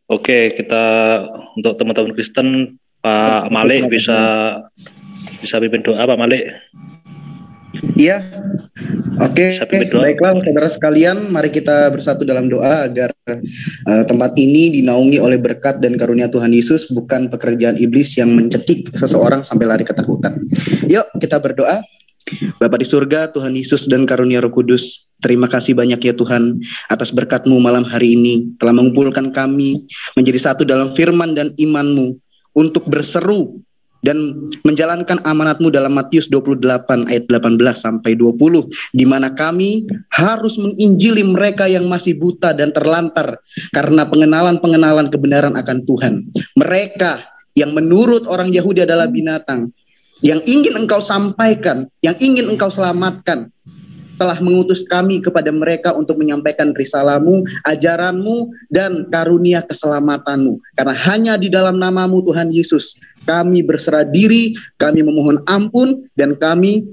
Oke, kita untuk teman-teman Kristen, Pak Malik bisa pimpin doa, Pak Malik. Iya, oke. Bisa pimpin doa. Baiklah saudara sekalian, mari kita bersatu dalam doa agar tempat ini dinaungi oleh berkat dan karunia Tuhan Yesus, bukan pekerjaan iblis yang mencekik seseorang sampai lari ketakutan. Yuk kita berdoa. Bapa di surga, Tuhan Yesus dan karunia Roh Kudus, terima kasih banyak ya Tuhan atas berkat-Mu malam hari ini telah mengumpulkan kami menjadi satu dalam firman dan iman-Mu untuk berseru dan menjalankan amanat-Mu dalam Matius 28 ayat 18 sampai 20, di mana kami harus menginjili mereka yang masih buta dan terlantar karena pengenalan kebenaran akan Tuhan. Mereka yang menurut orang Yahudi adalah binatang, yang ingin Engkau sampaikan, yang ingin Engkau selamatkan, telah mengutus kami kepada mereka untuk menyampaikan risalah-Mu, ajaran-Mu, dan karunia keselamatan-Mu. Karena hanya di dalam nama-Mu Tuhan Yesus, kami berserah diri, kami memohon ampun, dan kami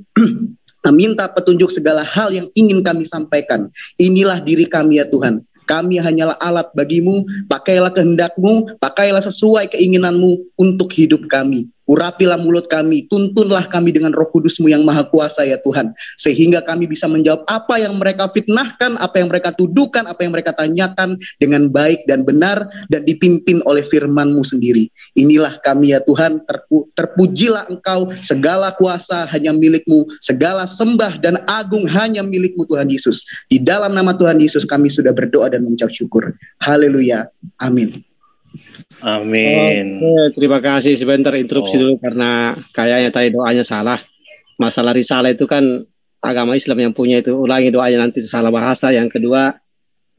meminta petunjuk segala hal yang ingin kami sampaikan. Inilah diri kami ya Tuhan. Kami hanyalah alat bagimu, pakailah kehendak-Mu, pakailah sesuai keinginan-Mu untuk hidup kami. Urapilah mulut kami, tuntunlah kami dengan Roh Kudus-Mu yang maha kuasa ya Tuhan. Sehingga kami bisa menjawab apa yang mereka fitnahkan, apa yang mereka tuduhkan, apa yang mereka tanyakan dengan baik dan benar, dan dipimpin oleh firman-Mu sendiri. Inilah kami ya Tuhan, terpujilah Engkau, segala kuasa hanya milik-Mu, segala sembah dan agung hanya milik-Mu Tuhan Yesus. Di dalam nama Tuhan Yesus kami sudah berdoa dan mengucap syukur. Haleluya. Amin. Amin. Oke, terima kasih. Sebentar interupsi dulu karena kayaknya tadi doanya salah. Masalah risalah itu kan agama Islam yang punya itu. Ulangi doanya, nanti salah bahasa. Yang kedua,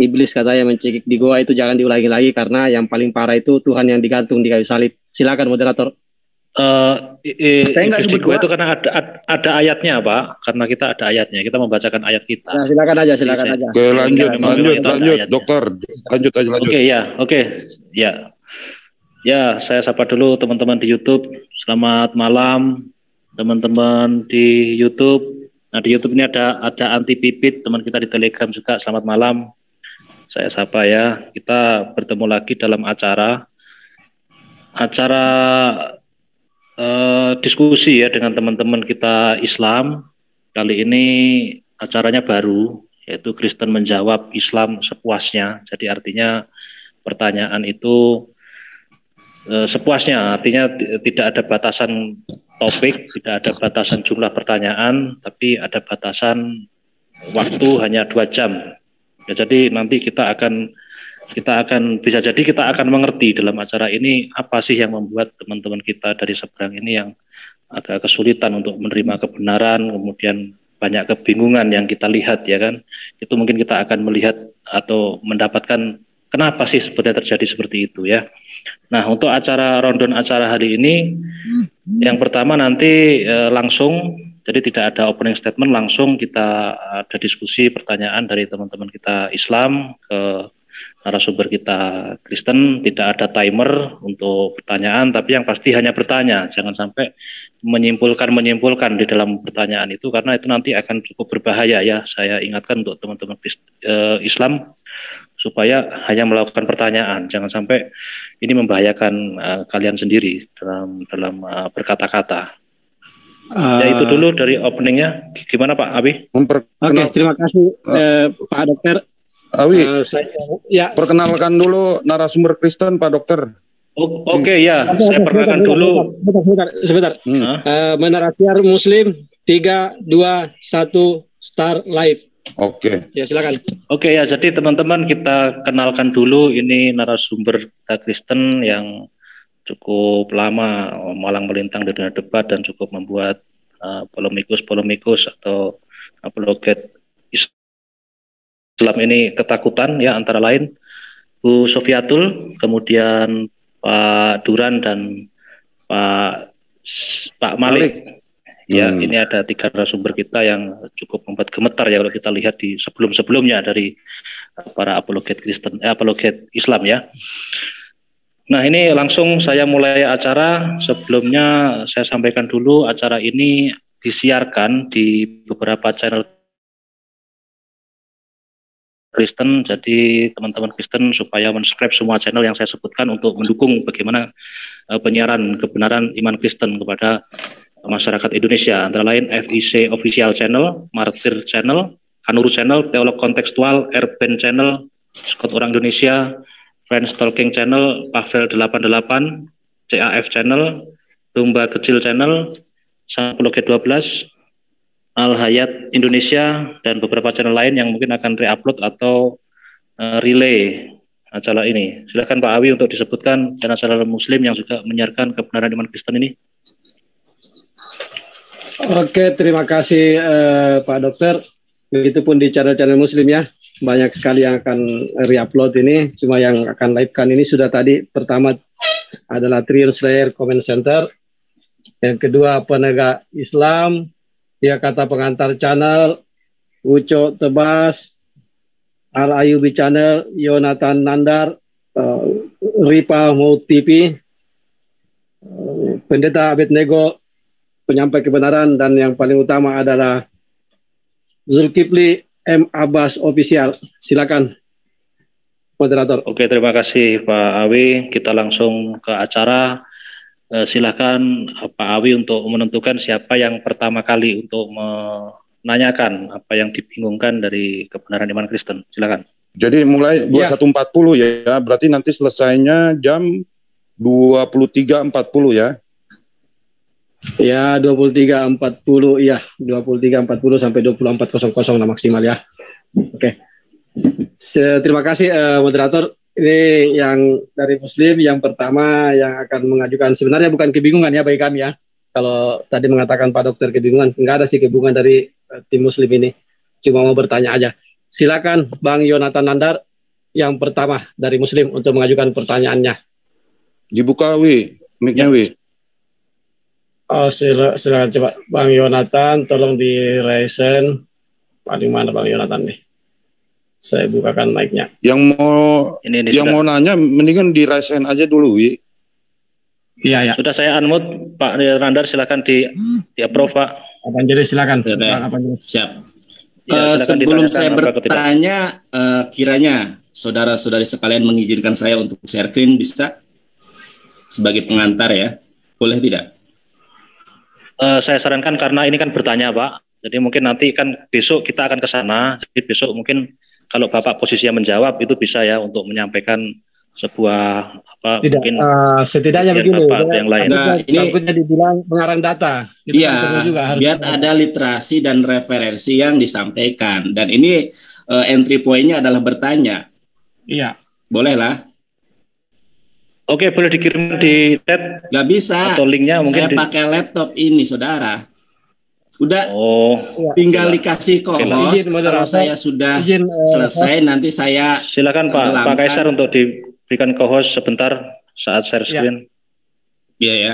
iblis katanya mencekik di goa itu jangan diulangi lagi, karena yang paling parah itu Tuhan yang digantung di kayu salib. Silakan moderator. Saya nggak sebut gue itu karena ada ayatnya, Pak. Karena kita ada ayatnya, kita membacakan ayat kita. Nah, silakan aja. Oke, lanjut, dokter. Lanjut. Oke, ya. Saya sapa dulu teman-teman di YouTube. Selamat malam, teman-teman di YouTube. Nah, di YouTube ini ada Anti Pipit, teman kita di Telegram juga. Selamat malam. Saya sapa ya. Kita bertemu lagi dalam acara diskusi ya dengan teman-teman kita Islam. Kali ini acaranya baru, yaitu Kristen menjawab, Islam sepuasnya. Jadi artinya pertanyaan itu sepuasnya, artinya tidak ada batasan topik, tidak ada batasan jumlah pertanyaan, tapi ada batasan waktu hanya 2 jam. Ya, jadi nanti kita akan bisa jadi kita akan mengerti dalam acara ini apa sih yang membuat teman-teman kita dari seberang ini yang agak kesulitan untuk menerima kebenaran, kemudian banyak kebingungan yang kita lihat ya kan. Itu mungkin kita akan melihat atau mendapatkan kenapa sih sebenarnya terjadi seperti itu ya. Nah, untuk rundown acara hari ini, yang pertama nanti langsung, jadi tidak ada opening statement, langsung kita ada diskusi pertanyaan dari teman-teman kita Islam ke narasumber kita Kristen. Tidak ada timer untuk pertanyaan, tapi yang pasti hanya bertanya, jangan sampai menyimpulkan di dalam pertanyaan itu, karena itu nanti akan cukup berbahaya ya. Saya ingatkan untuk teman-teman Islam supaya hanya melakukan pertanyaan, jangan sampai ini membahayakan kalian sendiri dalam berkata-kata. Ya itu dulu dari openingnya. Gimana Pak Abi? Oke, terima kasih Pak Dokter. Awi, perkenalkan dulu narasumber Kristen Pak Dokter. Oke, ya, saya perkenalkan dulu. Sebentar. Menarasiar Muslim 3, 2, 1 start live. Oke. Ya, silakan. Oke ya, jadi teman-teman kita kenalkan dulu, ini narasumber kita Kristen yang cukup lama malang melintang di dunia debat dan cukup membuat polemikus atau apologet Islam ini ketakutan ya, antara lain Bu Sofiatul, kemudian Pak Duran dan Pak Malik. Ya, ini ada 3 narasumber kita yang cukup membuat gemetar ya kalau kita lihat di sebelum-sebelumnya dari para apologet Kristen, apologet Islam ya. Nah, ini langsung saya mulai acara. Sebelumnya saya sampaikan dulu, acara ini disiarkan di beberapa channel Kristen. Jadi teman-teman Kristen supaya men-subscribe semua channel yang saya sebutkan untuk mendukung bagaimana penyiaran kebenaran iman Kristen kepada masyarakat Indonesia. Antara lain FIC Official Channel, Martir Channel, Kanuru Channel, Teolog Kontekstual, Erben Channel, Scott Orang Indonesia, Friends Talking Channel, Pavel 88, CAF Channel, Domba Kecil Channel, Sapologet 12, Al Hayat Indonesia, dan beberapa channel lain yang mungkin akan re-upload atau relay acara ini. Silakan Pak Awi untuk disebutkan channel-channel Muslim yang juga menyiarkan kebenaran iman Kristen ini. Oke, terima kasih Pak Dokter. Begitupun di channel-channel Muslim ya, banyak sekali yang akan re-upload ini. Cuma yang akan live-kan ini sudah tadi. Pertama adalah Trion Slayer Comment Center, yang kedua Penegak Islam, Dia Kata Pengantar Channel, Uco Tebas, Al Ayubi Channel, Yonatan Nandar, Ripa Mau TV, Pendeta Abednego, Penyampai Kebenaran, dan yang paling utama adalah Zulkifli M. Abbas Official. Silakan, moderator. Oke, terima kasih Pak Awi. Kita langsung ke acara. Silakan Pak Awi untuk menentukan siapa yang pertama kali untuk menanyakan apa yang dibingungkan dari kebenaran iman Kristen. Silakan. Jadi mulai 21.40 ya, berarti nanti selesainya jam 23.40 ya. Ya, 23.40 ya, 23.40 sampai 24.00 lah maksimal ya. Oke. Terima kasih moderator. Ini yang dari Muslim yang pertama yang akan mengajukan, sebenarnya bukan kebingungan ya bagi kami ya. Kalau tadi mengatakan Pak Dokter kebingungan, enggak ada sih kebingungan dari tim Muslim ini. Cuma mau bertanya aja. Silakan Bang Yonatan Nandar yang pertama dari Muslim untuk mengajukan pertanyaannya. Dibuka Wi, mic-nya Wi. Oh, silakan coba Bang Yonatan, tolong di raisen. Paling mana Bang Yonatan nih? Saya bukakan mic-nya. Yang mau nanya mendingan di raise hand aja dulu, Wi. Iya, ya. Sudah saya unmute Pak Nandar, silakan di approve Pak. Abang Jadi silakan. Siap. Ya, sebelum saya bertanya, kiranya saudara-saudari sekalian mengizinkan saya untuk share screen, bisa? Sebagai pengantar ya. Boleh tidak? Saya sarankan karena ini kan bertanya Pak. Jadi mungkin nanti kan besok kita akan ke sana. Jadi besok mungkin kalau Bapak posisinya menjawab itu bisa ya untuk menyampaikan sebuah apa mungkin setidaknya begini yang lain. Ini dibilang pengarang data. Iya, biar ada literasi dan referensi yang disampaikan. Dan ini entry point-nya adalah bertanya. Iya. Boleh lah. Oke, boleh dikirim di chat. Nggak bisa. Atau linknya mungkin saya pakai laptop ini, saudara. Udah, tinggal dikasih co-host. Kalau saya sudah selesai, nanti saya silakan Pak Kaisar untuk diberikan co-host sebentar saat share screen. Iya ya.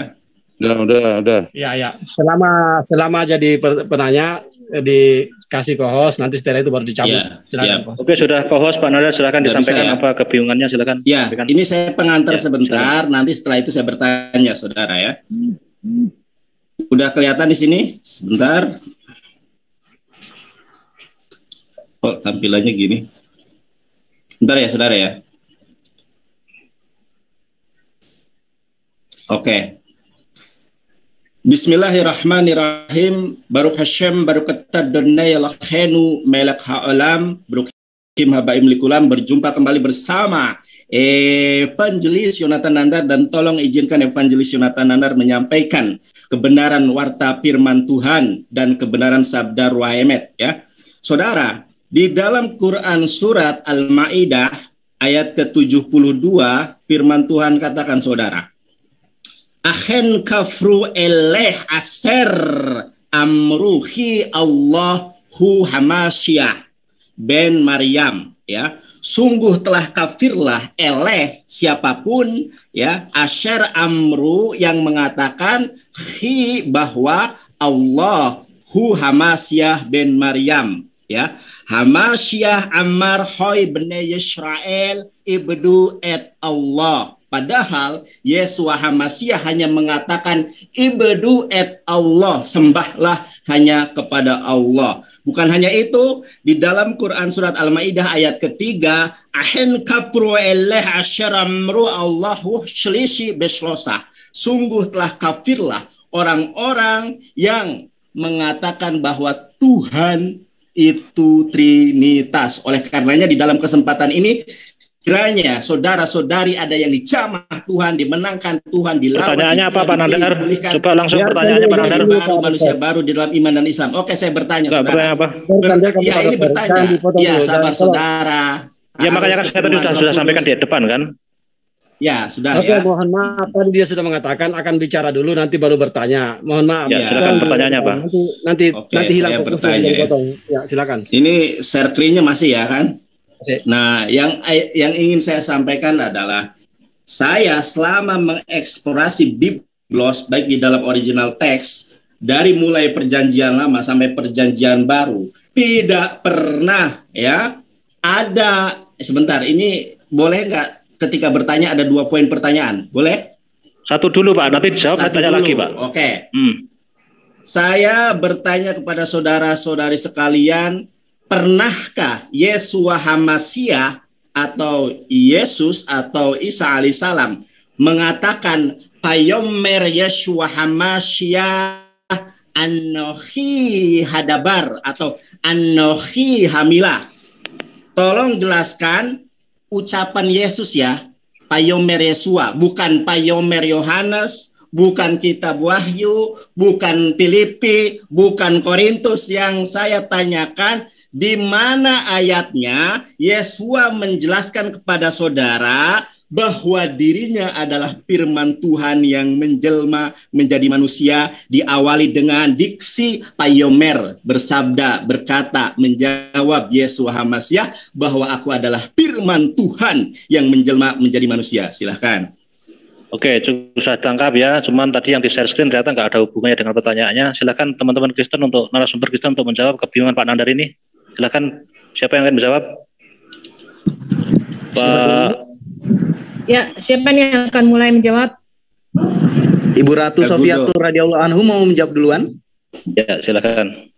Udah. Iya. Selama jadi penanya dikasih co-host, nanti setelah itu baru dicabut. Ya, siap. Oke, sudah co-host Pak Nanda, silakan disampaikan apa kebingungannya, silakan. Ya, ini saya pengantar sebentar, nanti setelah itu saya bertanya, saudara ya. Udah kelihatan di sini? Sebentar. Oh, tampilannya gini. Bentar ya, saudara ya. Oke. Bismillahirrahmanirrahim. Baruch Hashem, barukat dunya lakhenu melak ha'alam, barukim habaim likulam. Berjumpa kembali bersama Evangelis Yonatan Nandar, dan tolong izinkan Evangelis Yonatan Nandar menyampaikan kebenaran warta firman Tuhan dan kebenaran sabda Ruhaemet ya. Saudara, di dalam Quran surat Al-Maidah ayat ke-72 firman Tuhan katakan, saudara, ahen kafru eleh aser amruhi Allahu Hamasyah ben Maryam ya. Sungguh telah kafirlah eleh siapapun ya, asyar amru yang mengatakan bahwa Allahu Hamasyah bin Maryam ya. Hamasyah Ammar hoy bne Yisrael ibdu et Allah Padahal Yesua HaMasiah hanya mengatakan ibedu et Allah, sembahlah hanya kepada Allah. Bukan hanya itu, di dalam Quran surat Al-Maidah ayat ketiga, ahen kapru eleh asyaramru Allahu shlisi beslosa. Sungguh telah kafirlah orang-orang yang mengatakan bahwa Tuhan itu Trinitas. Oleh karenanya di dalam kesempatan ini kiranya saudara-saudari ada yang dijamah Tuhan, dimenangkan Tuhan, dilawan. Pertanyaannya apa Pak Nandar? Coba langsung pertanyaannya Pak Nandar. Baru manusia baru di dalam iman dan Islam. Oke, saya bertanya saudara. Apa? Ya, ini bertanya. Ya, sabar saudara. Ya makanya kan saya tadi sudah sampaikan di depan kan. Ya, sudah Oke, ya. mohon maaf. Tadi dia sudah mengatakan akan bicara dulu, nanti baru bertanya. Mohon maaf. Ya, silakan pertanyaannya Pak. Nanti hilang saya fokusnya, bertanya, ya. Ya, silakan. Ini share screen-nya masih ya kan? Masih. Nah, yang ingin saya sampaikan adalah saya selama mengeksplorasi Biblos baik di dalam original teks dari mulai perjanjian lama sampai perjanjian baru tidak pernah ya ada sebentar ini boleh nggak ketika bertanya ada 2 poin pertanyaan boleh? Satu dulu Pak, nanti dijawab tanya lagi Pak. Oke. Saya bertanya kepada saudara-saudari sekalian, pernahkah Yesua HaMasiah atau Yesus atau Isa alaihissalam mengatakan Payomer Yesua HaMasiah Anohi Hadabar atau Anohi Hamilah? Tolong jelaskan ucapan Yesus ya, Payomer Yesua, bukan Payomer Yohanes, bukan kitab Wahyu, bukan Filipi, bukan Korintus. Yang saya tanyakan, di mana ayatnya Yesua menjelaskan kepada saudara bahwa dirinya adalah firman Tuhan yang menjelma menjadi manusia, diawali dengan diksi Payomer, bersabda, berkata, menjawab Yesua HaMasiah bahwa aku adalah firman Tuhan yang menjelma menjadi manusia. Silahkan. Oke, cukup saya tangkap ya. Cuman tadi yang di share screen ternyata nggak ada hubungannya dengan pertanyaannya. Silakan teman-teman Kristen untuk narasumber Kristen untuk menjawab kebingungan Pak Nandar ini. Silakan, siapa yang akan menjawab? Pak. Ya, siapa yang akan mulai menjawab? Ibu Ratu Sofiatul radhiyallahu anhu mau menjawab duluan? Ya, silakan.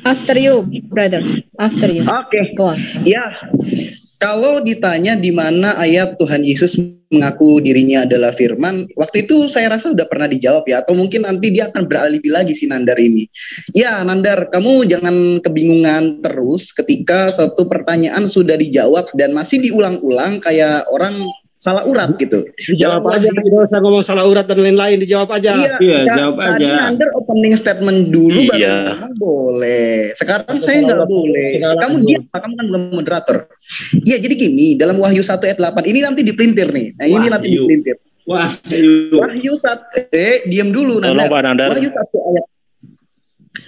After you, brother. After you. Oke. Go on. Ya, kalau ditanya di mana ayat Tuhan Yesus mengaku dirinya adalah firman, waktu itu saya rasa udah pernah dijawab ya, atau mungkin nanti dia akan beralibi lagi si Nandar ini. Ya, Nandar, kamu jangan kebingungan terus ketika satu pertanyaan sudah dijawab dan masih diulang-ulang kayak orang salah urat gitu. Dijawab aja, tidak usah ngomong salah urat dan lain-lain, dijawab aja. Iya, jawab aja. Nandar opening statement dulu baru ngomong boleh. Sekarang saya nggak boleh. Kamu diam, kamu kan belum moderator. Iya, jadi gini, dalam Wahyu 1 ayat 8 ini nanti dipelintir nih. Nah, ini nanti dipelintir. Wahyu 1 diam dulu Nandar. Tolong Pak Nandar.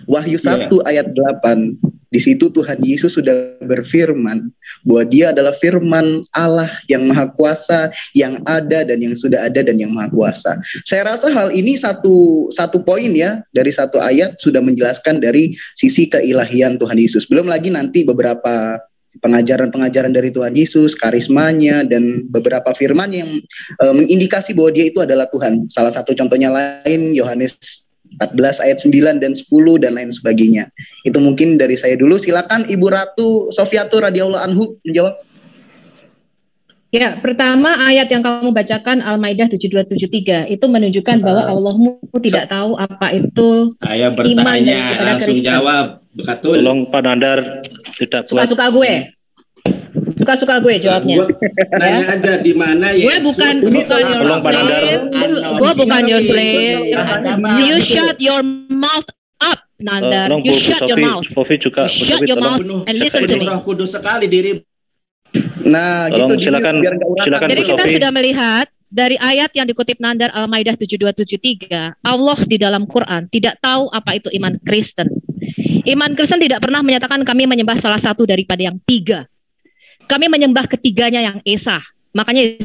Wahyu 1 ayat 8. Di situ Tuhan Yesus sudah berfirman bahwa dia adalah firman Allah yang maha kuasa, yang ada dan yang sudah ada dan yang maha kuasa. Saya rasa hal ini satu poin ya, dari satu ayat sudah menjelaskan dari sisi keilahian Tuhan Yesus. Belum lagi nanti beberapa pengajaran-pengajaran dari Tuhan Yesus, karismanya, dan beberapa firman yang mengindikasi bahwa dia itu adalah Tuhan. Salah satu contohnya lain Yohanes 14 ayat 9 dan 10 dan lain sebagainya. Itu mungkin dari saya dulu. Silakan Ibu Ratu Sofiatul radhiyallahu anhu menjawab. Ya, pertama ayat yang kamu bacakan Al-Maidah 7273 itu menunjukkan bahwa Allahmu tidak tahu apa itu saya iman bertanya, daripada langsung Kristen. jawab. Betul. Tolong Pak Nandar tidak buat. Suka-suka gue. Suka-suka gue jawabnya. Tanya aja di mana Gue Yesus. bukan your Tolong Pak Nandar. Gue bukan your slave. You shut your mouth up, Nandar. You shut your mouth. Shut your mouth and listen to me. Roh Kudus sekali diri. Nah, tolong, gitu. Silakan. Jadi kita sudah melihat dari ayat yang dikutip Nandar Al-Maidah 7273, Allah di dalam Quran tidak tahu apa itu iman Kristen. Iman Kristen tidak pernah menyatakan kami menyembah salah satu daripada yang tiga. Kami menyembah ketiganya yang Esa. Makanya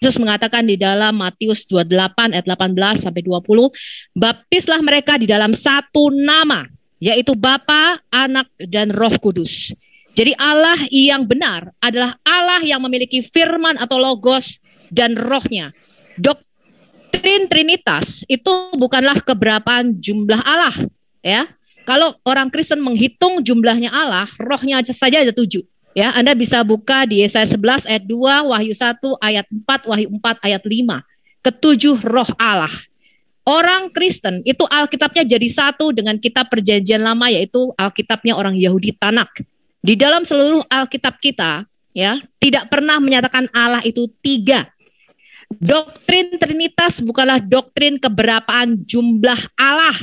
Yesus mengatakan di dalam Matius 28 ayat 18 sampai 20, baptislah mereka di dalam satu nama, yaitu Bapa, Anak, dan Roh Kudus. Jadi Allah yang benar adalah Allah yang memiliki firman atau logos dan rohnya. Doktrin Trinitas itu bukanlah keberapaan jumlah Allah, ya. Kalau orang Kristen menghitung jumlahnya Allah, rohnya saja ada 7. Ya, Anda bisa buka di Yesaya 11 ayat 2, Wahyu 1 ayat 4, Wahyu 4 ayat 5. Ketujuh roh Allah. Orang Kristen itu Alkitabnya jadi satu dengan kitab Perjanjian Lama, yaitu Alkitabnya orang Yahudi Tanak. Di dalam seluruh Alkitab kita, ya, tidak pernah menyatakan Allah itu 3. Doktrin Trinitas bukanlah doktrin keberapaan jumlah Allah.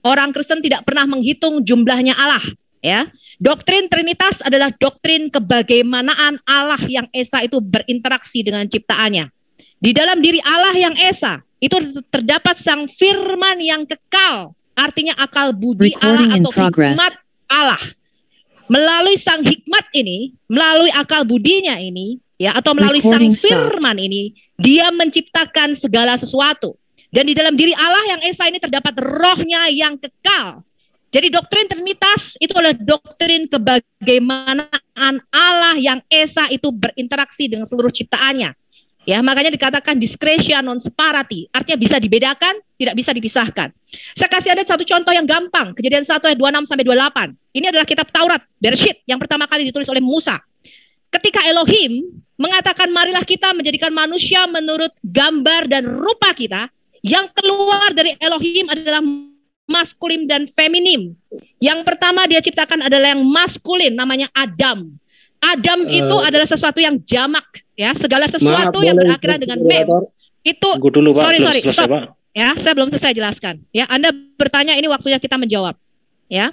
Orang Kristen tidak pernah menghitung jumlahnya Allah, ya. Doktrin Trinitas adalah doktrin kebagaimanaan Allah yang esa itu berinteraksi dengan ciptaannya. Di dalam diri Allah yang esa itu terdapat sang firman yang kekal, artinya akal budi Allah atau hikmat Allah. Melalui sang hikmat ini, melalui akal budinya ini, ya, atau melalui sang firman ini, dia menciptakan segala sesuatu. Dan di dalam diri Allah yang esa ini terdapat rohnya yang kekal. Jadi doktrin Trinitas itu adalah doktrin kebagaimanaan Allah yang esa itu berinteraksi dengan seluruh ciptaannya. Ya, makanya dikatakan discretia non separati, artinya bisa dibedakan, tidak bisa dipisahkan. Saya kasih ada satu contoh yang gampang, Kejadian 1 ayat 26 sampai 28. Ini adalah kitab Taurat, Bereshit, yang pertama kali ditulis oleh Musa. Ketika Elohim mengatakan marilah kita menjadikan manusia menurut gambar dan rupa kita, yang keluar dari Elohim adalah maskulin dan feminim. Yang pertama dia ciptakan adalah yang maskulin, namanya Adam. Adam itu adalah sesuatu yang jamak, ya, segala sesuatu yang berakhiran dengan mem. Itu dulu, Pak. Sorry, stop. Pak. Ya, saya belum selesai jelaskan. Ya, Anda bertanya, ini waktunya kita menjawab. Ya.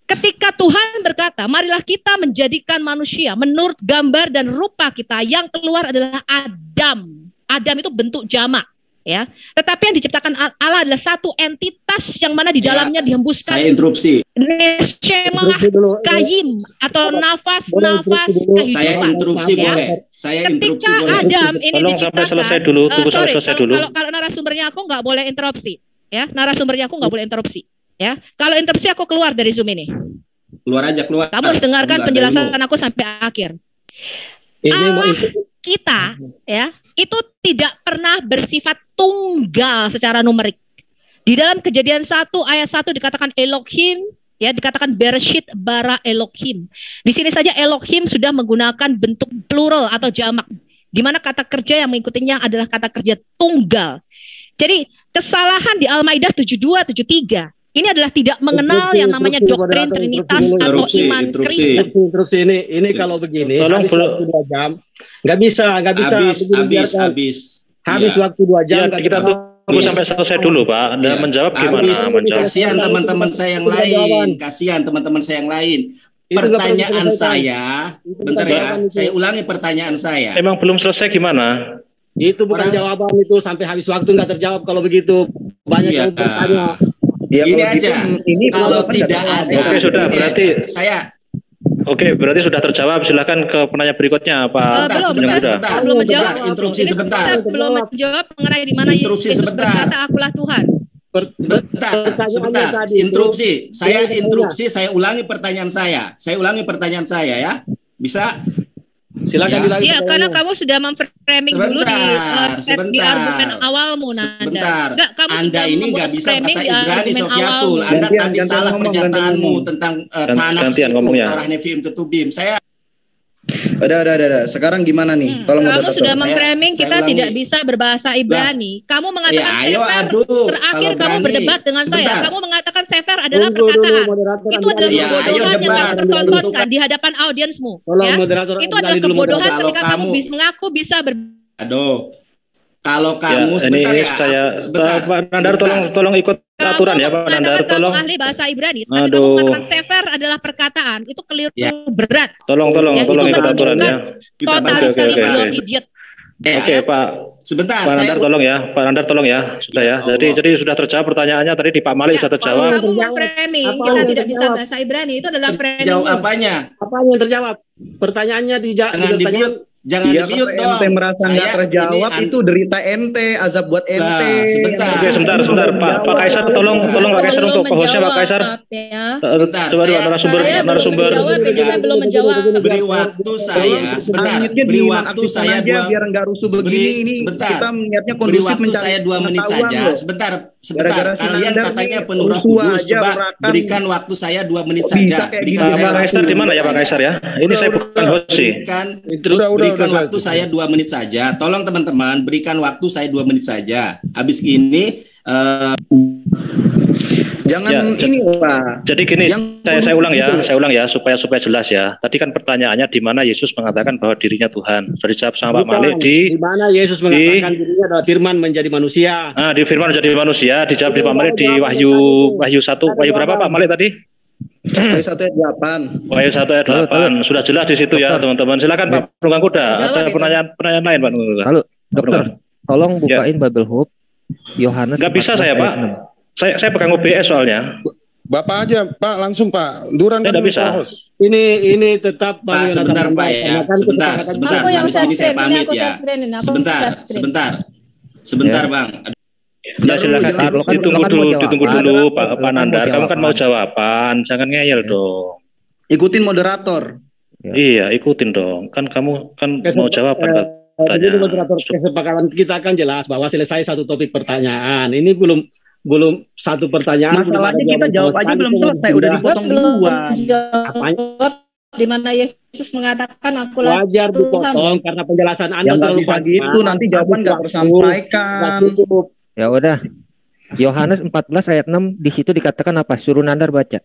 Ketika Tuhan berkata, marilah kita menjadikan manusia menurut gambar dan rupa kita, yang keluar adalah Adam. Adam itu bentuk jamak. Ya, tetapi yang diciptakan Allah adalah satu entitas yang mana di dalamnya dihembuskan. Saya interupsi. Neshemah, kayim atau nafas kehidupan. Saya interupsi boleh. Saya interupsi boleh. Ketika Adam ini tolong diciptakan. sampai selesai dulu. Tunggu sampai selesai dulu. Kalau narasumbernya aku nggak boleh interupsi, ya. Narasumbernya aku nggak boleh interupsi, ya. Kalau interupsi aku keluar dari Zoom ini. Keluar aja, keluar. Kamu harus dengarkan penjelasan aku sampai akhir. Allah kita, ya, itu tidak pernah bersifat tunggal secara numerik. Di dalam Kejadian 1 ayat 1 dikatakan Elohim, ya, dikatakan Bereshit bara Elohim. Di sini saja Elohim sudah menggunakan bentuk plural atau jamak, di mana kata kerja yang mengikutinya adalah kata kerja tunggal. Jadi kesalahan di Al-Maidah 72-73 ini adalah tidak mengenal yang namanya doktrin Trinitas atau iman Kristen. Interupsi ini kalau begini, habis waktu 2 jam, nggak bisa. Habis waktu 2 jam. Ya, kita tunggu sampai selesai dulu, Pak. Anda menjawab gimana? Kasihan teman-teman saya yang lain. Pertanyaan saya, bentar ya, saya ulangi pertanyaan saya. Emang belum selesai gimana? Itu bukan jawaban itu, sampai habis waktu nggak terjawab kalau begitu. Banyak yang bertanya. Ya, ini aja. Kalau tidak ada. Oke, sudah. Berarti saya. Oke, berarti sudah terjawab. Silakan ke penanya berikutnya, Pak. Sebentar. Interupsi sebentar. Belum menjawab mengenai di mana Yesus berkata, akulah Tuhan. Sebentar. Interupsi. Saya ulangi pertanyaan saya ya. Bisa? Silakan dilanjutkan. Iya, karena kamu sudah memframing dulu di argumen awalmu, Nanda. Anda ini nggak bisa bahasa Ibrani, Sofiatul. Anda tadi salah pernyataanmu tentang tanah itu, Torah Nevi'im Ketubim. Saya Udah. Sekarang gimana nih? Tolong kamu sudah memframing kita tidak bisa berbahasa Ibrani. Kamu mengatakan terakhir kamu berdebat dengan saya. Kamu mengatakan Sefer adalah perkataan. Itu adalah kebodohan yang kamu pertontonkan di hadapan audiensmu. Itu adalah kebodohan ketika kamu mengaku bisa Kalau kamu sebentar. Pak Nandar, tolong ikut aturan ya, Pak Nandar. Tolong. Ahli bahasa Ibrani. Tapi kamu mengatakan Sefer adalah perkataan. Itu keliru berat. Tolong ikut aturan ya. Total sekali idiot. Oke, Pak. Sebentar. Pak Nandar tolong ya. Pak Nandar tolong ya. Sudah ya. Jadi sudah terjawab pertanyaannya tadi di Pak Malik sudah terjawab. Kamu framing kita tidak bisa bahasa Ibrani. Itu adalah framing. Jawab apanya? Apanya yang terjawab? Pertanyaannya Jangan di-mute. Jangan Iya, di-mute kalau dong. ente merasa nggak Saya terjawab ini itu derita ente, azab buat ente. Nah, sebentar. Oke, sebentar, Pak Kaisar, tolong Pak Kaisar untuk hostnya Pak Kaisar. Ya. Bentar, Coba saya- narasumber. Saya belum menjawab, ini saya belum menjawab. beri waktu saya sebentar. Unmute-nya Beri waktu dinonaktifkan saya aja 2 biar nggak rusuh begini. Ini sebentar. kita niatnya Beri kondusif waktu mencari saya 2 menit pengetahuan saja. loh. Sebentar. Gara-gara si Kalian Nandar katanya nih, penuh Roh rusuh Kudus. aja, Coba urakan. berikan waktu saya 2 menit Kok bisa saja. kayak Berikan gitu? saya Pak Kaisar di mana ya Pak Kaisar ya? Ini saya bukan host sih. Berikan waktu saya 2 menit saja. Tolong teman-teman berikan waktu saya 2 menit saja. Habis ini Jangan Ya, ini Pak. Jadi gini, Yang saya ulang ya, kondusif saya ulang ya supaya jelas ya. Tadi kan pertanyaannya di mana Yesus mengatakan bahwa dirinya Tuhan. Sudah dijawab sama Pak Malik di mana Yesus mengatakan dirinya adalah firman menjadi manusia. di firman menjadi manusia, dijawab di Pak Malik di Wahyu 1, Wahyu berapa Pak Malik tadi? Ayat 1 ayat 8. Wahyu 1 ayat 8. Sudah jelas di situ ya, teman-teman. Silakan Pak Penunggang Kuda. Ada pertanyaan lain Pak Penunggang Kuda? Halo, dokter. Tolong bukain Bible Hub Yohanes. Nggak bisa 14 saya, ayat Pak. 6. Saya pegang OBS soalnya. Bapak aja, Pak, langsung Pak. Duran Saya kan nggak bisa. host. Ini tetap Pak, sebentar Pak ya. Sebentar. Aku yang Habis ini saya touchscreen, pamit aku ya. touchscreen, aku Sebentar, touchscreen. sebentar Ya. Bang. Ya silakan ditunggu dulu Pak Nandar. Kamu kan mau jawaban. jawaban, jangan ngeyel dong. Ikutin moderator. Iya, ikutin dong. Kan kamu kan mau jawaban Jadi katanya. moderator kesepakatan kita kan jelas bahwa selesai satu topik pertanyaan. Ini belum satu pertanyaan. Masalahnya belum ada kita jawaban jawab sama aja sekali. belum selesai, udah dipotong Belum duluan. jawab di mana Yesus mengatakan akulah Wajar Tuhan. dipotong karena penjelasan Anda Ya nggak terlalu bisa panjang. gitu, nanti jawaban nggak Habis tersampaikan. waktu, nggak cukup. Ya udah. Yohanes 14 ayat 6 di situ dikatakan apa? Suruh Nandar baca.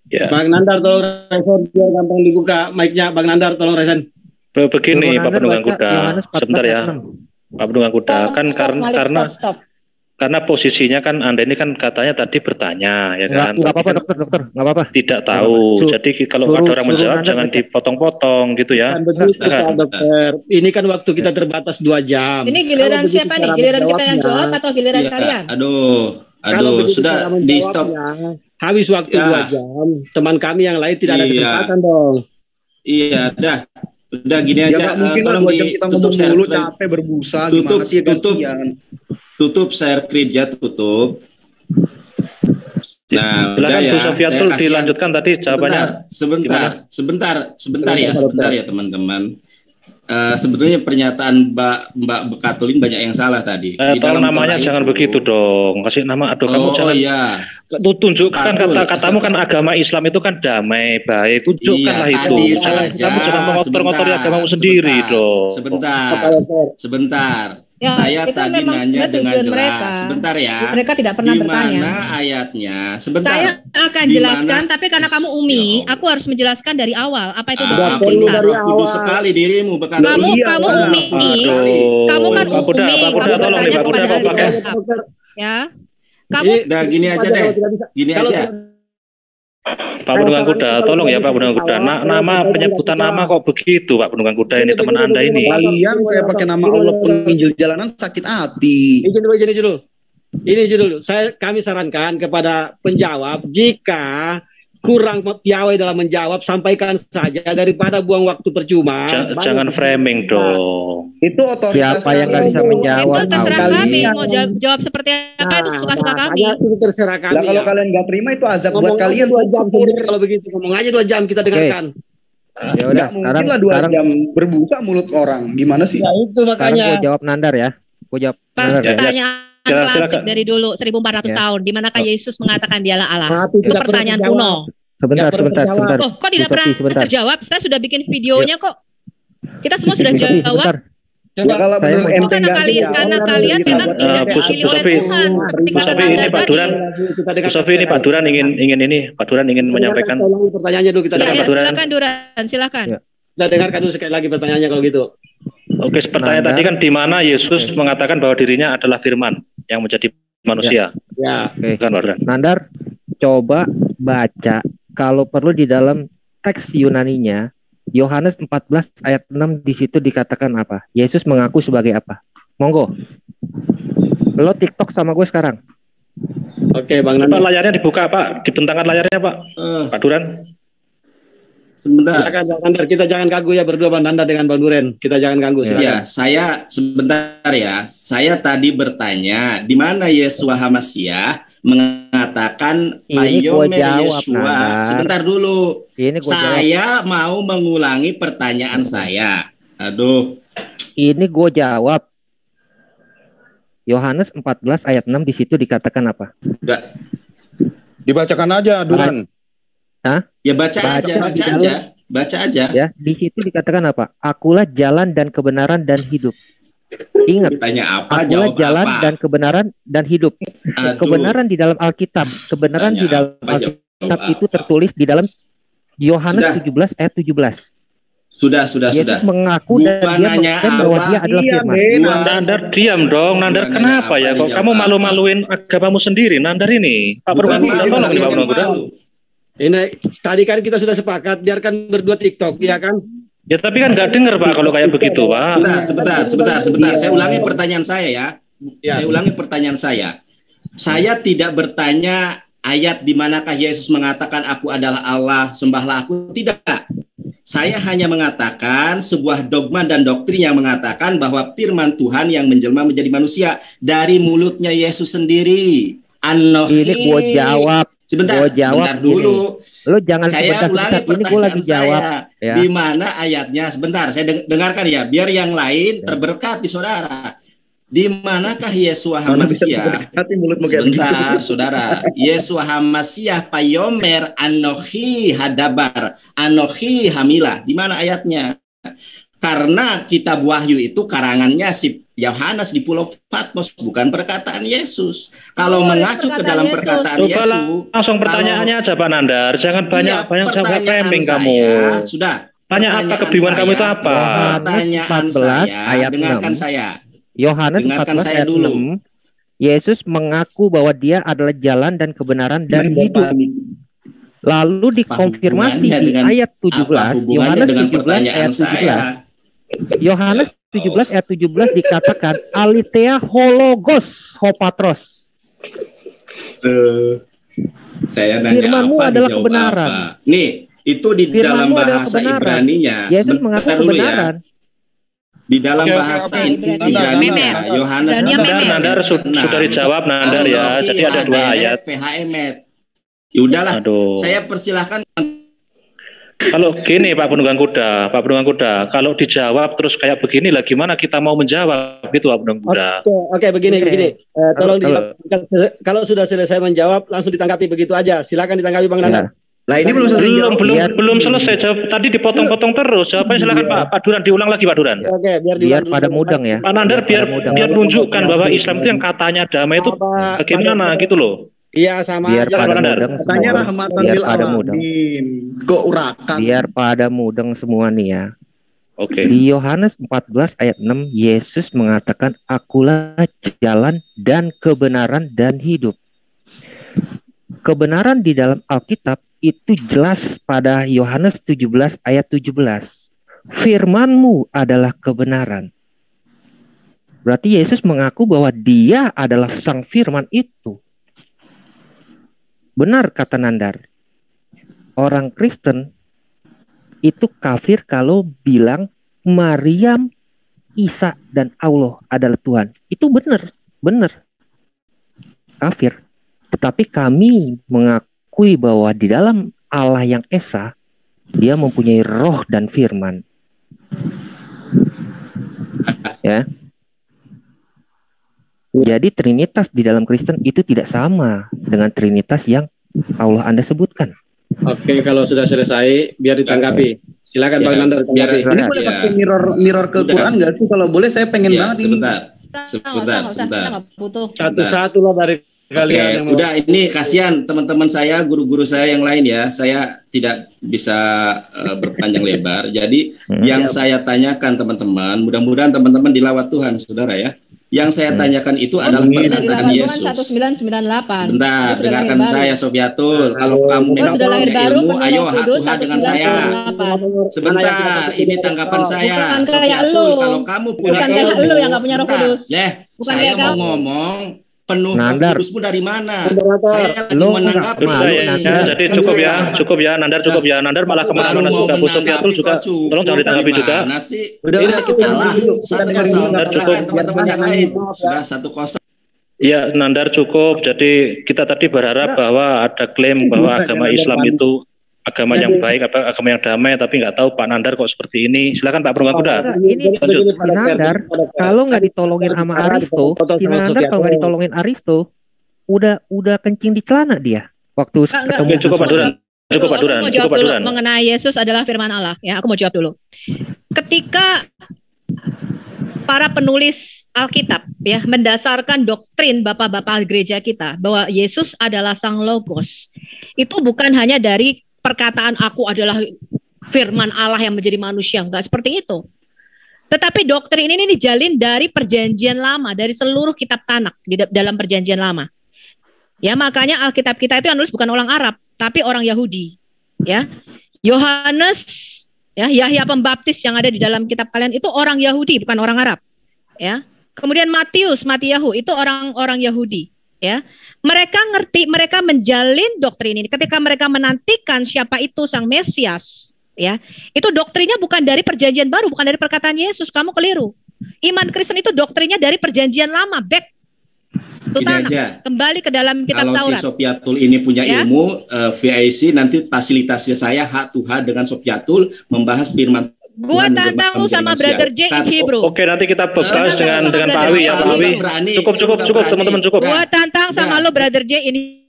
Ya. Bang Nandar tolong resen biar gampang dibuka mic-nya. Bang Nandar tolong resen. Begini Suruh Pak Nandar Penunggang baca Kuda. Yohanes 14 Sebentar ya. ayat 6. Pak Penunggang Kuda kan Stop, Malik, stop. karena posisinya kan Anda ini kan katanya tadi bertanya ya kan. Enggak apa-apa Tapi kan dokter, enggak apa-apa. tidak tahu. Jadi kalau ada orang menjawab Nandar jangan baca. dipotong-potong gitu ya. Kan begitu Nah, Pak Dokter. Ini kan waktu kita terbatas 2 jam. Ini giliran Kalau begitu siapa nih? cara Giliran kita yang menjawabnya, jawab atau giliran Iya, kalian? Kalau begitu sudah cara di stop. menjawabnya, habis waktu Ya. 2 jam. Teman kami yang lain tidak ada Iya. kesempatan dong. Iya, udah gini Ya aja. nggak mungkin lah Tolong 2 jam kita ditutup ngomong share dulu screen. capek berbusa. Tutup, Gimana sih tutup. gantian? Tutup share screen ya, tutup. Nah, Silakan udah ya. Bu Sofiatul Saya kasih dilanjutkan tadi jawabannya. Sebentar ya teman-teman. Sebetulnya pernyataan Mbak Bekatulin banyak yang salah tadi. Di Tolong dalam namanya Torah jangan itu- begitu dong. Kasih nama kamu Oh jangan iya. tunjukkan Betul. kata-katamu kan agama Islam itu kan damai, baik. Tunjukkanlah Iya, itu. tadi Jangan saja. kamu jangan mengotor-ngotori agamamu sendiri dong. Sebentar. Ya, Saya itu tadi memang nanya sebenarnya dengan tujuan jelas. mereka. Sebentar ya. Mereka tidak pernah Di bertanya. mana ayatnya? Sebentar. Saya akan Di jelaskan, mana- tapi karena kamu Ya umi, Allah. aku harus menjelaskan dari awal. Apa itu Sudah doa perlu pintar? dari Roh Kudus awal. sekali dirimu Bekatulin. Kamu Iya, umi, Aduh. kamu kan Pak Kuda, umi, Pak Kuda, kamu tolong nih, bertanya Pak Kuda, kepada Pak ahli pakai. kitab, ya. Kamu Udah gini aja deh. Gini Kalau aja. Pak Penunggang Kuda, tolong ya Pak Penunggang Kuda. Nama penyebutan nama kok begitu Pak Penunggang Kuda ini teman Anda ini. Kalian saya pakai nama Allah penginjil jalanan sakit hati. Izin dulu. Ini dulu. Kami sarankan kepada penjawab jika kurang piawai dalam menjawab, sampaikan saja daripada buang waktu percuma. Jangan framing dong. Itu otoritas Siapa yang nggak bisa menjawab? itu terserah Tahu. kami mau jawab seperti apa itu suka-suka kami. Itu terserah kami. Lah kalau ya. kalian nggak terima itu azab buat Ngomong kalian. aja 2 jam sendiri kalau begitu. Ngomong aja 2 jam kita dengarkan. Ya udah, Nggak mungkin lah 2 jam berbusa mulut orang. Gimana sih? Ya itu sekarang makanya. gue jawab Nandar ya. Gue jawab Nandar ya. Pertanyaan Silakan. klasik dari dulu 1400 Ya. tahun di manakah Yesus mengatakan dialah Allah. Tapi Itu tidak pernah pertanyaan terjawab. kuno. Sebentar. Oh, kok tidak Bu Sofi, pernah sebentar. terjawab? Saya sudah bikin videonya kok. Kita semua sudah Bu Sofi, jawab. sebentar. Ya, kalau Saya menurut mau- Oh, ente karena nggak kalian dijawab, karena kan kalian kita memang buat- tidak Bu dipilih Sofi, oleh Tuhan seperti Bu kata Sofi, Nandar ini Pak tadi. Duran. Bu Sofi ini Pak Duran ingin ini Pak Duran ingin menyampaikan. Pertanyaannya dulu kita Ya, Pak dengarkan. Duran. silakan Duran, silakan. Ya. Kita dengarkan dulu sekali lagi pertanyaannya kalau gitu. Oke, pertanyaan Nandar. tadi kan di mana Yesus mengatakan bahwa dirinya adalah firman yang menjadi manusia. Ya. Oke. Kan Pak Duran? Nandar, coba baca kalau perlu di dalam teks Yunaninya Yohanes 14 ayat 6 di situ dikatakan apa? Yesus mengaku sebagai apa? Monggo. Lo TikTok sama gue sekarang. Oke, Bang Pak, Nanda. layarnya dibuka, Pak. Dibentangkan layarnya, Pak. Pak Duran. Sebentar. Silakan Bang Nanda, kita jangan ganggu ya berdua Bang Nanda dengan Bang Duren. Kita jangan ganggu, silakan. Ya, saya sebentar ya. Saya tadi bertanya di mana Yeshua HaMasyiah mengatakan Ini gua Payomer jawab, Yeshua. Nandar. Sebentar dulu. Ini gua Saya mau mengulangi pertanyaan saya. Aduh. Ini gue jawab. Yohanes 14 ayat 6 di situ dikatakan apa? Enggak. Dibacakan aja, Duran. Ya baca aja. Ya, di situ dikatakan apa? Akulah jalan dan kebenaran dan hidup. Ingat, Ditanya apa, akulah jawab jalan apa. dan kebenaran dan hidup. Aduh. Kebenaran di dalam Alkitab. Kebenaran Tanya di dalam apa, Alkitab jawab itu apa. tertulis di dalam Yohanes Sudah. 17 ayat 17. Sudah. Yesus mengaku dan Gua dia nanya mengklaim bahwa apa? dia adalah Iya, firman. Gua- Nandar diam dong. Nandar Gua kenapa nanya ya? apa, Kok dijawab kamu apa? malu-maluin agamamu sendiri? Nandar ini. Pak Bukan Purwangkuda, malu, tolong ini Pak bukan Purwangkuda. malu. Ini tadi kan kita sudah sepakat biarkan berdua TikTok, ya kan? Ya tapi kan nggak dengar Pak kalau kayak begitu, Pak. Sebentar. Saya ulangi pertanyaan saya ya. Saya ulangi pertanyaan saya. Saya tidak bertanya ayat di manakah Yesus mengatakan aku adalah Allah, sembahlah aku. Tidak. Saya hanya mengatakan sebuah dogma dan doktrin yang mengatakan bahwa firman Tuhan yang menjelma menjadi manusia dari mulutnya Yesus sendiri. Ini gue jawab. Sebentar dulu. Lo jangan Saya sebentar-sebentar. ulangi Ini gue pertanyaan lagi jawab. saya. Ya. Di mana ayatnya? Sebentar, saya dengarkan ya, biar yang lain terberkati saudara. Di manakah Yeshua HaMasyiah? Sebentar, saudara. Yeshua HaMasyiah Payomer Anochi Hadabar, Anochi Hamilah. Di mana ayatnya? Karena kitab Wahyu itu karangannya si Yohanes di Pulau Patmos, bukan perkataan Yesus. Kalau mengacu ke dalam perkataan Coba Yesus, langsung pertanyaannya aja Pak Nandar. Jangan banyak jawab camping kamu. Sudah. Tanya apa kebingungan kamu itu apa? Pertanyaan 14 saya, ayat dengarkan 6. saya. Yohanes Dengarkan 14 saya ayat dulu. 6. Yesus mengaku bahwa dia adalah jalan dan kebenaran dan hidup. Lalu dikonfirmasi hubungannya di dengan- ayat Apa 17, hubungannya Yohanes dengan 17 pertanyaan ayat 17. saya? Yohanes 17 ayat 17 dikatakan Alitea hologos hopatros. Saya nanya Firman-Mu apa, adalah dijawab kebenaran. apa. Nih, itu di Firman-Mu dalam adalah bahasa kebenaran. Ibraninya. Yesus mengaku Sebentar dulu ya. kebenaran. Di dalam Oke, bahasa oke. Ibraninya, Yohanes Nandar sudah dijawab Nandar ya. Jadi ada 2 ayat. PHMet. Ya udahlah, Aduh. saya persilahkan. Kalau gini Pak Penunggang Kuda, kalau dijawab terus kayak begini lah gimana kita mau menjawab gitu Pak Penunggang Kuda. Oke, begini. Tolong Halo. kalau sudah selesai menjawab langsung ditanggapi begitu aja. Silakan ditanggapi Bang Nanda. Lah ini belum selesai. Belum selesai jawab. Tadi dipotong-potong terus. Jawabannya silakan Pak Duran, diulang lagi Pak Duran. Oke, Biar diulang dulu. pada mudeng ya. Pak Nandar biar menunjukkan bahwa Islam itu yang katanya damai itu bagaimana gitu loh. Iya, sama Biar aja. pada Pak Nandar. mudeng Katanya semua. rahmatan Biar lil pada mudeng. alamin. Kok urakan? Biar pada mudeng semua nih ya. Oke. Di Yohanes 14 ayat 6 Yesus mengatakan akulah jalan dan kebenaran dan hidup. Kebenaran di dalam Alkitab itu jelas pada Yohanes 17 ayat 17. Firman-Mu adalah kebenaran. Berarti Yesus mengaku bahwa dia adalah sang firman itu. Benar kata Nandar. Orang Kristen itu kafir kalau bilang Maryam, Isa, dan Allah adalah Tuhan. Itu benar. Kafir. Tetapi kami mengakui bahwa di dalam Allah yang Esa, dia mempunyai roh dan firman. Ya. Jadi Trinitas di dalam Kristen itu tidak sama dengan Trinitas yang Allah Anda sebutkan. Oke, kalau sudah selesai biar ditanggapi. Silakan Bang Nanda ditanggapi. Ini boleh pakai mirror ke Quran nggak sih? Kalau boleh saya pengen banget ini. Sebentar. Satu-satu lah dari kalian yang mau. Udah ini kasihan teman-teman saya, guru-guru saya yang lain ya. Saya tidak bisa berpanjang lebar. Jadi yang saya tanyakan teman-teman, mudah-mudahan teman-teman dilawat Tuhan, saudara ya. Yang saya tanyakan itu adalah perkataan Yesus. 1998. Sebentar, dengarkan saya Sofiatul. Kalau kamu memang punya ilmu, ayo hatuha dengan saya. Sebentar, ini tanggapan saya. Sofiatul, kalau kamu punya Bukan kayak ilmu, lu yang nggak punya Roh sebentar. Kudus. Bukan Saya kayak mau kamu. ngomong penuh Roh Kudusmu dari mana? Saya lagi menanggapi. Jadi cukup ya, Nandar cukup ya. Nandar malah kemana-mana juga. Bu Sofiatul juga, tolong jangan ditanggapi juga. Udah kita kalah 1-0. Silakan teman-teman yang lain. Sudah 1-0. Ya, Nandar cukup. Jadi kita tadi berharap bahwa ada klaim bahwa agama Islam itu agama yang baik, agama yang damai, tapi nggak tahu Pak Nandar kok seperti ini. Silakan Pak Penunggang Kuda. Ini si Nandar kalau nggak ditolongin sama Aristo, si Nandar kalau nggak ditolongin Aristo, udah kencing di celana dia waktu ketemu. Cukup Pak Duran. Cukup Pak Duran. Cukup Pak Duran. Mengenai Yesus adalah firman Allah. Ya, aku mau jawab dulu. Ketika para penulis Alkitab ya mendasarkan doktrin bapak-bapak gereja kita bahwa Yesus adalah Sang Logos, itu bukan hanya dari perkataan aku adalah firman Allah yang menjadi manusia, enggak seperti itu. Tetapi doktrin ini dijalin dari perjanjian lama, dari seluruh kitab Tanak di dalam perjanjian lama. Ya, makanya Alkitab kita itu yang nulis bukan orang Arab, tapi orang Yahudi. Ya. Yohanes, ya, Yahya Pembaptis yang ada di dalam kitab kalian itu orang Yahudi, bukan orang Arab. Ya. Kemudian Matiyahu itu orang-orang Yahudi, ya. Mereka ngerti, mereka menjalin doktrin ini ketika mereka menantikan siapa itu Sang Mesias, ya. Itu doktrinnya bukan dari perjanjian baru, bukan dari perkataan Yesus, kamu keliru. Iman Kristen itu doktrinnya dari perjanjian lama, back to Tanakh, kembali ke dalam kitab Taurat. Kalau si Sofiatul ini punya ilmu VIC, nanti fasilitasnya saya hak Tuhan dengan Sofiatul membahas firman. Gua tantang lu sama Brother J in Hebrew. Oke, nanti kita bahas dengan Pak Awi ya, Pak Awi. Cukup teman-teman cukup. Gua tantang sama lu Brother J ini.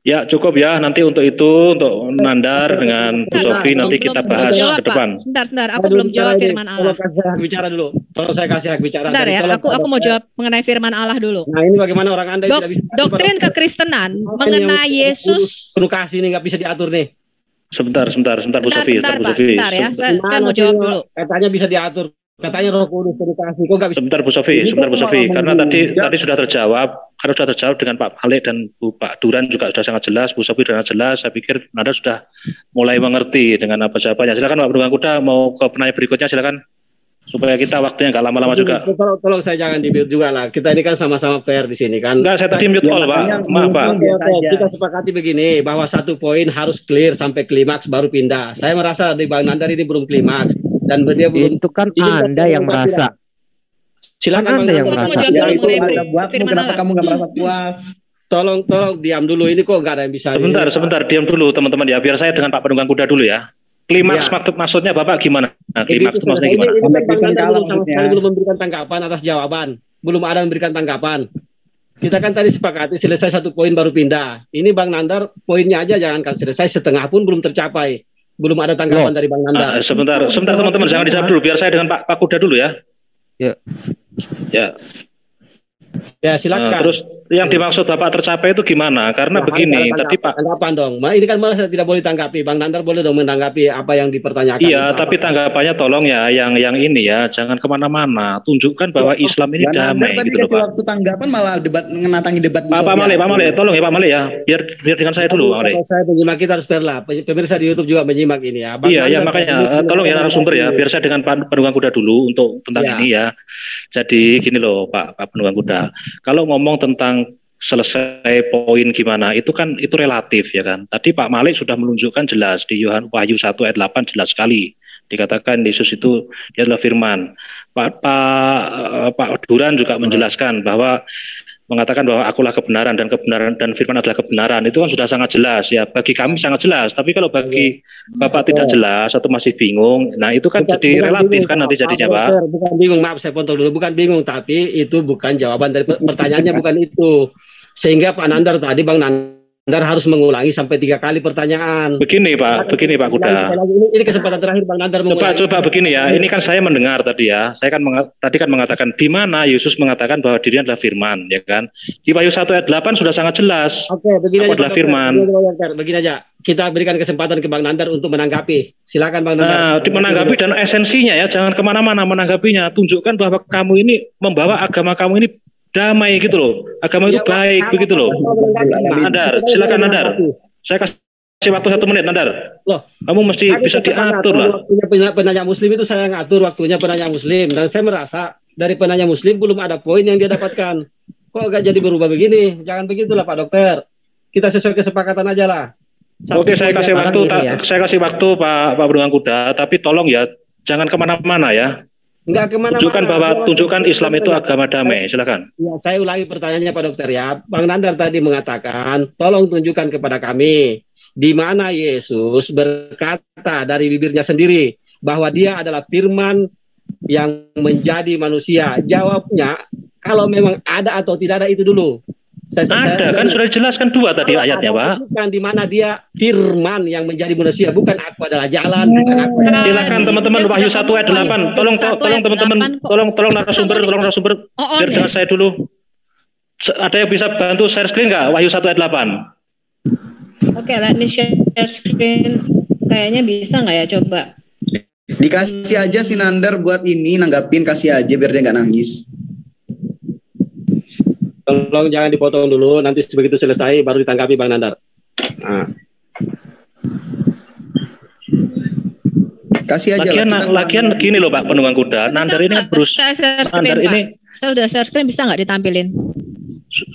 Ya, cukup ya. Nanti untuk itu, untuk Nandar dengan Bu Sofi nanti kita bahas ke depan. Sebentar, aku belum jawab firman Allah. Hak bicara dulu. Kalau saya kasih hak bicara. Sebentar ya, aku mau jawab mengenai firman Allah dulu. Nah, ini bagaimana orang Anda tidak bisa doktrin kekristenan mengenai Yesus. Penuh kasih ini nggak bisa diatur nih. Sebentar Bu Sofi. Sebentar ya, saya mau jawab dulu. Katanya bisa diatur, katanya Roh Kudus dikasih, kok nggak bisa? Sebentar Bu Sofi, karena tadi sudah terjawab, dengan Pak Malik dan Pak Duran juga sudah sangat jelas, Bu Sofi sudah sangat jelas. Saya pikir Nanda sudah mulai mengerti dengan apa jawabannya. Silakan Pak Penunggang Kuda, mau ke penanya berikutnya silakan. Supaya kita waktunya nggak lama-lama juga. Tolong saya jangan di-mute juga lah. Kita ini kan sama-sama fair di sini kan. Enggak, saya tadi mute all, Pak. Maaf, Pak. Kita sepakati begini, bahwa satu poin harus clear sampai klimaks baru pindah. Saya merasa di Bang Nandar ini belum klimaks dan dia belum. Itu kan Anda yang merasa. Silakan Anda yang merasa. Kenapa kamu nggak merasa puas? Tolong diam dulu. Ini kok nggak ada yang bisa. Sebentar, diam dulu teman-teman ya. Biar saya dengan Pak Penunggang Kuda dulu ya. Klimaks maksudnya Bapak gimana? Klimaks itu maksudnya gimana? Ini Bang Nandar belum sama sekali belum memberikan tanggapan atas jawaban. Belum ada memberikan tanggapan. Kita kan tadi sepakati selesai satu poin baru pindah. Ini Bang Nandar poinnya aja jangankan selesai, setengah pun belum tercapai. Belum ada tanggapan dari Bang Nandar. Sebentar teman-teman, jangan dijawab dulu. Biar saya dengan Pak Kuda dulu ya. Ya, silakan. Terus yang dimaksud Bapak tercapai itu gimana? Karena begini, tadi Pak. Tanggapan dong. Ini kan malah saya tidak boleh tanggapi. Bang Nandar boleh dong menanggapi apa yang dipertanyakan. Iya, tapi tanggapannya tolong ya, yang ini ya, jangan kemana-mana. Tunjukkan bahwa Islam ini damai gitu loh Pak. Waktu tanggapan malah menentangi debat. Pak Malik, tolong ya Pak Malik ya. Biar dengan saya dulu, Pak Malik. Saya menyimak, kita harus fair lah. Pemirsa di YouTube juga menyimak ini ya. Iya, makanya tolong ya narasumber ya. Biar saya dengan Pak Penunggang Kuda dulu untuk tentang ini ya. Jadi gini loh Pak Penunggang Kuda. Kalau ngomong tentang selesai poin gimana, itu relatif ya kan. Tadi Pak Malik sudah menunjukkan jelas di Wahyu 1 ayat 8 jelas sekali. Dikatakan Yesus itu dia adalah firman. Pak Duran juga menjelaskan bahwa mengatakan bahwa akulah kebenaran dan firman adalah kebenaran. Itu kan sudah sangat jelas ya. Bagi kami sangat jelas. Tapi kalau bagi Bapak tidak jelas atau masih bingung, nah itu kan jadi relatif bingung, kan nanti jadinya Pak. Bukan bingung, maaf saya potong dulu. Bukan bingung, tapi itu bukan jawaban dari pertanyaannya, bukan itu. Sehingga Pak Nandar tadi, Bang Nandar harus mengulangi sampai 3 kali pertanyaan. Begini Pak Kuda. Ini kesempatan terakhir Bang Nandar mengulangi. Coba begini ya. Ini kan saya mendengar tadi ya. Saya kan tadi mengatakan di mana Yesus mengatakan bahwa dirinya adalah firman, ya kan? Di Wahyu 1 ayat 8 sudah sangat jelas. Oke, begini aja adalah firman. Begini aja. Kita berikan kesempatan ke Bang Nandar untuk menanggapi. Silakan Bang Nandar. Menanggapi dan esensinya ya. Jangan kemana-mana menanggapinya. Tunjukkan bahwa kamu ini membawa agama kamu ini damai gitu loh, agama itu baik begitu loh. Nandar, silakan Nandar. Saya kasih waktu 1 menit Nandar. Loh, kamu mesti bisa diatur lah. Waktunya penanya Muslim itu saya ngatur waktunya penanya Muslim, dan saya merasa dari penanya Muslim belum ada poin yang dia dapatkan. kok gak jadi berubah begini? Jangan begitulah Pak Dokter. Kita sesuai kesepakatan aja lah. Oke, saya kasih waktu, saya kasih waktu Pak Penunggang Kuda, tapi tolong ya jangan kemana-mana ya. Enggak kemana-mana. Tunjukkan Islam itu agama damai. Silakan. Ya, saya ulangi pertanyaannya Pak Dokter ya. Bang Nandar tadi mengatakan, tolong tunjukkan kepada kami di mana Yesus berkata dari bibirnya sendiri bahwa dia adalah firman yang menjadi manusia. Jawabnya, kalau memang ada atau tidak ada itu dulu. Ada kan sudah dijelaskan 2 tadi ayatnya, Pak. Bukan di mana dia firman yang menjadi manusia, bukan aku adalah jalan, bukan aku. Silakan teman-teman Wahyu 1 ayat 8. Tolong teman-teman, tolong narasumber biar jelas saya dulu. Ada yang bisa bantu share screen nggak? Wahyu 1 ayat 8. Oke, let me share screen. Kayaknya bisa nggak ya, coba? Dikasih aja si Nandar buat ini, nanggapin, kasih aja biar dia nggak nangis. Tolong jangan dipotong dulu, nanti begitu selesai baru ditanggapi Bang Nandar. Nah. Kasih aja. Lagian gini loh Pak Penunggang Kuda, Nandar ini kan Nandar ini. Saya udah share screen, bisa nggak ditampilin?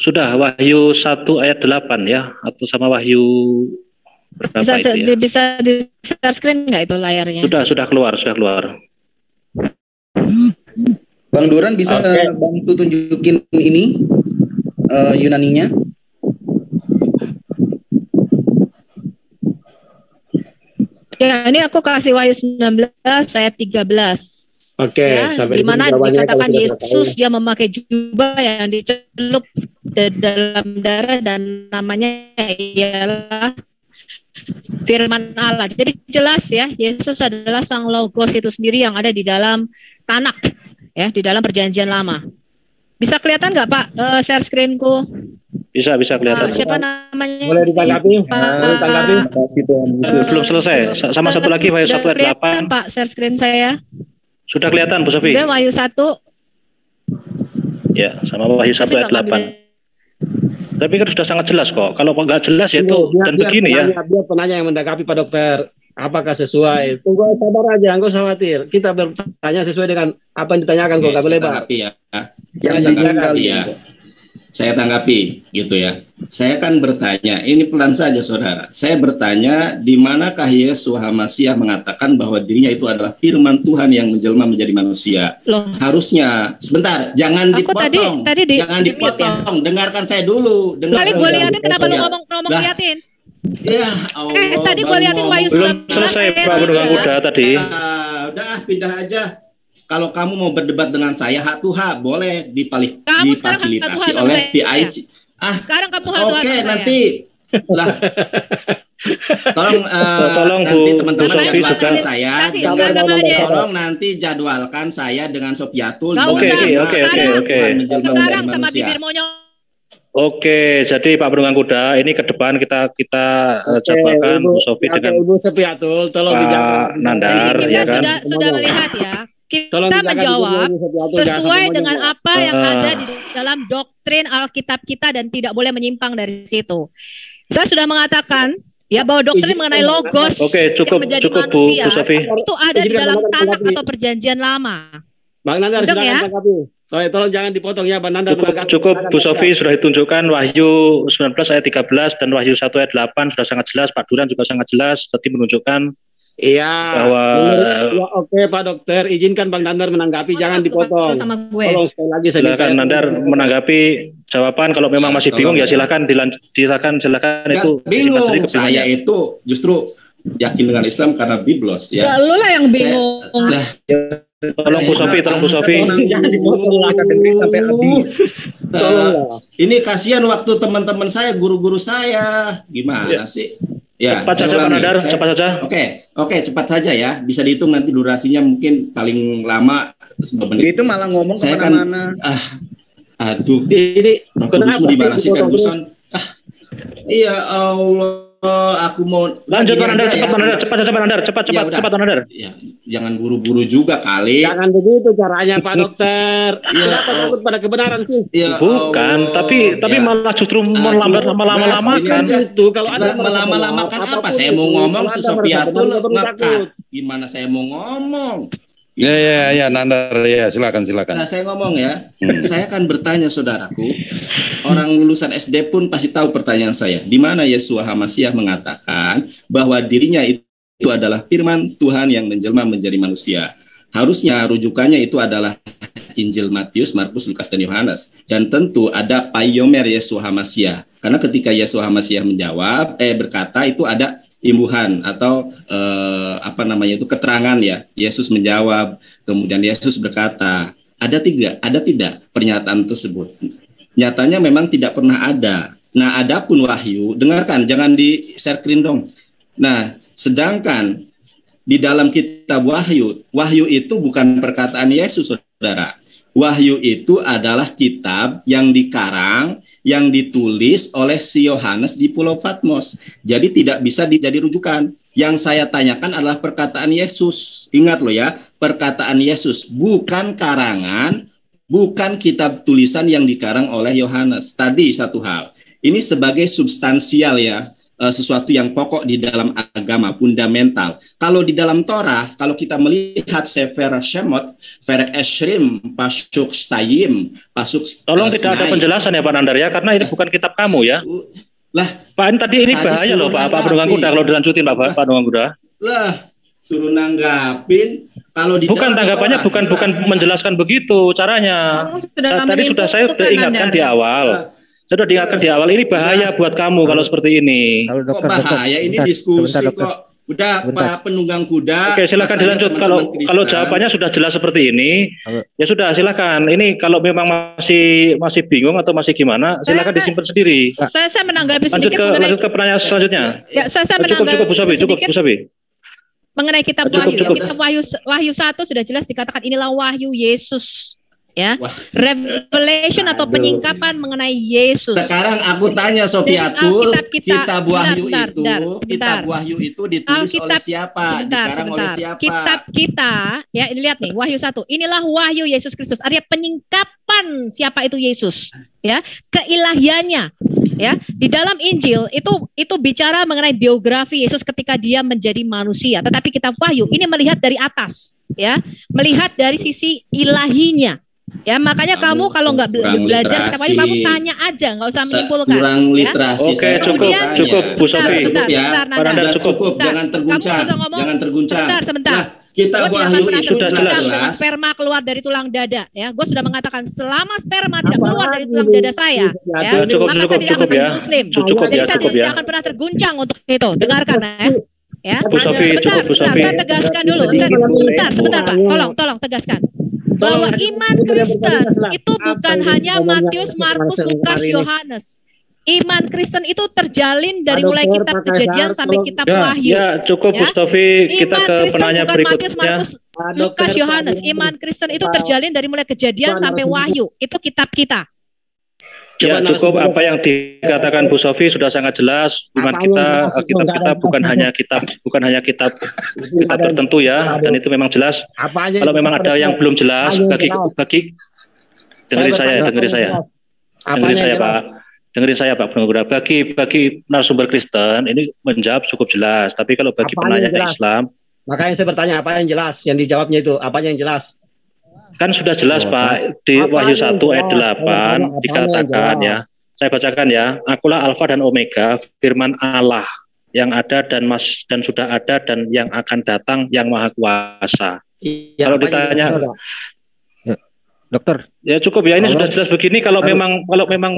Sudah, Wahyu 1 ayat 8 ya, atau sama Wahyu berapa itu ya? Bisa di share screen nggak itu layarnya? Sudah keluar. Bang Duran bisa bantu tunjukin ini Yunaninya. Ya, ini aku kasih Wahyu 19 ayat 13. Oke, ya, di mana dikatakan Yesus dia memakai jubah yang dicelup dalam darah dan namanya ialah firman Allah. Jadi jelas ya, Yesus adalah sang logos itu sendiri yang ada di dalam Tanakh, ya, di dalam perjanjian lama. Bisa kelihatan nggak Pak share screenku? Bisa kelihatan. Siapa namanya? Boleh ditanggapi? Belum selesai. Sama satu lagi Wahyu 1 ayat 8. Pak, share screen saya. Sudah kelihatan Bu Sofi? Sudah, Wahyu 1. Ya, sama Wahyu 1 ayat 8. Tapi kan sudah sangat jelas kok. Kalau nggak jelas ya itu dan begini ya. Dia penanya yang mendakapi Pak Dokter. Apakah sesuai? Tunggu sabar aja, nggak usah khawatir. Kita bertanya sesuai dengan apa yang ditanyakan kok, nggak boleh Pak. Saya tanggapi gitu ya. Saya kan bertanya, ini pelan saja saudara. Saya bertanya, di manakah Yesus HaMashiach mengatakan bahwa dirinya itu adalah firman Tuhan yang menjelma menjadi manusia? Loh. Harusnya, sebentar, jangan dipotong. Jangan dipotong, dengarkan saya dulu. Kali gue liatin, kenapa lu ngomong liatin? Ya Allah. Tadi gue liatin Wahyu 19. Belum selesai Pak Penunggang Kuda tadi. Udah pindah aja. Kalau kamu mau berdebat dengan saya hak to hak boleh difasilitasi oleh PIC. Sekarang kamu Oke, nanti lah. Tolong nanti teman-teman jadwalkan saya. Tolong nanti jadwalkan saya dengan Sofiatul. Oke. Sekarang sama bibir monyong. Oke, jadi Pak Penunggang Kuda, ini ke depan kita jadwalkan Bu Sofi dengan Ibu Sofiatul, tolong Pak Nandar, ya kan? Sudah melihat ya. Kita menjawab sesuai dengan apa yang ada di dalam doktrin Alkitab kita dan tidak boleh menyimpang dari situ. Saya sudah mengatakan ya bahwa doktrin mengenai logos yang menjadi manusia Bu Sofi. itu ada di dalam Tanakh atau perjanjian lama. Bang Nandar, silakan tanggapi. Tolong jangan dipotong ya, Bang Nandar. Cukup Bu Sofi sudah ditunjukkan Wahyu 19 ayat 13 dan Wahyu 1 ayat 8 sudah sangat jelas. Pak Duran juga sangat jelas tadi menunjukkan bahwa oke Pak Dokter, izinkan Bang Nandar menanggapi, jangan dipotong. Tolong sekali lagi silakan Nandar menanggapi jawaban. Kalau memang masih bingung ya silakan silakan itu. Bingung saya itu justru yakin dengan Islam karena Biblos ya. Ya lu lah yang bingung. Tolong Bu Sofi. Ini kasihan waktu teman-teman saya, guru-guru saya. Gimana sih? Ya, cepat saja Pak Nandar, cepat saja. Oke, cepat saja ya. Bisa dihitung nanti durasinya mungkin paling lama 10 menit. Itu malah ngomong kemana-mana. Aduh. Ini kenapa di mana sih kan iya Allah, aku mau lanjut Pak Nandar, cepat Pak Nandar. Ya, jangan buru-buru juga kali. Jangan begitu caranya Pak Dokter. Kenapa takut pada kebenaran sih? Ya, bukan, tapi malah justru melama-lamakan. Itu kalau ada melama-lamakan apa? Saya mau ngomong Sofiatul ngekat. Gimana saya mau ngomong? Ya, Nandar, ya, silakan. Nah, saya ngomong ya, saya akan bertanya saudaraku, orang lulusan SD pun pasti tahu pertanyaan saya. Di mana Yeshua HaMashiach mengatakan bahwa dirinya itu adalah firman Tuhan yang menjelma menjadi manusia. Harusnya rujukannya itu adalah Injil Matius, Markus, Lukas, dan Yohanes. Dan tentu ada payomer Yeshua HaMashiach. Karena ketika Yeshua HaMashiach berkata, itu ada imbuhan atau keterangan ya. Yesus menjawab, kemudian Yesus berkata, ada tidak pernyataan tersebut. Nyatanya memang tidak pernah ada. Nah, adapun wahyu, dengarkan, jangan di-share screen dong. Nah, sedangkan di dalam kitab wahyu itu bukan perkataan Yesus, saudara. Wahyu itu adalah kitab yang dikarang, yang ditulis oleh si Yohanes di Pulau Patmos. Jadi tidak bisa dijadi rujukan. Yang saya tanyakan adalah perkataan Yesus. Ingat loh ya, perkataan Yesus, bukan karangan, bukan kitab tulisan yang dikarang oleh Yohanes. Tadi satu hal. Ini sebagai substansial ya, sesuatu yang pokok di dalam agama, fundamental. Kalau di dalam Torah, kalau kita melihat Sefer Shemot, Perek Eshrim, Pasuk Stayim, Pasuk Tolong tidak ada penjelasan ya Pak Nandar ya, karena ini bukan kitab kamu ya. Lah, Pak, ini tadi bahaya loh Pak Penunggang Kuda kalau dilanjutin Pak Penunggang Kuda. Lah, suruh nanggapin kalau di bukan tanggapannya Torah, bukan menjelaskan begitu caranya. Tadi sudah saya ingatkan di awal. Sudah diingatkan di awal, ini bahaya buat kamu kalau seperti ini. Kok bahaya? Ini diskusi kok. Udah Pak Penunggang Kuda. Oke, silakan dilanjut. Kalau jawabannya sudah jelas seperti ini, ya sudah silakan. Ini kalau memang masih bingung atau masih gimana, silakan disimpan sendiri. Saya menanggapi sedikit lanjut ke pertanyaan selanjutnya. Ya, saya menanggapi cukup Bu Sabi. Mengenai kitab Wahyu. Kitab Wahyu 1 sudah jelas dikatakan inilah wahyu Yesus. Ya, revelation atau penyingkapan mengenai Yesus. Sekarang aku tanya Sofiatul, kitab Wahyu itu ditulis oleh siapa? Dikarang oleh siapa? Kitab kita, ya lihat nih, Wahyu 1. Inilah wahyu Yesus Kristus. Artinya penyingkapan siapa itu Yesus, ya, keilahiannya. Ya, di dalam Injil itu bicara mengenai biografi Yesus ketika dia menjadi manusia. Tetapi kitab Wahyu ini melihat dari atas, ya, melihat dari sisi ilahinya. Ya, makanya kamu kalau nggak belajar kitab Wahyu, kamu tanya aja, nggak usah menyimpulkan. Kurang literasi. Oke, cukup Bu Sofi. Cukup, jangan terguncang. Sebentar. Kitab Wahyu itu jelas. Sperma keluar dari tulang dada, ya. Gue sudah mengatakan selama sperma tidak keluar dari tulang dada saya, ya, maka saya tidak akan menjadi Muslim. Jadi saya tidak akan pernah terguncang untuk itu. Dengarkan, ya. Bu Sofi, saya tegaskan dulu. Sebentar Pak. Tolong tegaskan. Bahwa iman Kristen itu bukan hanya Matius, Markus, Lukas, Yohanes. Iman Kristen itu terjalin dari mulai kitab Kejadian sampai kitab Wahyu. Ya, cukup Bu Sofi, kita ke penanya berikutnya. Matius, Markus, Lukas, Yohanes. Iman Kristen itu terjalin dari mulai Kejadian sampai Wahyu. Itu kitab kita. Ya, cukup apa yang dikatakan Bu Sofi sudah sangat jelas. Iman kita bukan hanya kitab tertentu ya, dan itu memang jelas. Kalau memang ada yang belum jelas bagi dengerin saya Pak Pengguna. Bagi narasumber Kristen ini menjawab cukup jelas, tapi kalau bagi penanya Islam, makanya saya bertanya apa yang jelas, yang dijawabnya itu apa yang jelas? Kan sudah jelas Pak, di Wahyu 1 ayat 8 dikatakan ya, saya bacakan ya, akulah Alfa dan Omega, firman Allah yang ada dan sudah ada dan yang akan datang, yang maha kuasa. Ya, kalau ditanya Dokter, ya cukup ya, ini sudah jelas begini. Kalau memang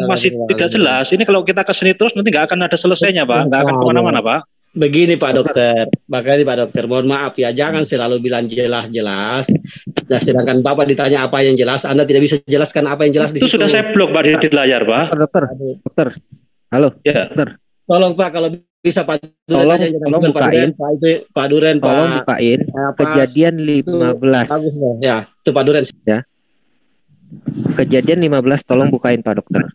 masih tidak jelas, ini kalau kita ke sini terus nanti nggak akan ada selesainya Pak, nggak akan kemana-mana Pak. Begini Pak Dokter, makanya Pak Dokter, mohon maaf ya, jangan selalu bilang jelas-jelas. Nah, sedangkan Bapak ditanya apa yang jelas, Anda tidak bisa jelaskan apa yang jelas di situ. Itu sudah saya blok Pak di layar Pak. Dokter. Halo. Ya. Dokter. Tolong Pak, kalau bisa Pak Duren aja, tolong bukain. Pak Duren, tolong bukain Kejadian 15. Ya, itu Pak Duren. Ya. Kejadian 15 tolong bukain Pak Dokter.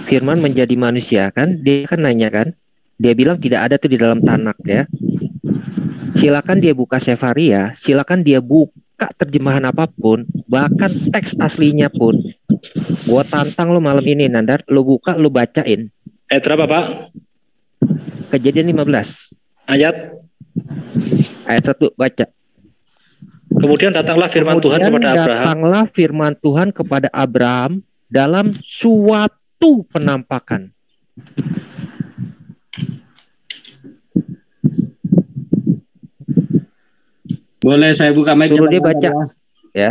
Firman menjadi manusia kan, dia kan nanya kan. Dia bilang tidak ada tuh di dalam tanak ya. Silakan dia buka Sefaria, silakan dia buka terjemahan apapun, bahkan teks aslinya pun. Gua tantang lo malam ini Nandar, lo buka, lo bacain. Ayat berapa Pak? Kejadian 15. Ayat 1 baca. Kemudian datanglah firman Tuhan kepada Abraham. Datanglah firman Tuhan kepada Abraham dalam suatu penampakan. Boleh saya buka mic? Suruh dia baca. Ya.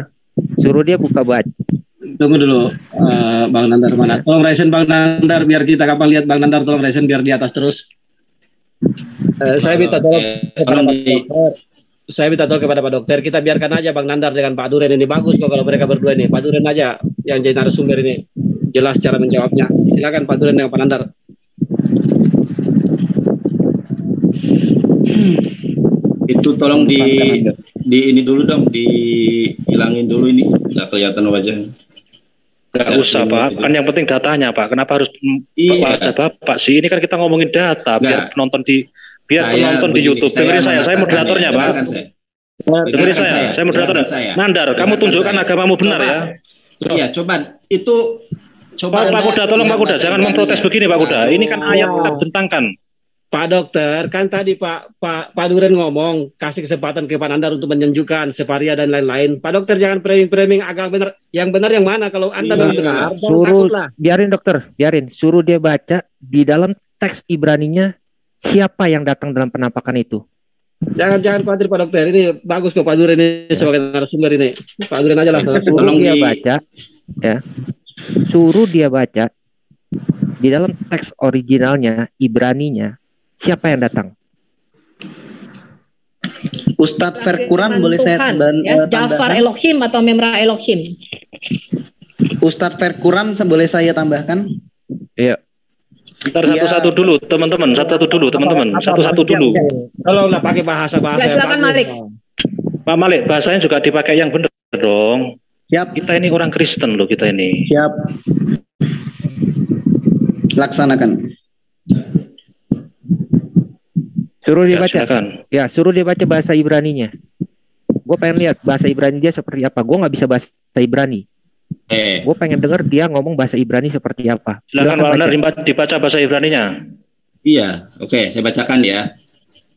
Suruh dia buka baca. Tunggu dulu, Bang Nandar mana? Tolong resen Bang Nandar biar kita kapan lihat Bang Nandar, tolong resen biar di atas terus. Saya minta tolong kepada Pak Dokter. Saya minta tolong kepada Pak Dokter. Kita biarkan aja Bang Nandar dengan Pak Duren ini, bagus kok kalau mereka berdua ini. Pak Duren aja yang jadi narasumber ini, jelas cara menjawabnya. Silakan Pak Duren dengan Pak Nandar. Itu tolong di ini dulu dong, dihilangin dulu ini, nggak kelihatan wajahnya. Nggak usah Pak, kan yang penting datanya Pak. Kenapa harus wajah Bapak sih? Ini kan kita ngomongin data, biar penonton di penonton di YouTube. Dengerin saya moderatornya Pak. Dengerin saya moderatornya. Nandar, kamu tunjukkan agamamu benar ya. Iya, coba itu. Pak Kuda, tolong Pak Kuda, jangan memprotes begini Pak Kuda. Ini kan ayat kita bentangkan. Pak Dokter, kan tadi Pak Duren ngomong kasih kesempatan ke Pak Nandar untuk menunjukkan Sefaria dan lain-lain. Pak Dokter jangan framing agak benar. Yang benar yang mana? Kalau Anda memang benar, suruh biarin dokter, biarin. Suruh dia baca di dalam teks Ibraninya siapa yang datang dalam penampakan itu. Jangan khawatir Pak Dokter. Ini bagus kok Pak Duren ini sebagai narasumber ini. Pak Duren aja lah. Suruh dia baca, ya. Suruh dia baca di dalam teks originalnya Ibraninya. Siapa yang datang? Ustadz Verkuran boleh saya Jafar Elohim atau Memra Elohim? Ustadz Verkuran boleh saya tambahkan? Iya. Ntar satu-satu dulu teman-teman, satu-satu dulu teman-teman, satu-satu dulu. Tolonglah pakai bahasa yang silakan Malik. Pak Malik, bahasanya juga dipakai yang benar dong. Siap. Kita ini orang Kristen loh, kita ini. Siap. Laksanakan. Suruh dia baca. Silakan. Ya, suruh dia baca bahasa Ibraninya. Gue pengen lihat bahasa Ibrani dia seperti apa. Gue nggak bisa bahasa Ibrani. Gue pengen dengar dia ngomong bahasa Ibrani seperti apa. Silakan Pak Nandar dibaca bahasa Ibraninya. Iya, oke, saya bacakan ya.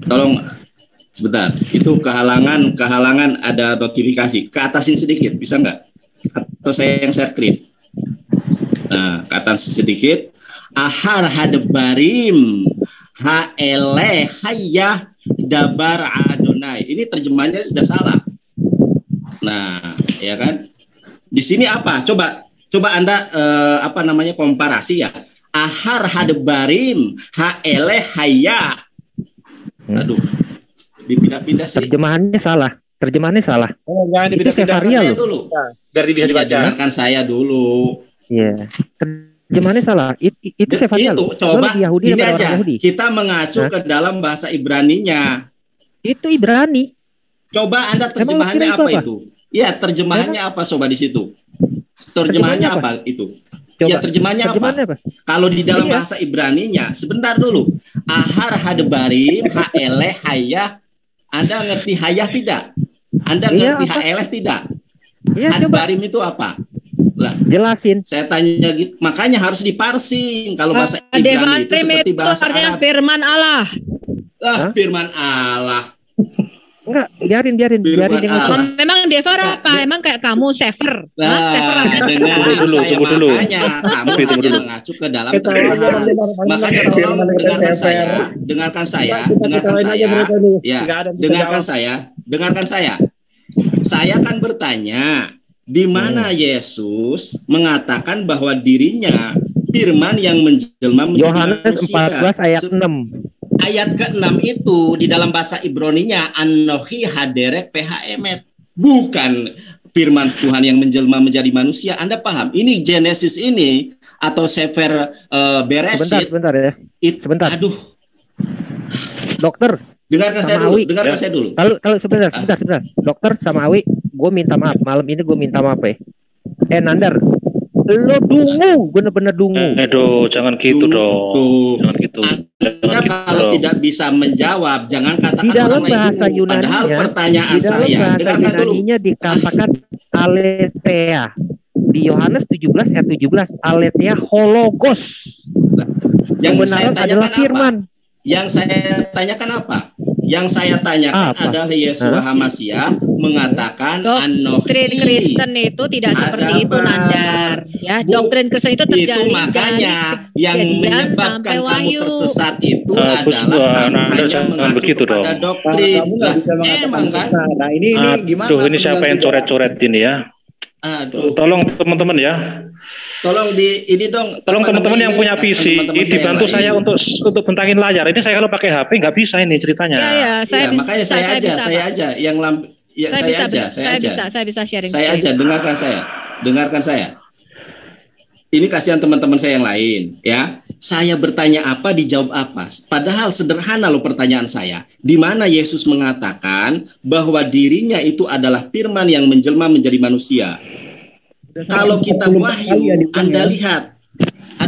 Tolong sebentar. Itu kehalangan ada notifikasi. Ke atasin sedikit, bisa nggak? Atau saya yang share screen. Nah, ke atas sedikit. Ahar hadebarim Ha'ele hayah dabar Adonai. Ini terjemahannya sudah salah. Nah, ya kan? Di sini apa? Coba Anda komparasi ya. Ahar hadebarim Ha'ele hayah. Aduh. Dipindah-pindah sih. Terjemahannya salah. Oh, jangan dipindah-pindah dulu. Biar bisa dibaca. Dengarkan saya dulu. Iya. Terjemahannya salah. Itu Sefaria. Itu coba Yahudi ini aja. Yahudi. Kita mengacu ke dalam bahasa Ibraninya. Itu Ibrani. Coba Anda terjemahannya apa itu? Iya, terjemahannya apa coba di situ? Terjemahannya apa itu? Ya terjemahannya apa? Kalau di dalam bahasa Ibraninya, sebentar dulu. Ahar hadebarim ha'eleh hayah. Anda ngerti hayah tidak? Anda ngerti ha'eleh tidak? Hadebarim itu apa? Lah, jelasin. Saya tanya gitu, makanya harus diparsing. Kalau bahasa Ibrani itu seperti bahasa Arab. Firman Allah. Firman Allah. Enggak, biarin yang memang Devar apa? Emang kayak kamu Sefer. Tunggu dulu. Makanya kamu hanya mengacu ke dalam terjemahan. Makanya tolong dengarkan saya. Ya, dengarkan saya. Saya kan bertanya, di mana Yesus mengatakan bahwa dirinya firman yang menjelma menjadi Yohanes 14 ayat 6. Ayat ke-6 itu di dalam bahasa Ibraninya Anohi haderek PHMet. Bukan firman Tuhan yang menjelma menjadi manusia. Anda paham? Ini Genesis ini atau Sefer Bereshit. Sebentar ya. Sebentar. Aduh. Dokter, dengarkan saya dulu. Kalau sebentar. Dokter sama Awi, gue minta maaf. Malam ini gue minta maaf ya. Nandar, lo dungu, bener-bener dungu. Jangan gitu dong. Jangan gitu. Kalau tidak bisa menjawab, jangan katakan di dalam bahasa Yunani. Padahal pertanyaan saya, dengarkan dulu. Dikatakan aletheia. Di Yohanes 17 ayat 17, aletheia hologos. Yang saya tanyakan firman. Yang saya tanyakan apa? Yang saya tanyakan adalah Yeshua HaMashiach mengatakan doktrin Kristen itu tidak seperti itu, Nandar. Ya, doktrin Kristen itu terjalin itu makanya yang menyebabkan kamu tersesat itu adalah kamu hanya mengacu kepada doktrin. Emang kan? Nah, ini gimana? Ini siapa yang coret-coret ini ya? Tolong teman-teman ya. Tolong tolong teman-teman yang punya PC dibantu saya untuk bentangin layar. Ini saya kalau pakai HP nggak bisa ini ceritanya. Makanya saya aja yang saya bisa sharing. Saya aja dengarkan saya. Ini kasihan teman-teman saya yang lain ya. Saya bertanya apa dijawab apa. Padahal sederhana loh pertanyaan saya. Di mana Yesus mengatakan bahwa dirinya itu adalah firman yang menjelma menjadi manusia. Kalau kitab Wahyu, Anda lihat.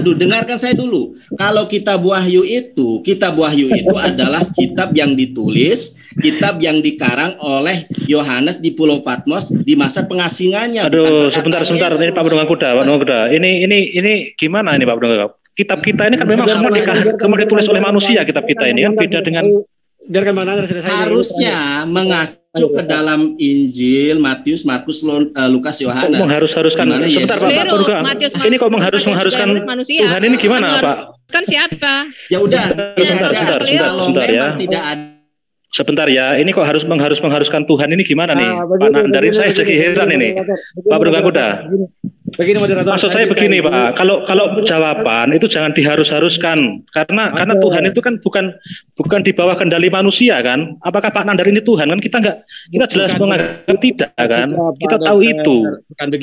Dengarkan saya dulu. Kalau kitab Wahyu itu adalah kitab yang ditulis, kitab yang dikarang oleh Yohanes di Pulau Patmos di masa pengasingannya. Sebentar ini Pak Pendungga Kuda. Ini gimana ini Pak Pendungga? Kitab kita ini kan memang semua ditulis oleh manusia, kitab kita ini kan beda dengan harusnya mengacu ke dalam Injil Matius, Markus, Lukas, Yohanes. Mengharuskan. Sebentar Pak Pendungga. Ini kok mengharuskan Tuhan ini gimana Pak? Kan siapa? Ya udah. Sebentar ya. Tidak ada. Sebentar ya, ini kok harus mengharuskan Tuhan ini gimana nih, Pak Nandar? Saya jadi heran ini, Pak Pendungga Kuda. Maksud saya begini Pak, kalau jawaban itu jangan diharus-haruskan, karena Tuhan itu kan bukan di bawah kendali manusia kan? Apakah Pak Nandar ini Tuhan kan? Kita jelas menganggap tidak kan? Kita tahu itu.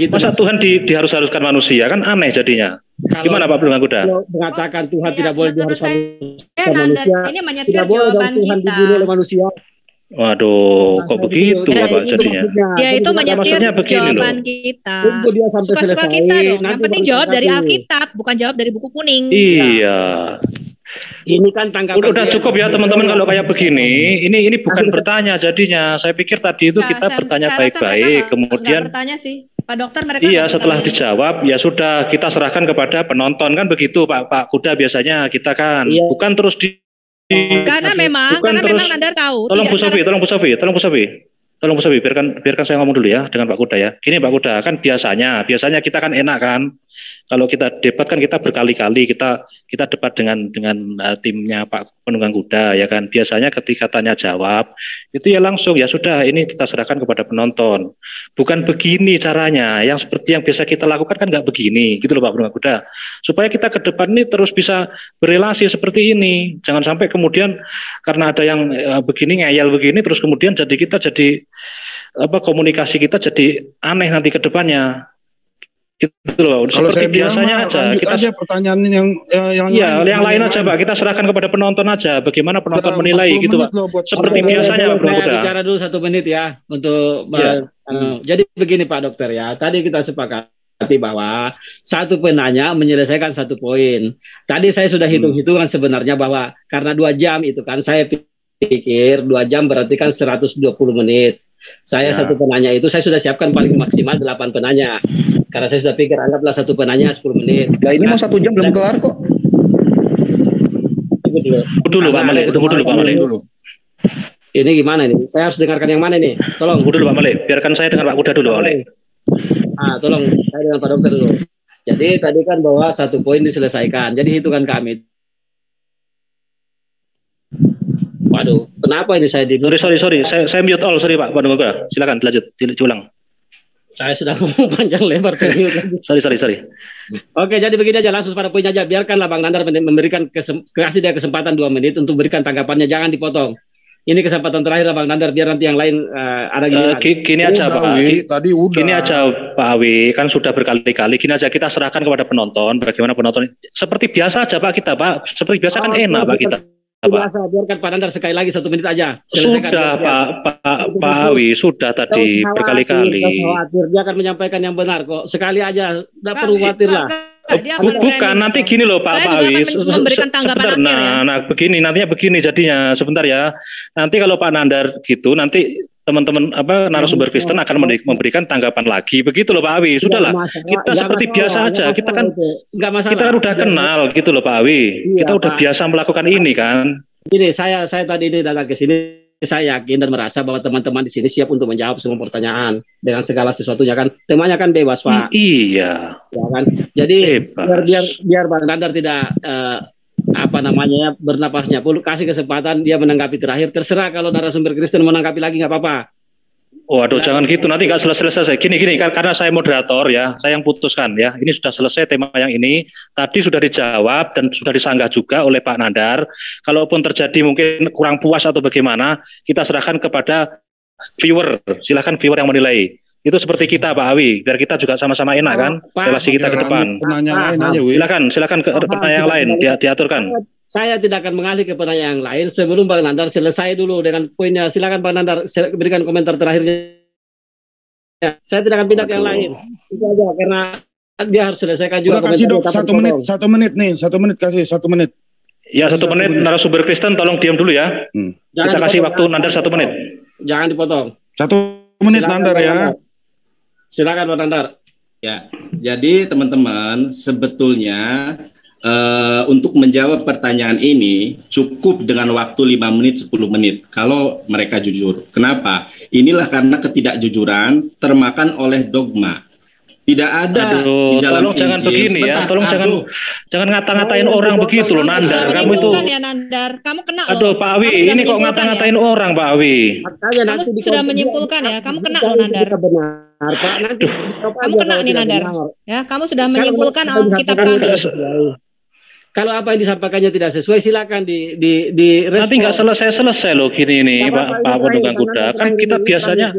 Masa Tuhan diharus-haruskan manusia kan aneh jadinya. Gimana Pak Pendungga Kuda? Mengatakan Tuhan tidak boleh diharuskan manusia. Ini menyetir jawaban Tuhan kita. dibunuh oleh manusia. Waduh, kok begitu Bapak jadinya? Ya itu menyetir jawaban kita. Tunggu dia sampai Suka-suka selesai. kita dong. Yang penting jawab dari Alkitab, bukan jawab dari buku kuning. Iya. Ini kan tanggapan. Udah cukup ya teman-teman kalau kayak begini. Ini bukan bertanya jadinya. Saya pikir tadi itu kita bertanya baik-baik. Kemudian bertanya sih, Pak Dokter mereka. Iya, setelah dijawab ya sudah kita serahkan kepada penonton kan begitu Pak Kuda biasanya kita kan. Iya. Bukan terus karena memang Nandar tahu. Tolong Bu Sofi, biarkan saya ngomong dulu ya dengan Pak Kuda ya. Gini Pak Kuda, kan biasanya kita kan enak kan. Kalau kita debat kan kita berkali-kali kita debat dengan timnya Pak Pendungga Kuda ya kan. Biasanya ketika tanya jawab itu ya langsung ya sudah ini kita serahkan kepada penonton. Bukan begini caranya. Yang seperti yang biasa kita lakukan kan nggak begini gitu loh Pak Pendungga Kuda. Supaya kita ke depan ini terus bisa berelasi seperti ini. Jangan sampai kemudian karena ada yang begini ngeyel begini terus kemudian komunikasi kita jadi aneh nanti ke depannya. Gitu loh. Kalau seperti biasanya aja kita aja pertanyaan yang lain aja Pak, kita serahkan kepada penonton aja bagaimana penonton menilai gitu Pak. Seperti biasanya Pak. Saya bicara dulu 1 menit ya untuk jadi begini Pak Dokter ya. Tadi kita sepakati bahwa satu penanya menyelesaikan 1 poin. Tadi saya sudah hitung-hitungan sebenarnya bahwa karena 2 jam itu kan saya pikir 2 jam berarti kan 120 menit. Saya satu penanya itu saya sudah siapkan paling maksimal 8 penanya. Karena saya sudah pikir anggaplah 1 penanya 10 menit. Nah, ini mau 1 jam belum kelar kok. Tunggu dulu Pak Malik. Ini gimana nih? Saya harus dengarkan yang mana nih? Tolong. Tunggu dulu Pak Malik. Biarkan saya dengan Pak Kuda dulu Pak Malik. Tolong saya dengan Pak Dokter dulu. Jadi tadi kan bahwa 1 poin diselesaikan. Jadi hitungan kami. Waduh, kenapa ini saya di... Sorry. Saya mute all, sorry Pak Pendungga. Silakan dilanjut, diulang. Saya sudah ngomong panjang lebar. Sorry. Oke, jadi begini aja, langsung pada poin aja. Biarkanlah Bang Nandar memberikan kasih dia kesempatan 2 menit untuk berikan tanggapannya, jangan dipotong. Ini kesempatan terakhir Bang Nandar, biar nanti yang lain ada gini aja Pak. Tadi udah. Gini aja Pak Awi, kan sudah berkali-kali. Gini aja kita serahkan kepada penonton, bagaimana penonton. Seperti biasa aja Pak kita Pak. Seperti biasa kan enak Pak kita. Biasa, biarkan Pak Nandar sekali lagi 1 menit aja. Sudah Pak Awi, sudah tadi berkali-kali. Dia akan menyampaikan yang benar kok. Sekali aja, tidak perlu khawatir lah. Bukan, nanti gini loh Pak Awi. Sebentar, begini, nantinya begini jadinya. Sebentar ya. Nanti kalau Pak Nandar gitu, nanti teman-teman narasumber Kristen akan memberikan tanggapan lagi, begitu loh Pak Awi. Sudahlah, kita seperti biasa aja. Kita kan udah kenal gitu loh Pak Awi. Kita udah biasa melakukan ini kan. Jadi saya tadi ini datang ke sini saya yakin dan merasa bahwa teman-teman di sini siap untuk menjawab semua pertanyaan dengan segala sesuatunya kan. Temanya kan bebas, Pak. Iya. Ya kan. Jadi Bebas. biar Bang Nandar tidak bernapasnya. Perlu kasih kesempatan dia menanggapi terakhir. Terserah kalau narasumber Kristen menanggapi lagi nggak apa-apa. Waduh, jangan gitu, nanti nggak selesai-selesai. Gini, karena saya moderator ya, saya yang putuskan ya. Ini sudah selesai tema yang ini. Tadi sudah dijawab dan sudah disanggah juga oleh Pak Nandar. Kalaupun terjadi mungkin kurang puas atau bagaimana, kita serahkan kepada viewer. Silakan viewer yang menilai. Itu seperti kita, Pak Awi, biar kita juga sama-sama enak kan, relasi kita ke depan. Silakan ke pertanyaan yang lain, diaturkan. Saya tidak akan mengalih ke pertanyaan yang lain sebelum Bang Nandar selesai dulu dengan poinnya. Silakan Bang Nandar berikan komentar terakhirnya. Saya tidak akan pindah ke yang lain. Itu aja, karena dia harus selesaikan juga. Kasih dok, 1 menit nih, 1 menit kasih 1 menit. Ya 1 menit, narasumber Kristen tolong diam dulu ya. Kita kasih waktu Nandar 1 menit. Jangan dipotong. 1 menit Nandar ya. Silakan Pak Nandar. Ya, jadi teman-teman sebetulnya untuk menjawab pertanyaan ini cukup dengan waktu 5 menit 10 menit kalau mereka jujur. Kenapa? Inilah karena ketidakjujuran termakan oleh dogma. Tidak ada di dalam tolong jangan Injil. begini ya, tolong jangan ngata-ngatain orang begitu loh, Nandar. Kamu itu ya Nandar, kamu kena Aduh, Pak Awi, ini kok ngata-ngatain orang, Pak Awi. Kamu sudah menyimpulkan ya, kamu kena loh, Nandar. Kamu kena nih, Nandar. Ya, kamu sudah menyimpulkan Alkitab kami. Kalau apa yang disampaikannya tidak sesuai, silakan di nanti nggak selesai loh gini nih, Pak Penunggang Kuda. Kan kita biasanya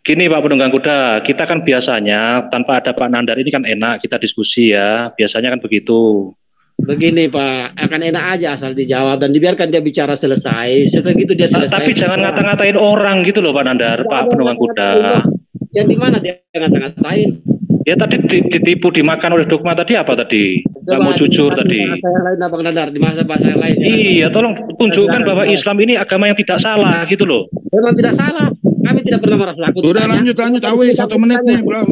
gini Pak Penunggang Kuda, kita kan biasanya tanpa ada Pak Nandar ini kan enak kita diskusi ya, biasanya kan begitu. Begini Pak, akan enak aja asal dijawab dan dibiarkan dia bicara selesai. Setelah itu dia selesai. Tapi jangan ngata-ngatain orang gitu loh Pak Nandar, Pak Penunggang Kuda. Yang di mana dia ngata-ngatain? Ya tadi ditipu dimakan oleh dogma tadi apa tadi? Kamu jujur tadi. Bahasa yang lain Bang Nandar, di bahasa yang lain. Iya, tolong tunjukkan bahwa Islam ini agama yang tidak salah gitu loh. Memang tidak salah. Kami tidak pernah merasa takut. Udah lanjut Awi, 1 menit nih, belum.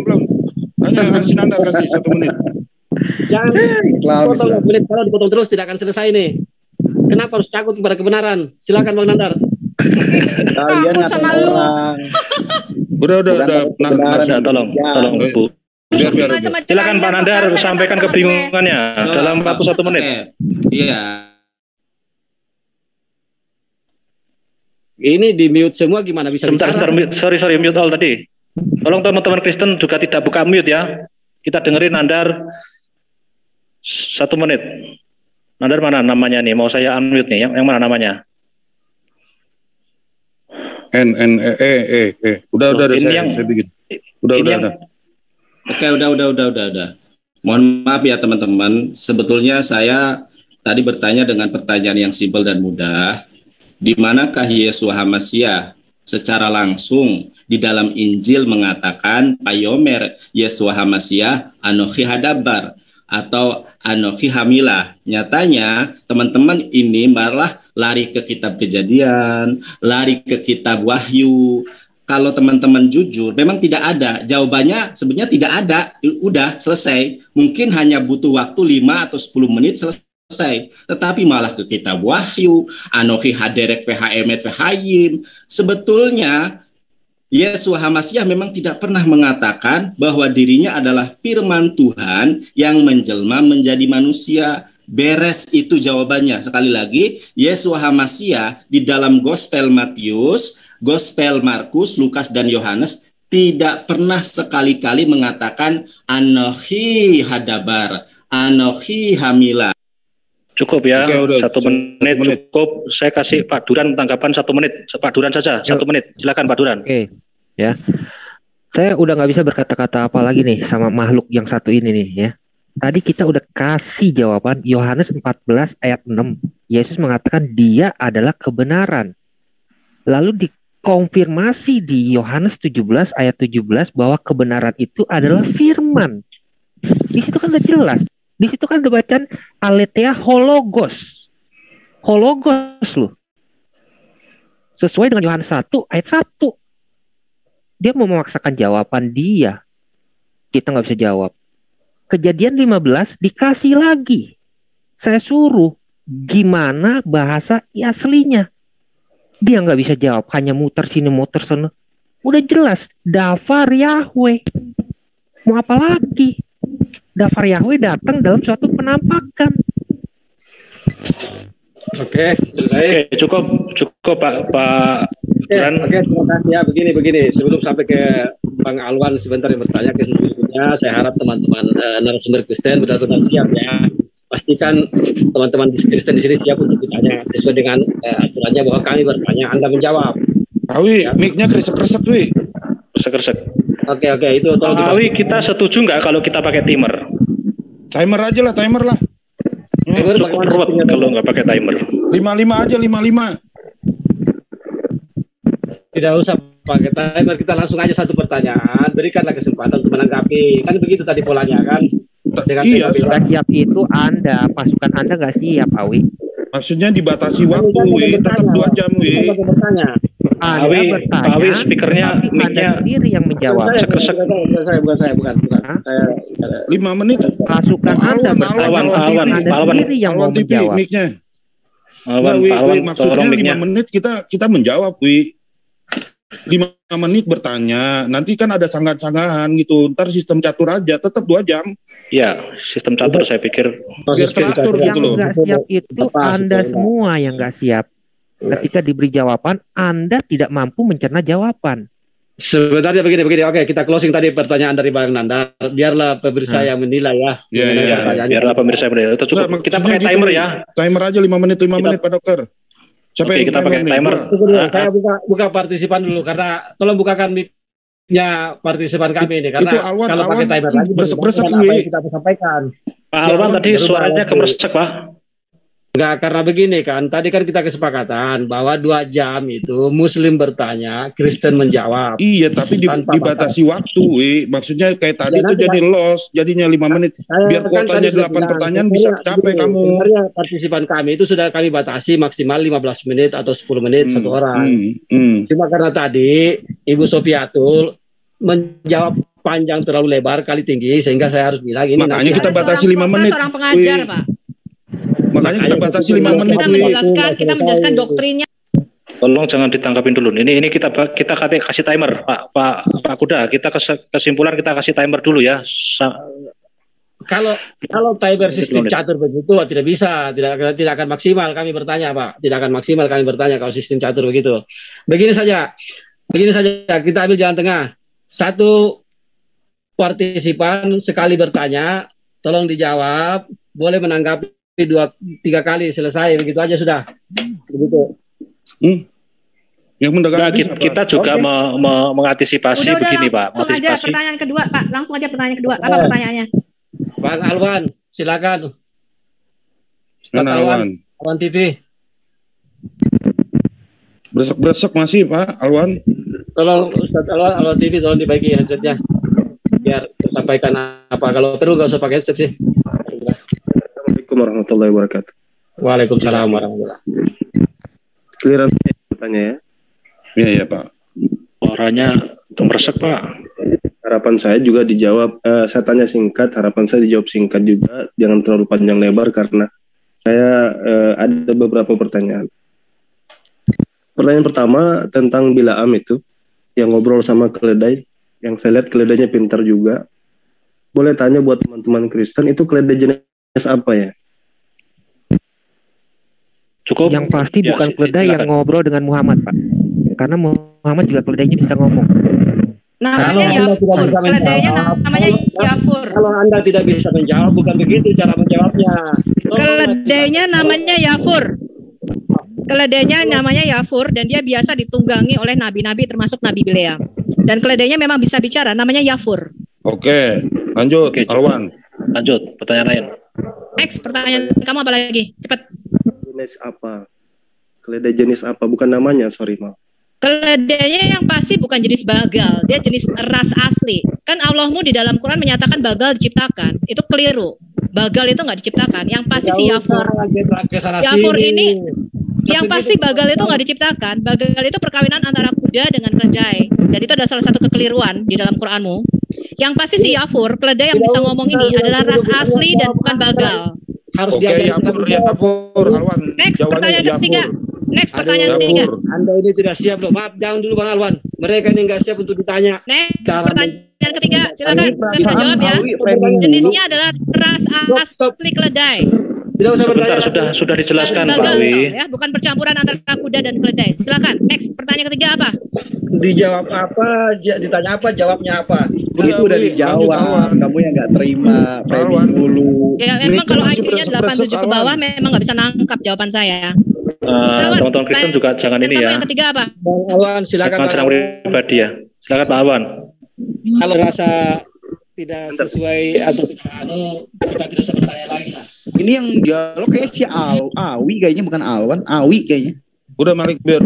Tanya si Nandar kasih 1 menit. Jangan dipotong menit, kalau dipotong terus tidak akan selesai nih. Kenapa harus takut kepada kebenaran? Silakan Bang Nandar. Kalian sama lu. Udah. Tolong Bu. Biar. Silakan Pak Nandar sampaikan kebingungannya dalam waktu 1 menit. Iya. Ini di mute semua gimana bisa Sebentar, sorry mute all tadi. Tolong teman-teman Kristen juga tidak buka mute ya. Kita dengerin Nandar 1 menit. Nandar mana namanya nih? Mau saya unmute nih. Yang mana namanya? Udah saya bikin. Udah. Oke, udah. Mohon maaf ya teman-teman. Sebetulnya saya tadi bertanya dengan pertanyaan yang simpel dan mudah. Di manakah Yeshua HaMashiach secara langsung di dalam Injil mengatakan Payomer Yeshua HaMashiach Anochi Hadabar atau Anochi Hamilah? Nyatanya teman-teman ini malah lari ke kitab Kejadian, lari ke kitab Wahyu. Kalau teman-teman jujur, memang tidak ada. Jawabannya sebenarnya tidak ada. Udah selesai. Mungkin hanya butuh waktu 5 atau 10 menit selesai. Tetapi malah ke kitab Wahyu, Anochi Haderek Vhemet Vhayim. Sebetulnya Yeshua HaMashiach memang tidak pernah mengatakan bahwa dirinya adalah firman Tuhan yang menjelma menjadi manusia. Beres itu jawabannya. Sekali lagi, Yeshua HaMashiach di dalam Gospel Matius, Gospel Markus, Lukas, dan Yohanes tidak pernah sekali-kali mengatakan Anochi Hadabar, Anochi Hamilah. Cukup ya, Oke, 1 menit cukup. Saya kasih Pak Duran tanggapan 1 menit. Pak Duran saja, 1 menit. Silakan Pak Duran. Oke, ya. Saya udah nggak bisa berkata-kata apa lagi nih sama makhluk yang satu ini nih ya. Tadi kita udah kasih jawaban Yohanes 14 ayat 6. Yesus mengatakan dia adalah kebenaran. Lalu dikonfirmasi di Yohanes 17 ayat 17 bahwa kebenaran itu adalah firman. Di situ kan udah jelas. Di situ kan udah bacaan aletheia hologos. Hologos loh. Sesuai dengan Yohanes 1 ayat 1. Dia mau memaksakan jawaban dia. Kita nggak bisa jawab. Kejadian 15 dikasih lagi. Saya suruh gimana bahasa aslinya. Dia nggak bisa jawab, hanya muter sini muter sana. Udah jelas, Dafar Yahweh. Mau apa lagi? Dafar Yahweh datang dalam suatu penampakan. Oke, selesai. Oke, cukup Pak Gran. Oke, terima kasih ya. Begini. Sebelum sampai ke Bang Alwan sebentar yang bertanya ke selanjutnya, saya harap teman-teman narasumber Kristen benar-benar siap ya. Pastikan teman-teman Kristen di sini siap untuk ditanya sesuai dengan aturannya bahwa kami bertanya, Anda menjawab. Awi, mic-nya kresek-kresek, Wi. Kresek-kresek. Oke, itu tolong Awi, kita setuju nggak kalau kita pakai timer? Timer lah. Timer Cukup ruwet kalau nggak pakai timer. 55 aja, 55. Tidak usah pakai timer, kita langsung aja satu pertanyaan, berikanlah kesempatan untuk menanggapi. Kan begitu tadi polanya kan? Iya, nggak siap itu Anda, pasukan Anda nggak siap, Awi. maksudnya dibatasi waktu, Wi. Tetap 2 jam, Wi. Anda bertanya, Awi, speakernya, tapi Anda mic-nya sendiri yang menjawab. Bukan saya. 5 menit. Pasukan Anda bertanya, Anda sendiri yang mau TV, menjawab. mic-nya. Alwan, Wi, tolong maksudnya 5 mic-nya. menit kita menjawab, Wi. 5 menit bertanya, nanti kan ada sanggahan-sanggahan gitu. Ntar sistem catur aja, tetap 2 jam. Ya, sistem catur saya pikir. Biar teratur Yang gitu loh. nggak siap itu Anda semua yang nggak siap. Ketika diberi jawaban, Anda tidak mampu mencerna jawaban. Sebenarnya begini. Oke, kita closing tadi pertanyaan dari Bang Nandar. Biarlah pemirsa yang menilai ya. Iya, biarlah pemirsa yang menilai. Itu cukup. Nggak, Kita maksudnya pakai timer gitu, ya. Timer aja 5 menit, Pak Dokter. Siapa Oke, yang kita pakai timer. Saya buka partisipan dulu karena tolong bukakan mic-nya partisipan kami ini karena Itu Alwan, kalau pakai timer lagi bersek-bersek, apa Wi. yang kita sampaikan. Pak Alwan tadi suaranya kemersek, Pak. Enggak, karena begini kan, tadi kan kita kesepakatan bahwa 2 jam itu Muslim bertanya, Kristen menjawab. Iya, tapi Tanpa dibatasi waktu, Wi. Maksudnya kayak tadi Ya, itu jadi loss, jadinya 5 menit. Biar kuotanya 8 pertanyaan bisa capek kamu. Sebenarnya partisipan kami itu sudah kami batasi maksimal 15 menit atau 10 menit satu orang. Cuma karena tadi Ibu Sofiatul menjawab panjang terlalu lebar kali tinggi sehingga saya harus bilang ini. Makanya kita batasi 5 menit. Seorang pengajar, Pak. Makanya kita batasi 5 menit. Kita menjelaskan doktrinnya. Tolong jangan ditangkapin dulu. Ini kita kasih timer, Pak Kuda. Kita kesimpulan kita kasih timer dulu ya. Kalau timer sistem catur begitu tidak bisa, tidak akan maksimal kami bertanya, Pak. Tidak akan maksimal kami bertanya kalau sistem catur begitu. Begini saja kita ambil jalan tengah. Satu partisipan sekali bertanya, tolong dijawab, boleh menanggapi 2-3 kali selesai, begitu aja sudah. Begitu. Yang mendekati kita juga mengantisipasi begini, Pak. Langsung aja pertanyaan kedua, Pak. Langsung aja pertanyaan kedua. Apa pertanyaannya? Bang Alwan, silakan. Alwan TV. Beresek masih, Pak Alwan. Tolong Ustaz Alwan TV tolong dibagi headsetnya biar tersampaikan apa. Kalau perlu nggak usah pakai headset sih. Assalamualaikum warahmatullahi wabarakatuh. Waalaikumsalam warahmatullahi wabarakatuh. Clear bertanya ya? Iya Pak. Suaranya kemersek, Pak. Harapan saya juga dijawab. Saya tanya singkat, harapan saya dijawab singkat juga. Jangan terlalu panjang lebar karena saya ada beberapa pertanyaan. Pertanyaan pertama tentang Bilaam itu yang ngobrol sama keledai, yang saya lihat keledainya pintar juga. Boleh tanya buat teman-teman Kristen, itu keledai jenis apa ya? Cukup. Yang pasti bukan keledai yang ngobrol dengan Muhammad, Pak. Karena Muhammad juga keledainya bisa ngomong. Namanya Yafur. Keledainya namanya Yafur. Kalau Anda tidak bisa menjawab, bukan begitu cara menjawabnya. Keledainya namanya Yafur. Keledainya namanya Yafur dan dia biasa ditunggangi oleh nabi-nabi termasuk Nabi Bileam. Dan keledainya memang bisa bicara, namanya Yafur. Oke, lanjut. Alwan. Lanjut, pertanyaan lain. Next, pertanyaan kamu apa lagi? Cepat. Jenis apa? Keledai jenis apa? Bukan namanya, sorry maaf. Keledainya yang pasti bukan jenis bagal, dia jenis ras asli. Kan Allahmu di dalam Quran menyatakan bagal diciptakan, itu keliru. Bagal itu nggak diciptakan, yang pasti si Yafur. Yafur ini, yang pasti bagal itu nggak diciptakan. Bagal itu perkawinan antara kuda dengan keledai, dan itu adalah salah satu kekeliruan di dalam Quranmu. Yang pasti si Yafur, keledai yang bisa ngomong ini adalah ras asli dan bukan bagal. Harus Oke, Yafur, Alwan. Next, pertanyaan ketiga. Next, Aduh, pertanyaan ketiga. Anda ini tidak siap loh. Maaf, jangan dulu Bang Alwan. Mereka ini nggak siap untuk ditanya. Next, Cara pertanyaan ketiga. Silakan, saya sudah jawab ya. Framing dulu. Jenisnya adalah ras asli keledai. Tidak usah Sebentar, bertanya. sudah dijelaskan Pak Gagal, Wi. ya, bukan percampuran antara kuda dan keledai. Silakan. Next, pertanyaan ketiga apa? Dijawab apa? Ditanya apa? Jawabnya apa? Itu udah dijawab. Kamu yang nggak terima. Framing dulu. Ya, memang kalau IQ-nya 87 ke bawah memang nggak bisa nangkap jawaban saya. Teman-teman Kristen juga jangan ini ya. Yang ketiga apa? Bang Alwan, silakan. Jangan Bang serang pribadi ya. Silakan Pak Alwan. Kalau rasa tidak sesuai atau tidak kita tidak usah bertanya lagi lah. Ini yang dialog kayak si Awi kayaknya, bukan Alwan. Awi kayaknya. Udah Malik, biar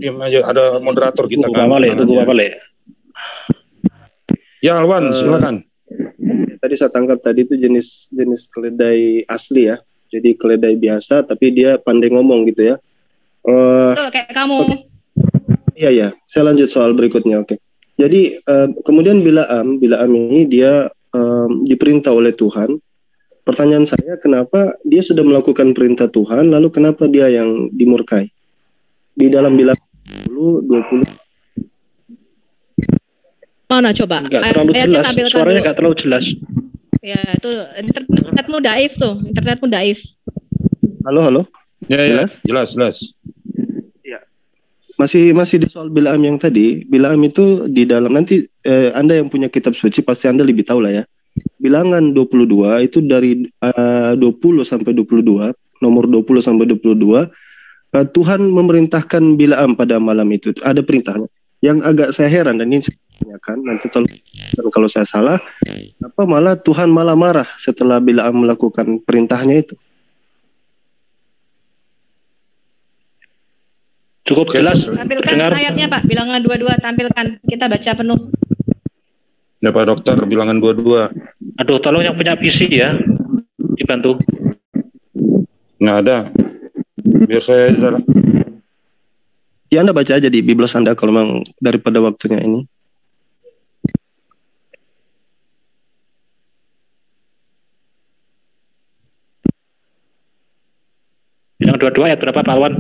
diam aja. Ada moderator kita kan. Tunggu Pak Malik. Ya Alwan, silakan. Tadi saya tangkap tadi itu jenis keledai asli ya. Jadi keledai biasa tapi dia pandai ngomong gitu ya. Betul, kayak kamu. Iya. Saya lanjut soal berikutnya. Oke. Jadi kemudian Bilaam ini dia diperintah oleh Tuhan. Pertanyaan saya, kenapa dia sudah melakukan perintah Tuhan, lalu kenapa dia yang dimurkai? Di dalam Bilaam 20. Mana coba? Enggak terlalu jelas. Suaranya enggak terlalu jelas. Ya, itu internetmu daif tuh. Internetmu daif. Halo. Ya, jelas. Ya. Masih di soal Bilaam yang tadi. Bilaam itu di dalam nanti Anda yang punya kitab suci pasti Anda lebih tahu lah ya. Bilangan 22 itu dari 20 sampai 22, nomor 20 sampai 22, Tuhan memerintahkan Bilaam pada malam itu. Ada perintahnya. Yang agak saya heran dan ini saya tanyakan, nanti kalau saya salah, apa malah Tuhan malah marah setelah Bilaam melakukan perintahnya itu? Cukup jelas. Tampilkan ayatnya Pak, bilangan 22 tampilkan. Kita baca penuh. Ya Pak Dokter, bilangan 22. Aduh, tolong yang punya PC ya, dibantu. Nggak ada. Biar saya salah. Ya Anda baca aja di Biblos Anda kalau memang daripada waktunya ini. Bilangan 22 ayat berapa Pak Alwan?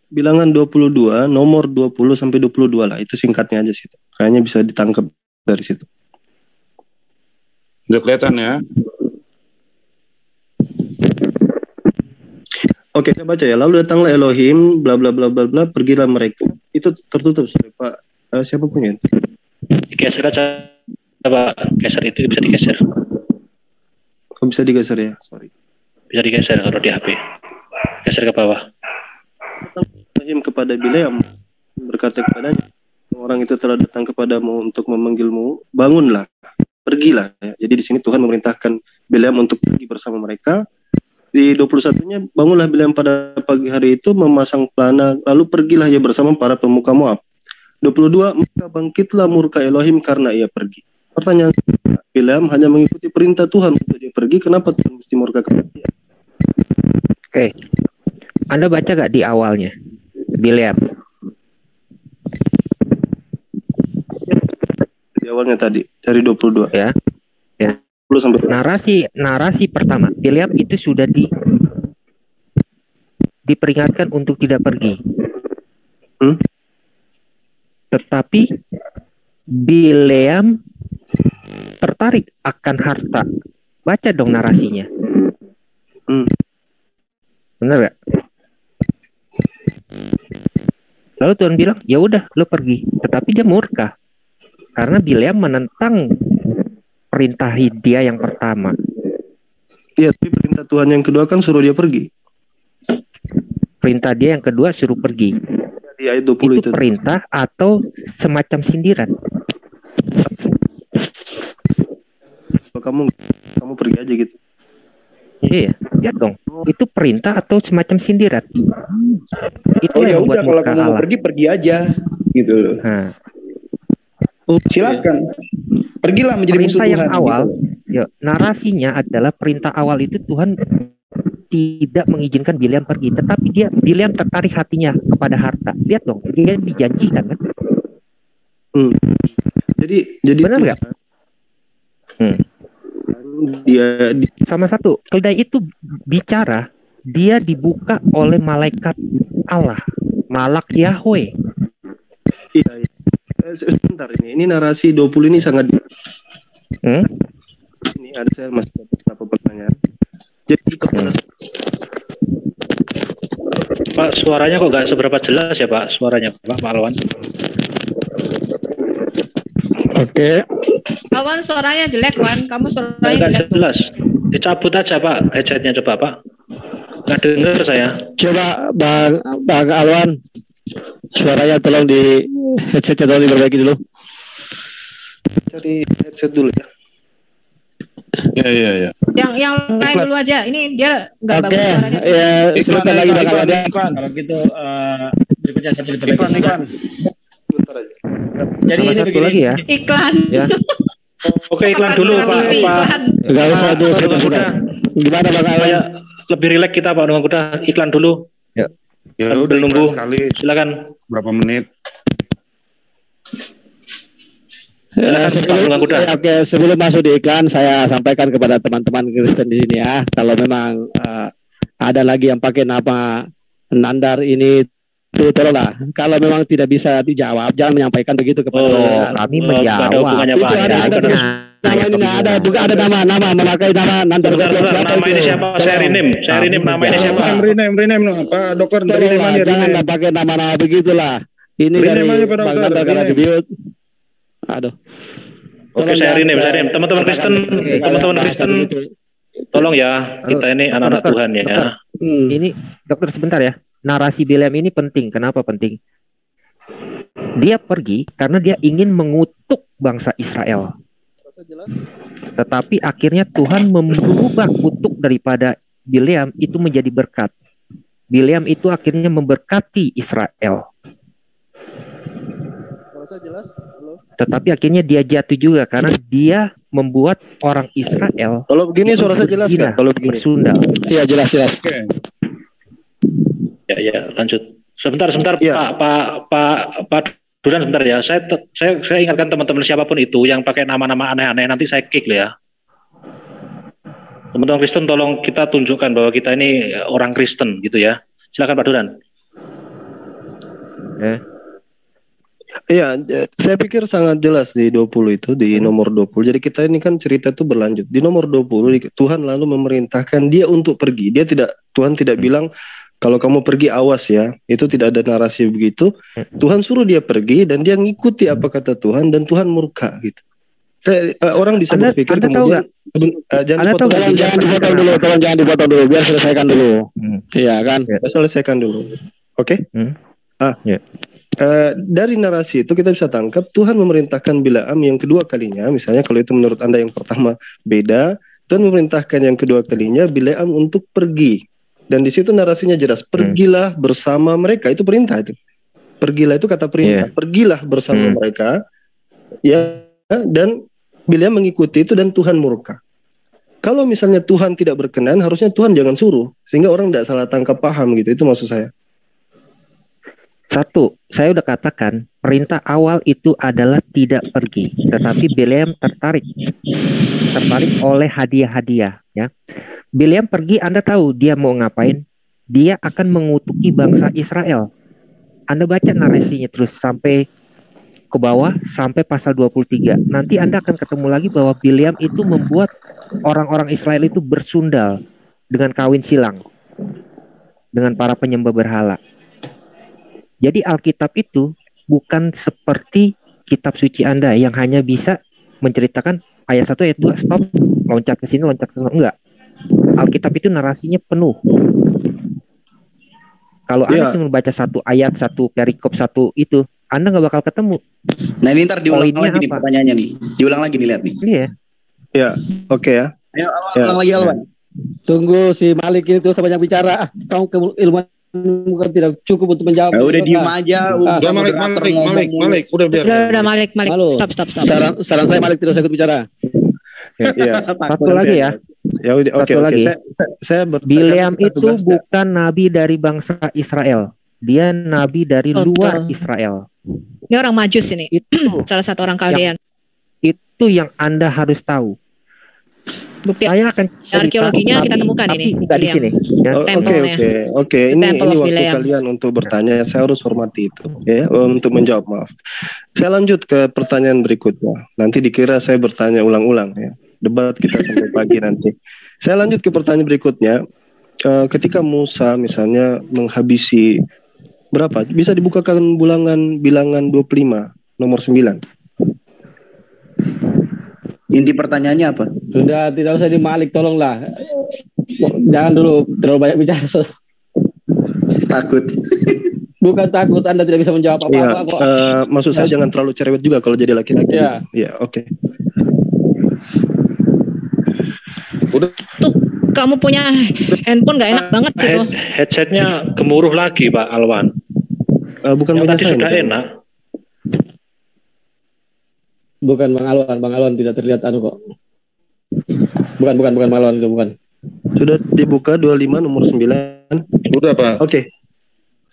Bilangan 22, nomor 20 sampai 22 lah. Itu singkatnya aja situ. Kayaknya bisa ditangkap dari situ. Udah kelihatan ya. Oke, saya baca ya. Lalu datanglah Elohim, bla bla bla bla bla, pergilah mereka. Itu tertutup, sorry Pak. Siapa punya? Digeser aja, Pak. Geser itu bisa digeser. Oh, bisa digeser ya, sorry. Bisa digeser kalau di HP. Geser ke bawah. Elohim kepada Bileam berkata kepadanya, orang itu telah datang kepadamu untuk memanggilmu, bangunlah, pergilah. Ya. Jadi di sini Tuhan memerintahkan Bileam untuk pergi bersama mereka. Di 21-nya, bangunlah Bileam pada pagi hari itu memasang pelana, lalu pergilah ia bersama para pemuka Moab. 22, maka bangkitlah murka Elohim karena ia pergi. Pertanyaan, Bileam hanya mengikuti perintah Tuhan untuk dia pergi, kenapa Tuhan mesti murka kepada dia? Oke. Anda baca gak di awalnya? Bileam. Di awalnya tadi, dari 22. Ya. Ya. Sampai Narasi pertama, Bileam itu sudah diperingatkan untuk tidak pergi. Tetapi Bileam tertarik akan harta. Baca dong narasinya. Benar gak? Lalu Tuhan bilang, ya udah, lo pergi. Tetapi dia murka karena Bileam menentang perintah dia yang pertama. Iya, tapi perintah Tuhan yang kedua kan suruh dia pergi. Perintah dia yang kedua suruh pergi. Di ayat 20 itu perintah atau semacam sindiran. Kamu pergi aja gitu. Iya, lihat dong. Itu perintah atau semacam sindiran. Itu udah, yang buat kalau kamu mau pergi aja gitu. Nah. Silakan. Pergilah menjadi musuh Tuhan. Yang awal, gitu. Narasinya adalah perintah awal itu Tuhan tidak mengizinkan Bileam pergi, tetapi Bileam tertarik hatinya kepada harta. Lihat dong, dia dijanjikan kan? Jadi benar nggak? Dia sama satu, keledai itu bicara, dia dibuka oleh malaikat Allah. Malak Yahweh. Iya. Sebentar ini narasi 20 ini sangat. Ini ada saya masih ada beberapa pertanyaan. Jadi Pak, suaranya kok nggak seberapa jelas ya Pak, suaranya Pak Alwan. Oke. Awan suaranya jelek, Wan. Kamu suaranya Nggak jelek. jelas. Dicabut aja Pak, headsetnya coba Pak. Nggak dengar saya. Coba Bang Alwan, suaranya tolong di headsetnya tolong diperbaiki dulu. cari headset dulu ya. Iya. Yang lain dulu aja. Ini dia nggak bagus Oke, suaranya. ya sebentar lagi bakal ada. Iklan. Kalau gitu berikutnya satu diperbaiki. Iklan. Sebentar aja. Jadi Sama ini satu begini. lagi ya. Iklan. Ya. Oke, iklan dulu Pak. Iklan. Enggak usah Pak dulu Nungan Kuda. Gimana Bang Alwan? Supaya lebih rileks kita Pak Nungan Kuda. Iklan dulu. Ya Sambil udah nunggu. iklan sekali Silakan. berapa menit. Nungan Kuda. Oke, sebelum masuk di iklan, saya sampaikan kepada teman-teman Kristen di sini ya, kalau memang ada lagi yang pakai nama Nandar ini, itu tolonglah. Kalau memang tidak bisa dijawab, jangan menyampaikan begitu kepada Kami nggak ada menjawab. hubungannya itu Pak. ada Ya, nama ini nggak ada, bukan ada nama memakai nama Nandar. Sebentar, nama ini siapa? Saya rename nama ini siapa? Rename Pak Dokter dari Tolonglah, rename. janganlah pakai nama-nama begitulah. Ini dari Rename aja, Pak Bang Dokter, Nandar karena rename. dibiut. Aduh. Oke, saya rename. Teman-teman Kristen, tolong ya, kita ini anak-anak Dokter, Tuhan ya. dokter. Ini dokter sebentar ya. Narasi Bileam ini penting. Kenapa penting? Dia pergi karena dia ingin mengutuk bangsa Israel. Tetapi akhirnya Tuhan merubah kutuk daripada Bileam itu menjadi berkat. Bileam itu akhirnya memberkati Israel. Tetapi akhirnya dia jatuh juga karena dia membuat orang Israel. Kalau begini suara saya jelas berzina, kan? Kalau begini. bersundal. Iya, jelas. Oke. Ya, lanjut. Sebentar, Ya. Pak Duran sebentar ya. Saya ingatkan teman-teman siapapun itu yang pakai nama-nama aneh-aneh nanti saya kick loh ya. Teman-teman Kristen tolong kita tunjukkan bahwa kita ini orang Kristen gitu ya. Silakan Pak Duran. Iya, saya pikir sangat jelas di 20 itu, di nomor 20. Jadi kita ini kan cerita itu berlanjut. Di nomor 20 Tuhan lalu memerintahkan dia untuk pergi. Tuhan tidak bilang kalau kamu pergi awas ya. Itu tidak ada narasi begitu. Tuhan suruh dia pergi dan dia ngikuti apa kata Tuhan dan Tuhan murka gitu. Orang bisa berpikir kemudian jangan dipotong dulu, biar selesaikan dulu. Iya kan? Selesaikan dulu. Oke? Dari narasi itu kita bisa tangkap Tuhan memerintahkan Bileam yang kedua kalinya, misalnya kalau itu menurut Anda yang pertama beda, Tuhan memerintahkan yang kedua kalinya Bileam untuk pergi. Dan di situ narasinya jelas, pergilah bersama mereka, itu perintah itu. Pergilah itu kata perintah, pergilah bersama mereka. Ya, dan Bileam mengikuti itu dan Tuhan murka. Kalau misalnya Tuhan tidak berkenan, harusnya Tuhan jangan suruh, sehingga orang tidak salah tangkap paham gitu, itu maksud saya. Satu, saya udah katakan perintah awal itu adalah tidak pergi, tetapi Bileam tertarik oleh hadiah-hadiah. Ya, Bileam pergi, Anda tahu dia mau ngapain? Dia akan mengutuki bangsa Israel. Anda baca narasinya terus sampai ke bawah sampai pasal 23. Nanti Anda akan ketemu lagi bahwa Bileam itu membuat orang-orang Israel itu bersundal dengan kawin silang dengan para penyembah berhala. Jadi Alkitab itu bukan seperti kitab suci Anda yang hanya bisa menceritakan ayat 1, ayat 2, stop, loncat ke sini, loncat ke sana. Enggak. Alkitab itu narasinya penuh. Kalau Anda cuma baca satu ayat, satu perikop, satu itu, Anda nggak bakal ketemu. Nah ini ntar diulang Poinnya lagi nih apa? pertanyaannya nih. Diulang lagi nih, lihat nih. Iya. Ya, oke ya. Ayo, ulang lagi Alwan. Tunggu si Malik ini terus banyak bicara. Kamu ilmuwan bukan tidak cukup untuk menjawab. Udah diem aja. Udah Malik, udah biar. Udah Malik. Halo. Stop. Saran saya Malik tidak usah ikut bicara. Iya. Satu lagi ya. Ya udah, oke. lagi. Saya Bileam itu bukan nabi dari bangsa Israel. Dia nabi dari luar Israel. Ini orang Majus ini. Itu Salah satu orang Kaldean. itu yang Anda harus tahu. Bukti Saya akan cerita, arkeologinya kita temukan tapi ini. nggak di William. sini. Ya. Oke, Tempelnya. oke. Ini Temple of waktu William. kalian untuk bertanya. Saya harus hormati itu, ya, untuk menjawab. Maaf. Saya lanjut ke pertanyaan berikutnya. Nanti dikira saya bertanya ulang-ulang, ya. Debat kita sampai pagi nanti. Saya lanjut ke pertanyaan berikutnya. Ketika Musa misalnya menghabisi berapa? Bisa dibukakan bilangan 25 nomor 9. Inti pertanyaannya apa? Sudah, tidak usah dimalik, tolonglah. Jangan dulu terlalu banyak bicara. Takut. Bukan takut, Anda tidak bisa menjawab Iya, apa-apa kok. maksud saya jangan terlalu cerewet juga kalau jadi laki-laki. Iya. Iya, oke. Udah Tuh, kamu punya handphone nggak enak banget gitu. headsetnya gemuruh lagi Pak Alwan. Bukan Yang punya tadi saya sudah ini, Pak. enak. Bukan Bang Alwan tidak terlihat kok. Bukan Bang Alwan itu bukan. Sudah dibuka 25 nomor 9. Udah Pak. Oke.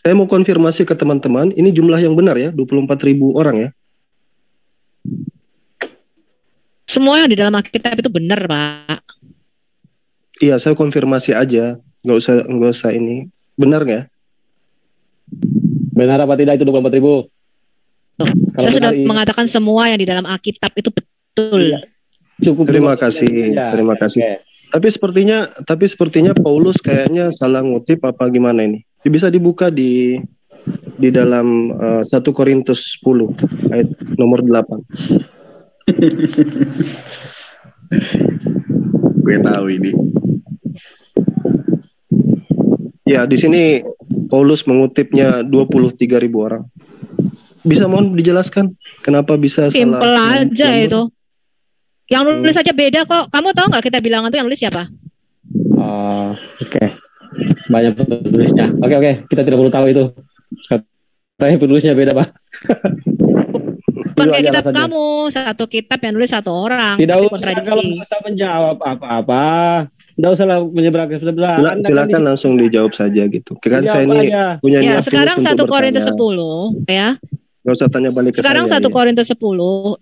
Saya mau konfirmasi ke teman-teman, ini jumlah yang benar ya, 24.000 orang ya. Semua yang di dalam Alkitab itu benar, Pak. Iya, saya konfirmasi aja, nggak usah ini. Benar nggak? Benar apa tidak itu 24.000? Saya sudah benar, mengatakan semua yang di dalam Alkitab itu betul. Iya. Cukup. Terima kasih, Ya, terima kasih. oke. Tapi sepertinya Paulus kayaknya salah ngutip apa gimana ini? Bisa dibuka di dalam 1 Korintus 10 ayat nomor 8. Gue tahu ini. Ya, di sini Paulus mengutipnya 23.000 orang. Bisa mohon dijelaskan kenapa bisa Simple salah? aja itu. Yang nulis saja beda kok. Kamu tahu nggak kita bilangan itu yang nulis siapa? Oke. Banyak penulisnya. Oke. Kita tidak perlu tahu itu. Katanya penulisnya beda, Pak. Bukan kayak kitab kamu, satu kitab yang nulis satu orang. Tidak tapi usah kontradiksi. kalau bisa menjawab apa-apa. Tidak usah menyeberang ke sebelah. Silakan langsung dijawab saja gitu. Kan saya ini punya ya, niat sekarang tulus 1 untuk Korintus bertanya. 10 ya. Nggak usah tanya balik ke Sekarang saya. 1 Korintus 10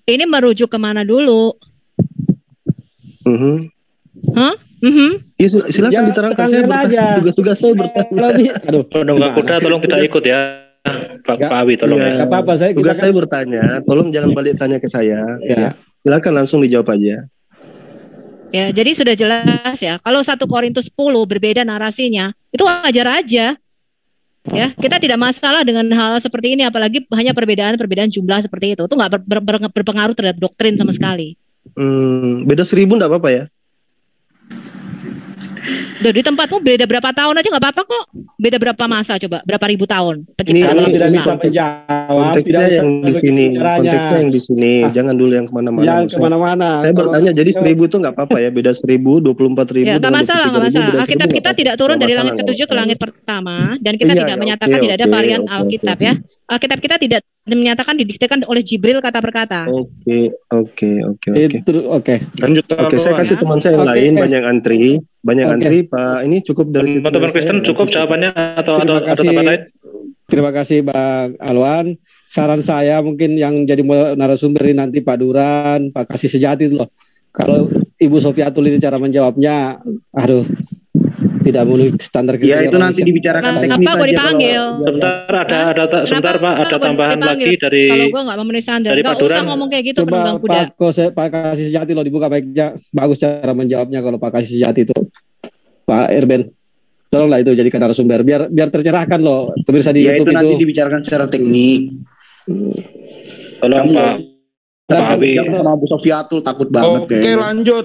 ini merujuk kemana dulu? Hah? Ya, silakan diterangkan, saya bertanya. Tugas-tugas saya bertanya. Aduh, Pendengar kuda tolong tidak ikut ya. Pak Awi tolong ya. Gak apa-apa, Tugas saya bertanya, tolong jangan balik tanya ke saya. Ya. Silakan langsung dijawab aja. Ya, jadi sudah jelas ya. Kalau 1 Korintus 10 berbeda narasinya, itu wajar aja. Ya, kita tidak masalah dengan hal seperti ini, apalagi hanya perbedaan jumlah seperti itu. Itu nggak berpengaruh terhadap doktrin sama sekali. Beda 1.000 enggak apa-apa ya? Di tempatmu beda berapa tahun aja nggak apa-apa kok. Beda berapa masa coba? Berapa ribu tahun? Kalau tidak bisa menjawab, tidak usah yang di sini. Konteksnya yang di sini. Jangan dulu yang kemana-mana. Jangan kemana-mana. Saya bertanya, jadi 1.000 itu nggak apa-apa ya? Beda 1.000, 24.000. Ya, nggak masalah. Alkitab kita tidak turun dari langit ketujuh ke langit pertama, dan kita tidak menyatakan tidak ada varian Alkitab ya. Alkitab kita tidak menyatakan didiktekan oleh Jibril kata per kata. Oke. Lanjut. Oke, saya kasih teman saya yang lain banyak antri. Antri Pak. Ini cukup dari teman-teman Kristen cukup jawabannya atau tempat lain? Terima kasih Bang Alwan. Saran saya mungkin yang jadi narasumber ini nanti Pak Duran, Pak Kasih Sejati loh. Kalau Ibu Sofiatul ini cara menjawabnya, tidak memenuhi standar ya itu nanti dibicarakan teknis saja. Apa gue dipanggil? Sebentar Pak, ada tambahan lagi dari. Kalau gue nggak memenuhi standar, nggak usah ngomong kayak gitu. Coba Pak Kasih Sejati loh dibuka baiknya, bagus cara menjawabnya kalau Pak Kasih Sejati itu. Pak Irben, tolonglah itu jadikan narasumber biar tercerahkan loh pemirsa di YouTube itu. Nanti dibicarakan secara teknik. Tolong Pak Awi. Sama Bu Sofiatul takut banget. Oke,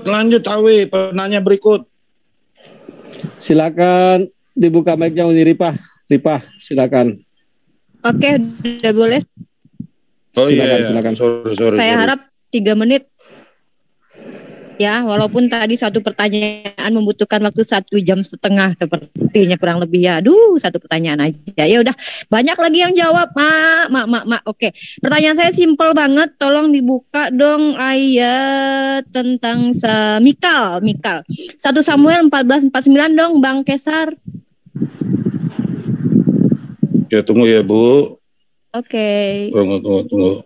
lanjut Awi, penanya berikut. Silakan dibuka mic-nya Ripah, silakan. Oke, udah boleh. Oh silakan. Sorry. Saya harap 3 menit. Ya, walaupun tadi satu pertanyaan membutuhkan waktu 1,5 jam sepertinya kurang lebih ya. Aduh, satu pertanyaan aja. Ya udah, banyak lagi yang jawab. Oke. Pertanyaan saya simpel banget. Tolong dibuka dong ayat tentang Mikal. 1 Samuel 14:49 dong, Bang Kesar. Ya, tunggu ya, Bu. Oke. Tunggu.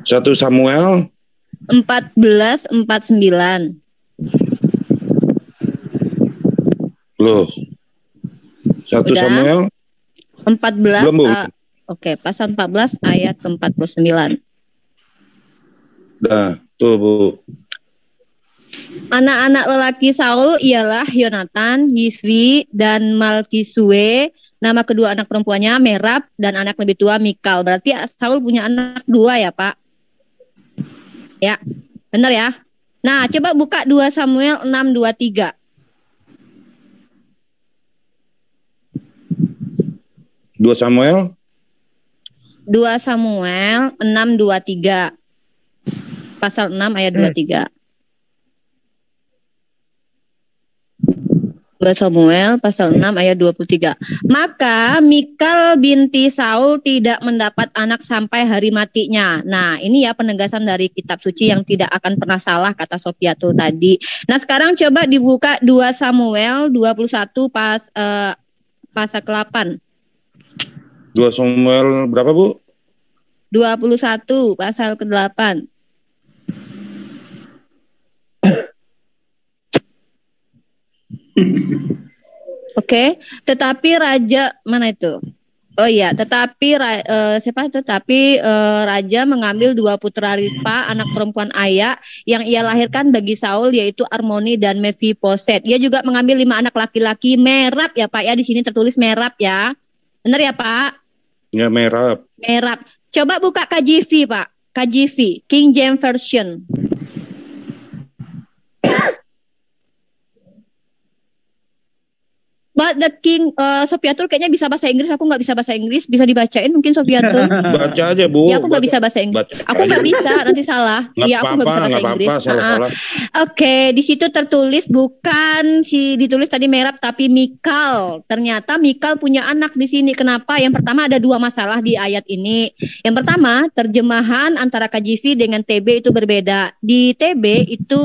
1 Samuel 14:49. Loh. 1 Udah? Samuel 14 belum, Bu. Oke, pasal 14 ayat ke-49. Dah, tuh Bu. Anak-anak lelaki Saul ialah Yonatan, Yiswi, dan Malkisue. Nama kedua anak perempuannya Merab, dan anak lebih tua Mikal. Berarti Saul punya anak 2 ya, Pak? Ya, benar ya? Nah, coba buka 2 Samuel 6:23. 2 Samuel 2 Samuel 6:23. Pasal 6 ayat 23. 2 Samuel pasal 6 ayat 23. Maka Mikal binti Saul tidak mendapat anak sampai hari matinya. Nah, ini ya penegasan dari kitab suci yang tidak akan pernah salah, kata Sofiatul tadi. Nah, sekarang coba dibuka 2 Samuel 21 pasal ke-8. 2 Samuel berapa, Bu? 21 pasal ke-8. Oke, tetapi raja mana itu? Oh iya, tetapi raja mengambil 2 putra Rispa, anak perempuan Aya, yang ia lahirkan bagi Saul, yaitu Armoni dan Mefiboset. Ia juga mengambil 5 anak laki-laki. Merab ya Pak ya, di sini tertulis Merab ya. Benar ya Pak? Ya, Merab. Merab. Coba buka KJV Pak. KJV, King James Version. But the King Sofiatul kayaknya bisa bahasa Inggris, aku nggak bisa bahasa Inggris, bisa dibacain mungkin Sofiatul. Baca aja, Bu. Ya aku nggak bisa bahasa Inggris. Aku nggak bisa, nanti salah. Iya aku nggak bisa bahasa Inggris. Oke, di situ tertulis bukan ditulis tadi Merab tapi Mikal. Ternyata Mikal punya anak di sini. Kenapa? Yang pertama ada 2 masalah di ayat ini. Yang pertama terjemahan antara KJV dengan TB itu berbeda. Di TB itu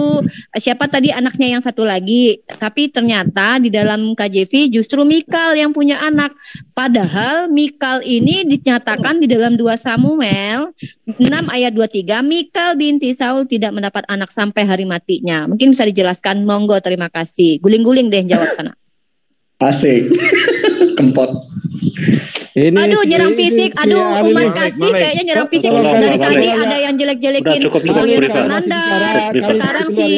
siapa tadi anaknya yang satu lagi, tapi ternyata di dalam KJV justru Mikal yang punya anak. Padahal Mikal ini dinyatakan di dalam 2 Samuel 6 ayat 23, Mikal binti Saul tidak mendapat anak sampai hari matinya. Mungkin bisa dijelaskan, monggo, terima kasih. Guling-guling deh jawab sana. Asik. Kempot. Aduh nyerang fisik, aduh umat kasih kayaknya nyerang fisik. Dari tadi ada yang jelek-jelekin Fernanda. Sekarang si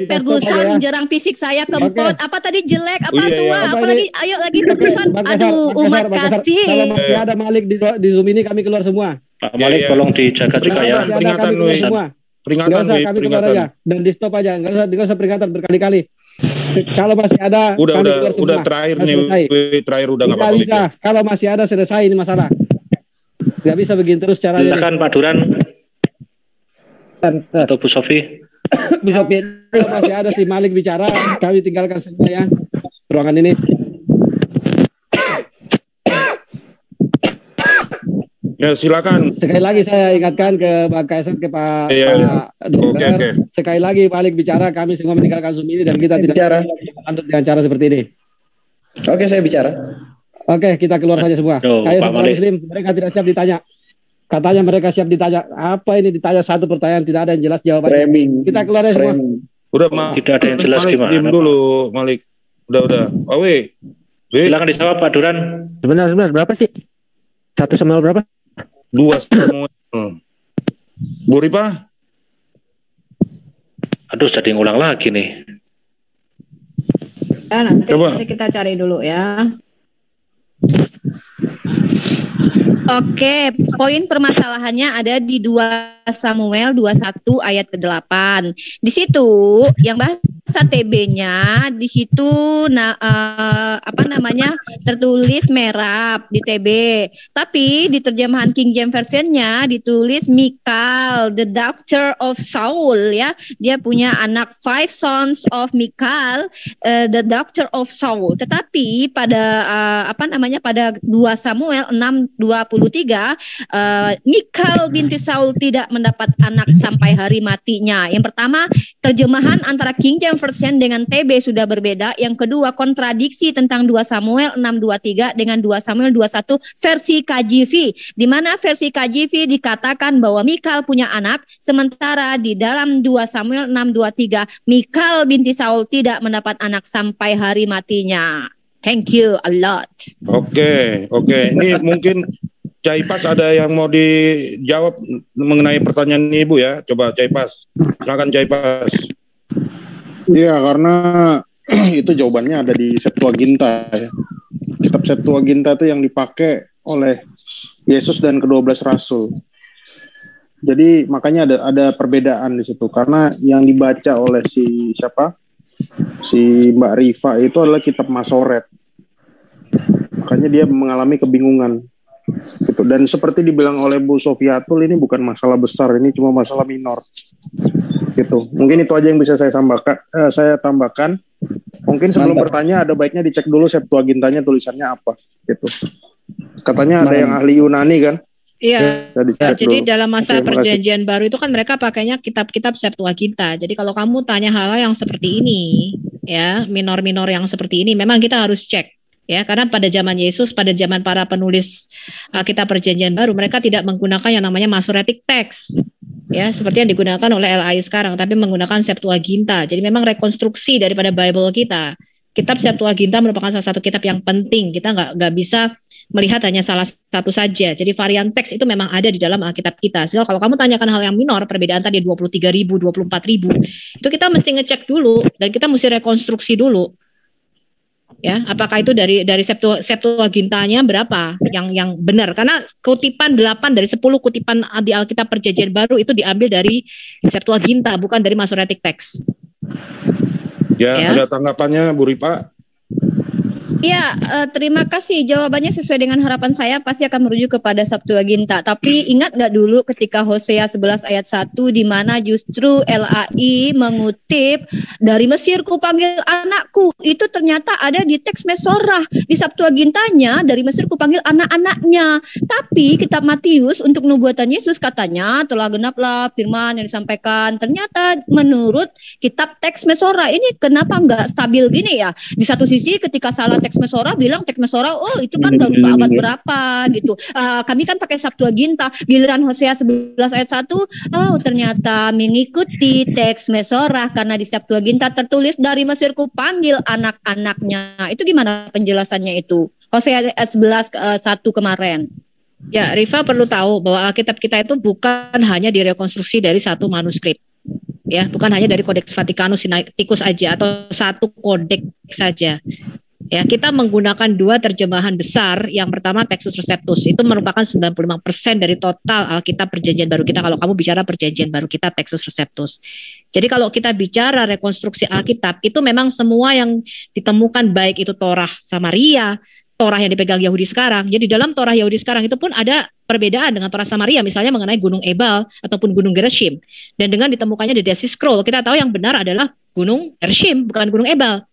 Ferguson nyerang fisik saya kempot. Apa tadi jelek, apa tua, apa lagi, ayo lagi Ferguson. Aduh umat kasih. Kalau masih ada Malik di Zoom ini kami keluar semua. Pak Malik tolong dijaga juga ya. Peringatan semua. Peringatan, kami keluar aja dan di stop aja, nggak usah peringatan berkali-kali. Kalau masih ada udah terakhir nih, terakhir udah nggak apa-apa. Bisa. Kalau masih ada selesai ini masalah. Nggak bisa begini terus caranya. Silakan Pak Duran atau Bu Sofi. Bu Sofi, kalau masih ada si Malik bicara, kami tinggalkan semua ya ruangan ini. Ya silakan. Sekali lagi saya ingatkan ke Pak Kaisar, ke Pak Dokter. Okay. Sekali lagi Malik bicara, kami semua meninggalkan Zoom ini dan kita tidak lanjut dengan cara seperti ini. Oke, saya bicara. Oke, kita keluar saja semua. Kayak semua Muslim, mereka tidak siap ditanya. Katanya mereka siap ditanya. Apa ini ditanya satu pertanyaan, tidak ada yang jelas jawabannya. Framing. Kita keluar aja semua. Udah, tidak ada yang jelas Malik, gimana. Diam dulu, Malik. Udah. Awe. Silakan dijawab Pak Duran. Sebentar, berapa sih? 1 Samuel berapa? 2 Samuel. Bu Ripa? Aduh, jadi ngulang lagi nih. Ya, nanti kita cari dulu ya. Oke, poin permasalahannya ada di 2 Samuel 21 ayat ke-8. Di situ yang bahasa TB-nya di situ tertulis Merab di TB. Tapi di terjemahan King James Version-nya ditulis Mikal, the daughter of Saul ya. Dia punya anak 5 sons of Mikal, the daughter of Saul. Tetapi pada pada 2 Samuel 6 23, Mikal binti Saul tidak mendapat anak sampai hari matinya. Yang pertama, terjemahan antara King James Version dengan TB sudah berbeda. Yang kedua, kontradiksi tentang 2 Samuel 6:23 dengan 2 Samuel 21 versi KJV, di mana versi KJV dikatakan bahwa Mikal punya anak, sementara di dalam 2 Samuel 6:23 Mikal binti Saul tidak mendapat anak sampai hari matinya. Thank you a lot. Oke. Ini mungkin Caipas ada yang mau dijawab mengenai pertanyaan ini, Ibu ya. Coba Caipas. Silakan Caipas. Iya, karena itu jawabannya ada di Septuaginta ya. Kitab Septuaginta itu yang dipakai oleh Yesus dan ke-12 rasul. Jadi makanya ada perbedaan di situ, karena yang dibaca oleh si Mbak Rifa itu adalah kitab Masoret. Makanya dia mengalami kebingungan gitu. Dan seperti dibilang oleh Bu Sofiatul, ini bukan masalah besar, ini cuma masalah minor gitu. Mungkin itu aja yang bisa saya tambahkan. Mungkin sebelum bertanya ada baiknya dicek dulu Septuagintanya tulisannya apa gitu. Katanya ada yang ahli Yunani kan? Iya, jadi dulu. dalam masa Oke, perjanjian baru itu kan mereka pakainya kitab-kitab Septuaginta. Jadi kalau kamu tanya hal yang seperti ini, ya minor-minor yang seperti ini, memang kita harus cek, ya, karena pada zaman Yesus, pada zaman para penulis kitab perjanjian baru, mereka tidak menggunakan yang namanya Masoretic text, ya, seperti yang digunakan oleh LAI sekarang, tapi menggunakan Septuaginta. Jadi memang rekonstruksi daripada Bible kita. Kitab Septuaginta merupakan salah satu kitab yang penting. Kita nggak bisa melihat hanya salah satu saja. Jadi varian teks itu memang ada di dalam Alkitab kita. So, kalau kamu tanyakan hal yang minor, perbedaan tadi 23.000, 24.000, itu kita mesti ngecek dulu dan kita mesti rekonstruksi dulu. Ya, apakah itu dari Septuagintanya berapa yang benar? Karena kutipan 8 dari 10 kutipan di Alkitab Perjanjian Baru itu diambil dari Septuaginta, bukan dari Masoretic text. Ya, ada tanggapannya Bu Rifa? Ya, terima kasih. Jawabannya sesuai dengan harapan saya, pasti akan merujuk kepada Septuaginta. Tapi ingat nggak dulu ketika Hosea 11 ayat 1 di mana justru LAI mengutip dari Mesir ku panggil anakku, itu ternyata ada di teks Mesorah. Di Septuagintanya dari Mesir ku panggil anak-anaknya. Tapi kitab Matius untuk nubuatan Yesus katanya telah genaplah firman yang disampaikan. Ternyata menurut kitab teks Mesorah ini kenapa nggak stabil gini ya? Di satu sisi ketika salah teks Mesorah bilang teks Mesorah, oh itu kan baru ke abad berapa gitu. Kami kan pakai Septuaginta. Giliran Hosea 11 ayat 1, oh ternyata mengikuti teks Mesorah karena di Septuaginta tertulis dari Mesir ku panggil anak-anaknya. Itu gimana penjelasannya itu? Hosea 11 1 kemarin. Ya, Rifa perlu tahu bahwa Alkitab kita itu bukan hanya direkonstruksi dari satu manuskrip. Ya, bukan hanya dari Codex Vaticanus Sinaiticus aja atau satu kodeks saja. Ya, kita menggunakan 2 terjemahan besar. Yang pertama Textus Receptus, itu merupakan 95% dari total Alkitab Perjanjian Baru kita. Kalau kamu bicara Perjanjian Baru kita Textus Receptus. Jadi kalau kita bicara rekonstruksi Alkitab, itu memang semua yang ditemukan, baik itu Torah Samaria, Torah yang dipegang Yahudi sekarang. Jadi dalam Torah Yahudi sekarang itu pun ada perbedaan dengan Torah Samaria, misalnya mengenai Gunung Ebal ataupun Gunung Gershom. Dan dengan ditemukannya di Dead Sea Scroll, kita tahu yang benar adalah Gunung Gershom, bukan Gunung Ebal.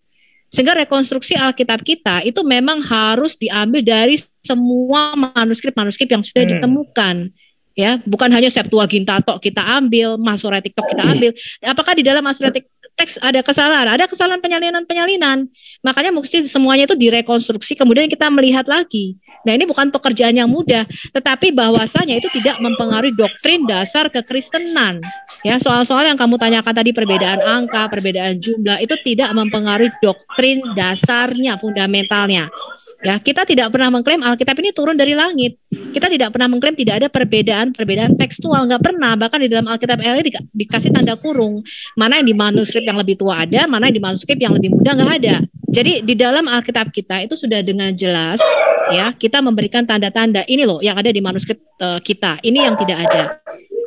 Sehingga rekonstruksi Alkitab kita itu memang harus diambil dari semua manuskrip-manuskrip yang sudah ditemukan. Ya, bukan hanya Septuaginta tok kita ambil, Masoretic tok kita ambil. Apakah di dalam Masoretic teks ada kesalahan? Ada kesalahan penyalinan. Makanya mesti semuanya itu direkonstruksi, kemudian kita melihat lagi. Nah, ini bukan pekerjaan yang mudah, tetapi bahwasanya itu tidak mempengaruhi doktrin dasar kekristenan. Ya, soal-soal yang kamu tanyakan tadi, perbedaan angka, perbedaan jumlah, itu tidak mempengaruhi doktrin dasarnya, fundamentalnya. Ya, kita tidak pernah mengklaim Alkitab ini turun dari langit. Kita tidak pernah mengklaim tidak ada perbedaan tekstual, nggak pernah. Bahkan di dalam Alkitab LAI dikasih tanda kurung. Mana yang di manuskrip yang lebih tua ada, mana yang di manuskrip yang lebih muda nggak ada. Jadi di dalam Alkitab kita itu sudah dengan jelas, ya, kita memberikan tanda-tanda ini loh yang ada di manuskrip kita. Ini yang tidak ada.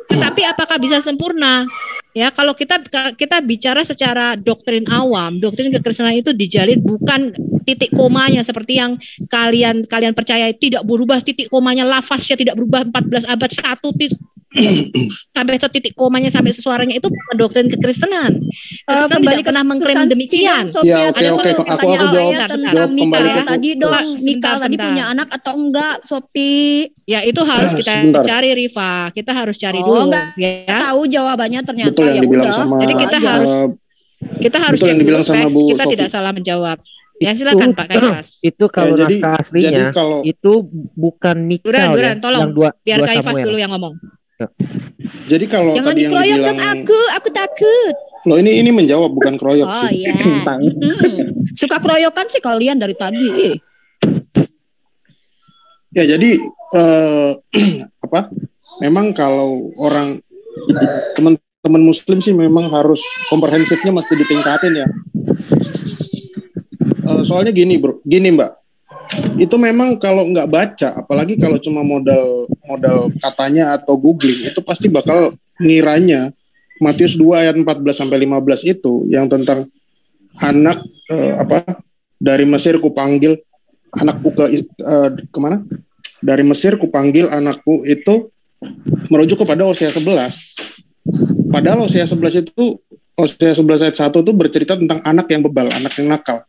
Tetapi apakah bisa sempurna? Ya, kalau kita bicara secara doktrin awam, doktrin kekristenan itu dijalin bukan titik komanya seperti yang kalian percaya, tidak berubah titik komanya, lafaznya tidak berubah 14 abad, satu sampai titik komanya sampai suaranya itu bukan doktrin kekristenan. Kristen Kembali tidak pernah mengklaim substansi demikian. dong, Sophia. Ya, oke, Ada oke. dulu Aku pertanyaan jawab saya tentang kembali Mikal ke tadi dong. Pak, Mikal tadi sebentar. punya anak atau enggak, Sopi? Ya itu harus kita Sebentar. cari, Rifa. Kita harus cari Oh, dulu, enggak ya. tahu jawabannya ternyata. Betul yang Ya dibilang udah. sama Jadi kita harus betul cek yang dulu dibilang sama teks. Bu Kita Sofi. tidak salah menjawab. Ya silakan Pak Kaifas. Itu kalau Ya, jadi naskah aslinya kalau itu bukan Mikal Duran, ya, tolong. yang dua Biar dua Kaifas Samuel. dulu yang ngomong. jadi kalau Jangan tadi yang dikeroyok dibilang dong aku takut. loh ini menjawab bukan keroyok Oh sih. iya. Suka keroyokan sih kalian dari tadi. Ya jadi apa? Memang kalau orang teman-teman Muslim sih memang harus komprehensifnya mesti ditingkatin ya. Soalnya gini Mbak, itu memang kalau nggak baca, apalagi kalau cuma modal katanya atau googling, itu pasti bakal ngiranya Matius 2 ayat 14 sampai 15 itu yang tentang anak dari Mesir kupanggil anakku kemana? Dari Mesir kupanggil anakku itu merujuk kepada Hosea 11. Padahal Hosea 11 itu Hosea 11 ayat 1 itu bercerita tentang anak yang bebal, anak yang nakal.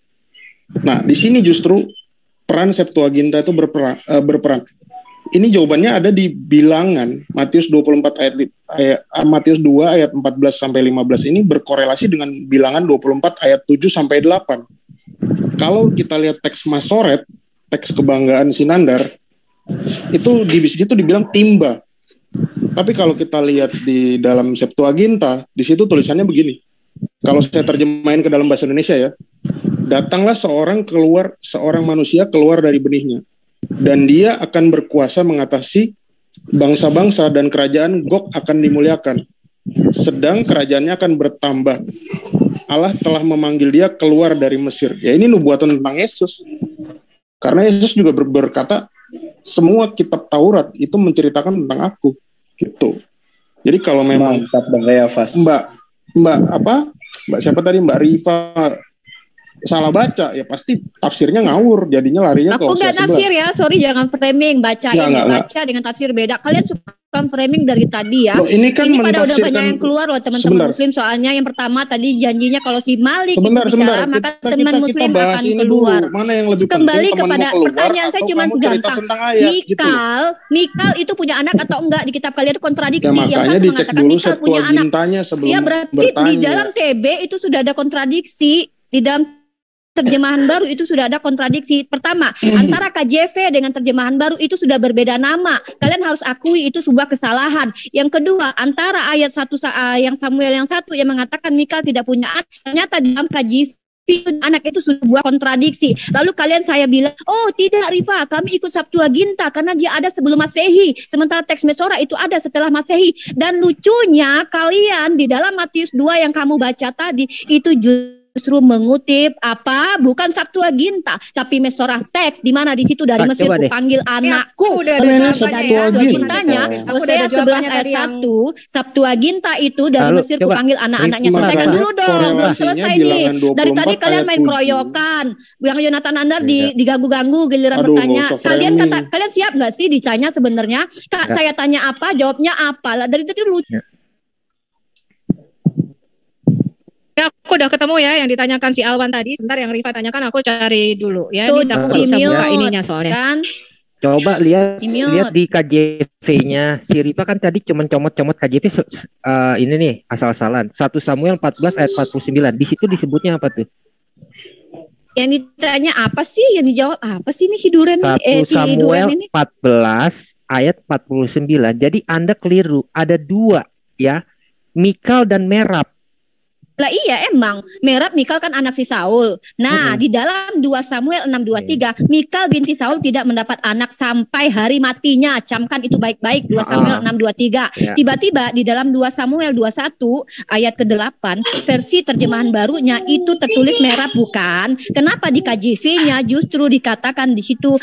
Nah, di sini justru peran Septuaginta itu berperan. Ini jawabannya ada di Bilangan Matius 24 ayat Matius 2 ayat 14 sampai 15 ini berkorelasi dengan Bilangan 24 ayat 7 sampai 8. Kalau kita lihat teks Masoret, teks kebanggaan Sinandar, itu di situ dibilang timba. Tapi kalau kita lihat di dalam Septuaginta, di situ tulisannya begini. Kalau saya terjemahin ke dalam bahasa Indonesia ya, datanglah seorang manusia keluar dari benihnya, dan dia akan berkuasa mengatasi bangsa-bangsa dan kerajaan Gog akan dimuliakan. Sedang kerajaannya akan bertambah. Allah telah memanggil dia keluar dari Mesir. Ya ini nubuatan tentang Yesus. Karena Yesus juga berkata, semua kitab Taurat itu menceritakan tentang aku. Gitu. Jadi kalau memang Mbak siapa tadi Mbak Rifa salah baca, ya pasti tafsirnya ngawur, jadinya larinya ke Aku Hosea nggak nafsir ya, sorry jangan framing, bacain Nggak. baca dengan tafsir beda. Kalian suka framing dari tadi ya. Loh, ini kan pada udah mentafsirkan- banyak yang keluar loh teman-teman Sebentar. Muslim. Soalnya yang pertama tadi janjinya kalau si Malik Sebentar, itu bicara, sebentar. maka Kita teman Muslim bahas akan ini keluar. dulu. Mana yang lebih Kembali penting, temanmu kepada keluar pertanyaan saya atau cuma kamu cerita gampang. tentang ayat, gitu? Mikal itu punya anak atau enggak di kitab kalian itu kontradiksi. Ya yang makanya satu dicek mengatakan dulu Mikal punya anak. Septuagintanya sebelum Ya berarti bertanya. di dalam TB itu sudah ada kontradiksi. Di dalam terjemahan baru itu sudah ada kontradiksi. Pertama, antara KJV dengan terjemahan baru itu sudah berbeda nama. Kalian harus akui itu sebuah kesalahan. Yang kedua, antara ayat 1 yang Samuel yang 1 yang mengatakan Mikal tidak punya anak, ternyata di dalam KJV anak itu sebuah kontradiksi. Lalu saya bilang, oh tidak Rifa, kami ikut Septuaginta karena dia ada sebelum Masehi. Sementara teks Mesora itu ada setelah Masehi. Dan lucunya kalian di dalam Matius 2 yang kamu baca tadi itu justru mengutip bukan Septuaginta tapi Mesora teks di mana di situ dari Mesir coba deh. kupanggil anakku. udah Lalu ada dari jawabannya Septuagintanya Aku udah Hosea ada 11 jawabannya ayat tadi yang- 1 Septuaginta itu dari Lalu, Mesir coba. kupanggil anak-anaknya. Ritma, Selesaikan makanya dulu dong, belum korelasinya selesai nih. Bilangan 24 Dari tadi kalian ayat main 7. keroyokan. Yang Jonathan Andar diganggu-ganggu giliran Aduh, bertanya. nggak usah Kalian siap nggak sih ditanya sebenarnya? Kak, Ya. saya tanya apa, jawabnya apa. Lah dari tadi lucu. Ya, aku udah ketemu ya yang ditanyakan si Alwan tadi. Sebentar yang Rifa tanyakan aku cari dulu ya. Tuh, Ini aku di bisa buka mute, ininya soalnya. kan? Coba lihat Di mute. lihat di KJV-nya. Si Rifa kan tadi cuma comot-comot KJV ini nih asal-asalan. 1 Samuel 14 ayat 49. Di situ disebutnya apa tuh? Yang ditanya apa sih? Yang dijawab apa sih ini si Duren 1 si Duren Samuel ini? 14 ayat 49. Jadi Anda keliru. Ada 2 ya. Mikal dan Merab. Lah iya emang Merab Mikal kan anak si Saul. Nah di dalam 2 Samuel 6:23 Mikal binti Saul tidak mendapat anak sampai hari matinya. Camkan itu baik-baik 2 Samuel 6:23. Ya. Tiba-tiba di dalam 2 Samuel 21 ayat ke-8 versi terjemahan barunya itu tertulis Merab bukan. Kenapa di KJV-nya justru dikatakan di situ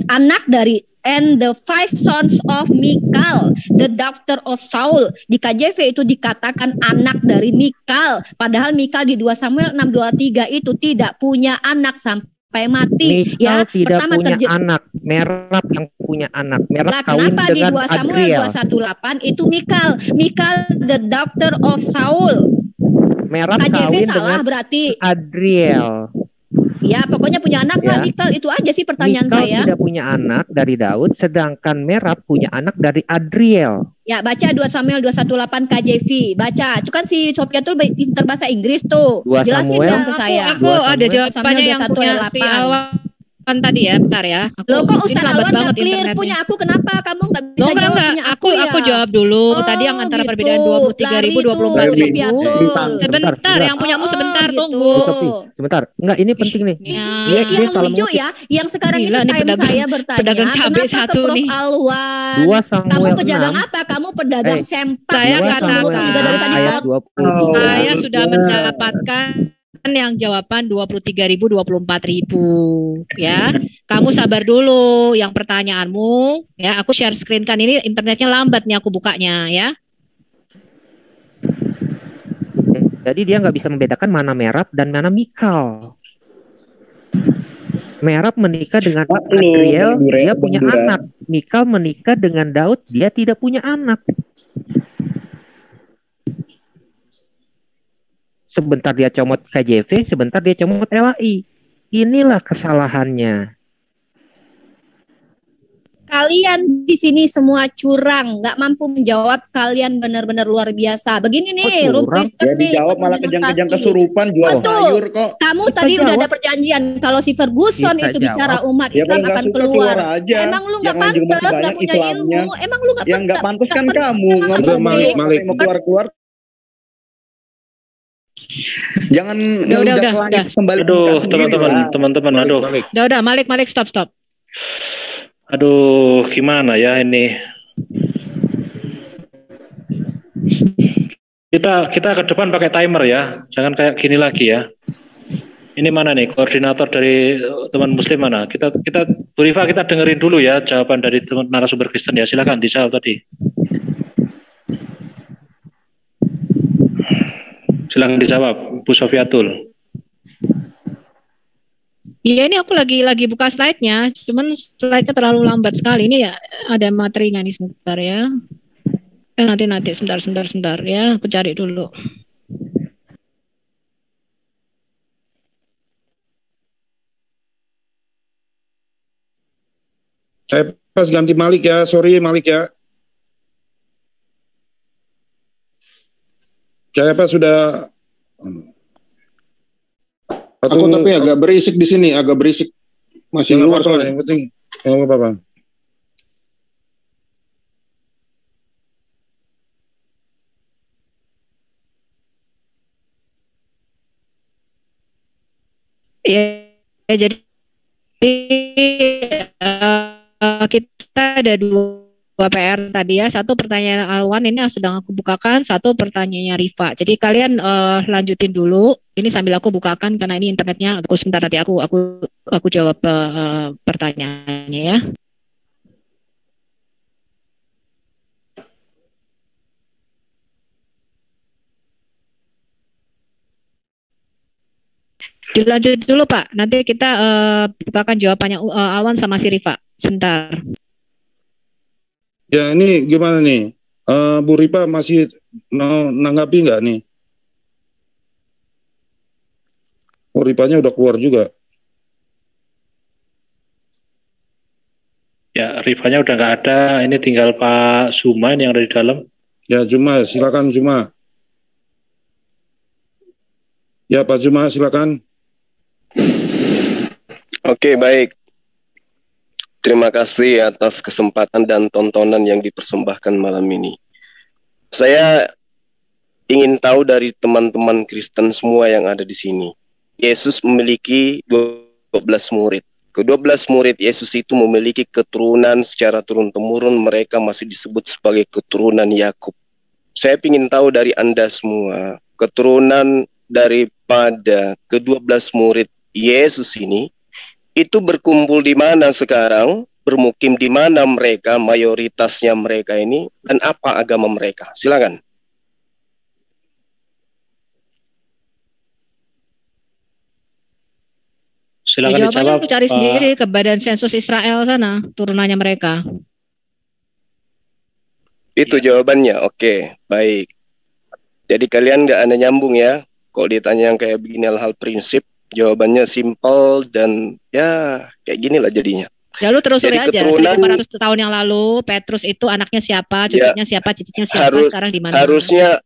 anak dari and the 5 sons of Mikal, the daughter of Saul. Di KJV itu dikatakan anak dari Mikal. Padahal Mikal di 2 Samuel 6:23 itu tidak punya anak sampai sampai mati. Mikal Ya, tidak pertama punya anak, Merab yang punya anak. Merab Lah, kawin kenapa di dengan 2 Samuel Adriel. 218 itu Mikal? Mikal the daughter of Saul. Merab KJV kawin salah dengan berarti. Adriel. Ya, pokoknya punya anak nggak Ya. Mikal? Itu aja sih pertanyaan Mikal saya. tidak punya anak dari Daud, sedangkan Merab punya anak dari Adriel. Ya, baca 2 Samuel 218 KJV. Baca. Itu kan si Sophia tuh pinter bahasa Inggris tuh. 2 Jelasin Samuel. dong ke saya. Aku ada jawabannya Samuel yang 21 punya ayat si 8. Alwan tadi ya, bentar ya. Loh, kok ini Ustaz lambat Alwan banget nggak clear internetnya. punya aku? Kenapa kamu nggak bisa jawab Enggak. punya aku ya? Aku jawab dulu. Tadi yang antara gitu. perbedaan 23.000, Lari tuh, 24.000. Sofiatul. Sebentar, yang punyamu sebentar, gitu. tunggu. Sofi, sebentar. Enggak, ini penting nih. Ya. Yang lucu ya, yang sekarang Gila, itu ini time saya bertanya, pedagang cabai kenapa satu ke Prof nih. Alwan? 2 Samuel Kamu pedagang 6. apa? Kamu pedagang sempak. Saya Mulutmu katakan juga dari tadi ayat pot. 23. Saya sudah mendapatkan yang jawaban 23.000, 24.000 ya. Kamu sabar dulu yang pertanyaanmu ya. Aku share screen kan, ini internetnya lambat nih aku bukanya ya. Jadi dia nggak bisa membedakan mana Merab dan mana Mikal. Merab menikah dengan Adriel, dia punya anak. Mikal menikah dengan Daud, dia tidak punya anak. Sebentar dia comot KJV, sebentar dia comot LAI. Inilah kesalahannya. Kalian di sini semua curang, nggak mampu menjawab. Kalian benar-benar luar biasa. Begini nih, Room Kristen Ya nih. dijawab malah kejang-kejang kesurupan jual Betul. sayur kok. Kamu Kita tadi udah jawab. ada perjanjian kalau si Ferguson Kita itu bicara jawab. umat Ya, Islam kalau nggak akan suka, keluar. keluar aja. Emang lu nggak Yang lain juga pantas, masih nggak banyak punya Islamnya. ilmu. Emang lu nggak Yang nggak pantas kan nggak kamu. emang Nggak nggak Malik, penting. mau keluar-keluar. Jangan Udah, ngeludak langit kembali ke Aduh, muka sendiri teman-teman, lah. teman-teman, aduh. Udah, Malik, stop. Aduh, gimana ya ini? Kita ke depan pakai timer ya, jangan kayak gini lagi ya. Ini mana nih koordinator dari teman Muslim mana? Kita Bu Rifa, kita dengerin dulu ya jawaban dari teman narasumber Kristen ya. Silakan dijawab tadi. Silakan dijawab, Bu Sofiatul. Iya, ini aku lagi buka slide-nya, cuman slide-nya terlalu lambat sekali. Ini ya ada materinya nih, sebentar ya. Nanti sebentar ya, aku cari dulu. Saya pas ganti Malik ya, sorry Malik ya. Saya pas sudah. Aku tapi agak berisik di sini, agak berisik. Masih Yang luar apa-apa, soalnya. yang penting nggak apa-apa. Ya, jadi kita ada dua PR tadi ya. Satu pertanyaan Alwan ini yang sedang aku bukakan, satu pertanyaannya Rifa. Jadi kalian lanjutin dulu. Ini sambil aku bukakan karena ini internetnya. Aku sebentar, nanti aku jawab pertanyaannya ya. Dilanjut dulu Pak, nanti kita bukakan jawabannya Alwan sama si Rifa. Sebentar. Ya ini gimana nih? Bu Ripa masih nanggapi nggak nih? Bu Ripanya udah keluar juga. Ya, Rifanya udah nggak ada. Ini tinggal Pak Suma ini yang ada di dalam. Ya Juma, silakan Juma. Ya Pak Juma, silakan. Oke, baik. Terima kasih atas kesempatan dan tontonan yang dipersembahkan malam ini. Saya ingin tahu dari teman-teman Kristen semua yang ada di sini. Yesus memiliki 12 murid. Ke-12 murid Yesus itu memiliki keturunan secara turun-temurun, mereka masih disebut sebagai keturunan Yakub. Saya ingin tahu dari Anda semua, keturunan daripada ke-12 murid Yesus ini, itu berkumpul di mana sekarang, bermukim di mana mereka, mayoritasnya mereka ini, dan apa agama mereka? Silakan. Silakan Jawabannya dijawab. lu cari Pak. sendiri ke Badan Sensus Israel sana, turunannya mereka. Itu jawabannya. Oke, baik. Jadi kalian nggak ada nyambung ya. Kalau ditanya yang kayak begini hal-hal prinsip, jawabannya simpel dan ya kayak gini lah jadinya. Ya lu telusuri Jadi aja. keturunan- 1500 tahun yang lalu, Petrus itu anaknya siapa, cucunya siapa, cicitnya siapa, sekarang di mana?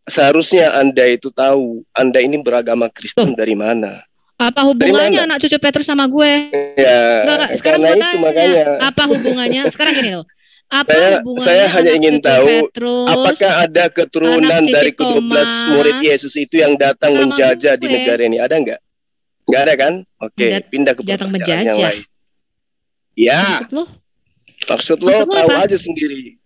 Seharusnya Anda itu tahu. Anda ini beragama Kristen dari mana? Apa hubungannya anak cucu Petrus sama gue? Ya, Enggak, sekarang karena gue itu tanya, makanya. apa hubungannya? Sekarang gini loh. Apa hubungannya Saya hanya anak ingin cucu tahu Petrus, apakah ada keturunan anak dari Cicik ke-12 murid Yesus itu yang datang sama menjajah di gue? negara ini? Ada nggak? Nggak ada kan? Oke, pindah ke datang pertanyaan yang menjajah. lain. Ya, maksud lo Maksud lo tahu apa? aja sendiri.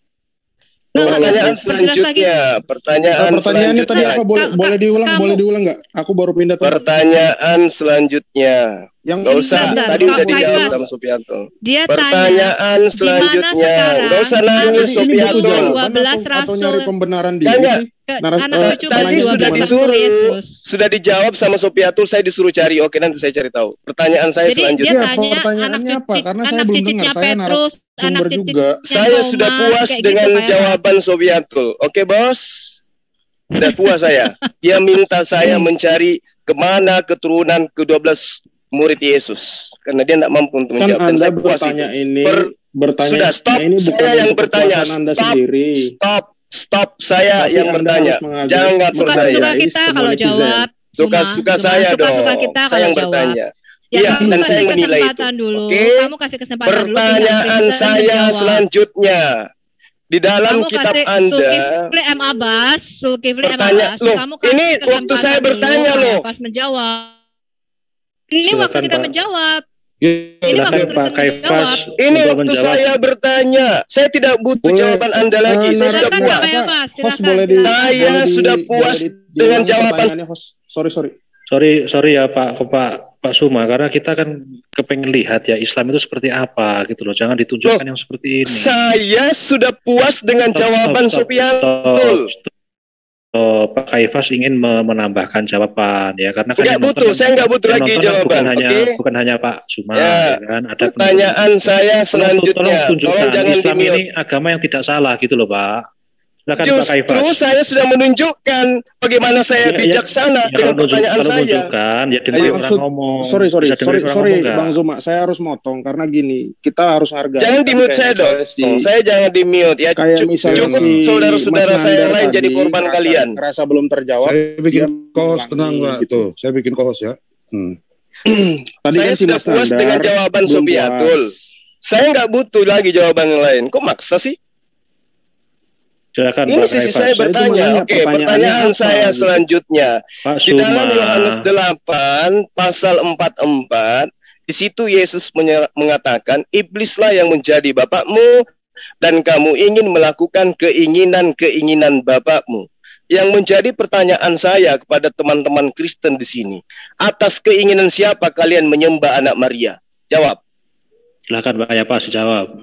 Nggak, Pertanyaan perjelas selanjutnya, pertanyaan Pertanyaannya tadi selanjutnya. apa? Boleh diulang? Boleh diulang nggak? Aku baru pindah tuh. Pertanyaan selanjutnya. Yang Nggak usah, Bentar, tadi Kak udah dijawab Kaipas. sama Sopianto. Dia Pertanyaan tanya, selanjutnya. di mana sekarang Nggak usah nangis anak Sopianto. cucu jawaban 12 atau rasul nyari pembenaran diri Enggak. sih? anak cucu Tadi kedua sudah belas disuruh, rasul Yesus. sudah dijawab sama Sopiatul. Saya disuruh cari. Oke, nanti saya cari tahu. Pertanyaan saya Jadi selanjutnya. dia tanya pertanyaannya apa? Karena saya anak belum cicitnya dengar. Saya Petrus, anak narasumber cicitnya juga. Saya sudah Thomas, puas kayak dengan gitu, Pak jawaban Sopiatul. Oke, bos. Sudah puas saya. Dia minta saya mencari kemana keturunan ke-12 murid Yesus. Karena dia tidak mampu untuk Kan menjawab. Dan Anda saya puas bertanya itu. ini, bertanya. Sudah, stop. Nah, ini bukan Saya yang untuk bertanya. kepuasan Anda Stop. sendiri. Stop. Saya Tapi yang Anda bertanya. harus menghargai- Jangan ngatur Suka-suka saya. kita kalau semua netizen. jawab. Suka-suka Cuma saya dong. suka-suka kita Saya kalau yang jawab. bertanya. Ya, Iya, kamu dan kasih saya yang menilai itu. kesempatan dulu. Oke. Kamu kasih kesempatan dulu. Pertanyaan tinggal Kristen saya menjawab. selanjutnya. Di dalam Kamu kitab kasih Anda, Zulkifli M. Abbas, Pertanyaan- loh, kamu kasih ini waktu kesempatan saya dulu, bertanya, Pak loh. Abbas menjawab. Ini Silakan, waktu kita Pak. menjawab. Ini Silakan waktu Pak Kristen Kaipas menjawab. waktu untuk menjawab. saya bertanya. Saya tidak butuh Boleh, jawaban Anda lagi. Saya sudah Silakan, puas. Pak Kaipas, Host silakan, boleh di, silakan. Saya boleh di- sudah puas boleh di- dengan diulang jawaban. pertanyaannya, host. Sorry. Sorry ya Pak Suma, karena kita kan kepengen lihat ya Islam itu seperti apa gitu loh. Jangan ditunjukkan yang seperti ini. Saya sudah puas dengan jawaban Sopiantul. Pak Kaifas ingin menambahkan jawaban ya karena kan Nggak yang nonton butuh, kan- saya nggak butuh yang lagi nonton kan jawaban, bukan hanya Pak Suma Ya. ya kan ada Pertanyaan saya selanjutnya. tolong tunjukkan Tolong jangan Islam di-mute. ini agama yang tidak salah gitu loh Pak. Silakan Pak Kaifas. Justru saya sudah menunjukkan bagaimana saya bijaksana dengan pertanyaan kalau saya. menunjukkan ya dengar Ayo. orang ngomong. Sorry, Bisa dengerin orang ngomong nggak? Bang Zuma, saya harus motong karena gini, kita harus hargai. Jangan Tapi di-mute kayak saya dong. misalnya Saya jangan di-mute ya. Kayak misalnya Cukup si saudara-saudara Mas saya yang Nandar lain jadi tadi, korban ngerasa- kalian. Ngerasa belum terjawab. Saya bikin dia co-host, tenang mengulangi Pak. gitu. Tuh, saya bikin co-host ya. Tadi Saya kan si sudah Mas puas Nandar dengan jawaban belum Sopiatul. puas. Saya nggak butuh lagi jawaban yang lain. Kok maksa sih? Silakan Ini Pak sisi Kaifas. saya bertanya. menanya Oke, pertanyaannya pertanyaan apa, saya gitu. selanjutnya. Pak Di dalam Suma. Yohanes 8 pasal 44, di situ Yesus mengatakan, iblislah yang menjadi bapakmu dan kamu ingin melakukan keinginan-keinginan bapakmu. Yang menjadi pertanyaan saya kepada teman-teman Kristen di sini, atas keinginan siapa kalian menyembah anak Maria? Jawab. Silakan Pak Kaifas jawab.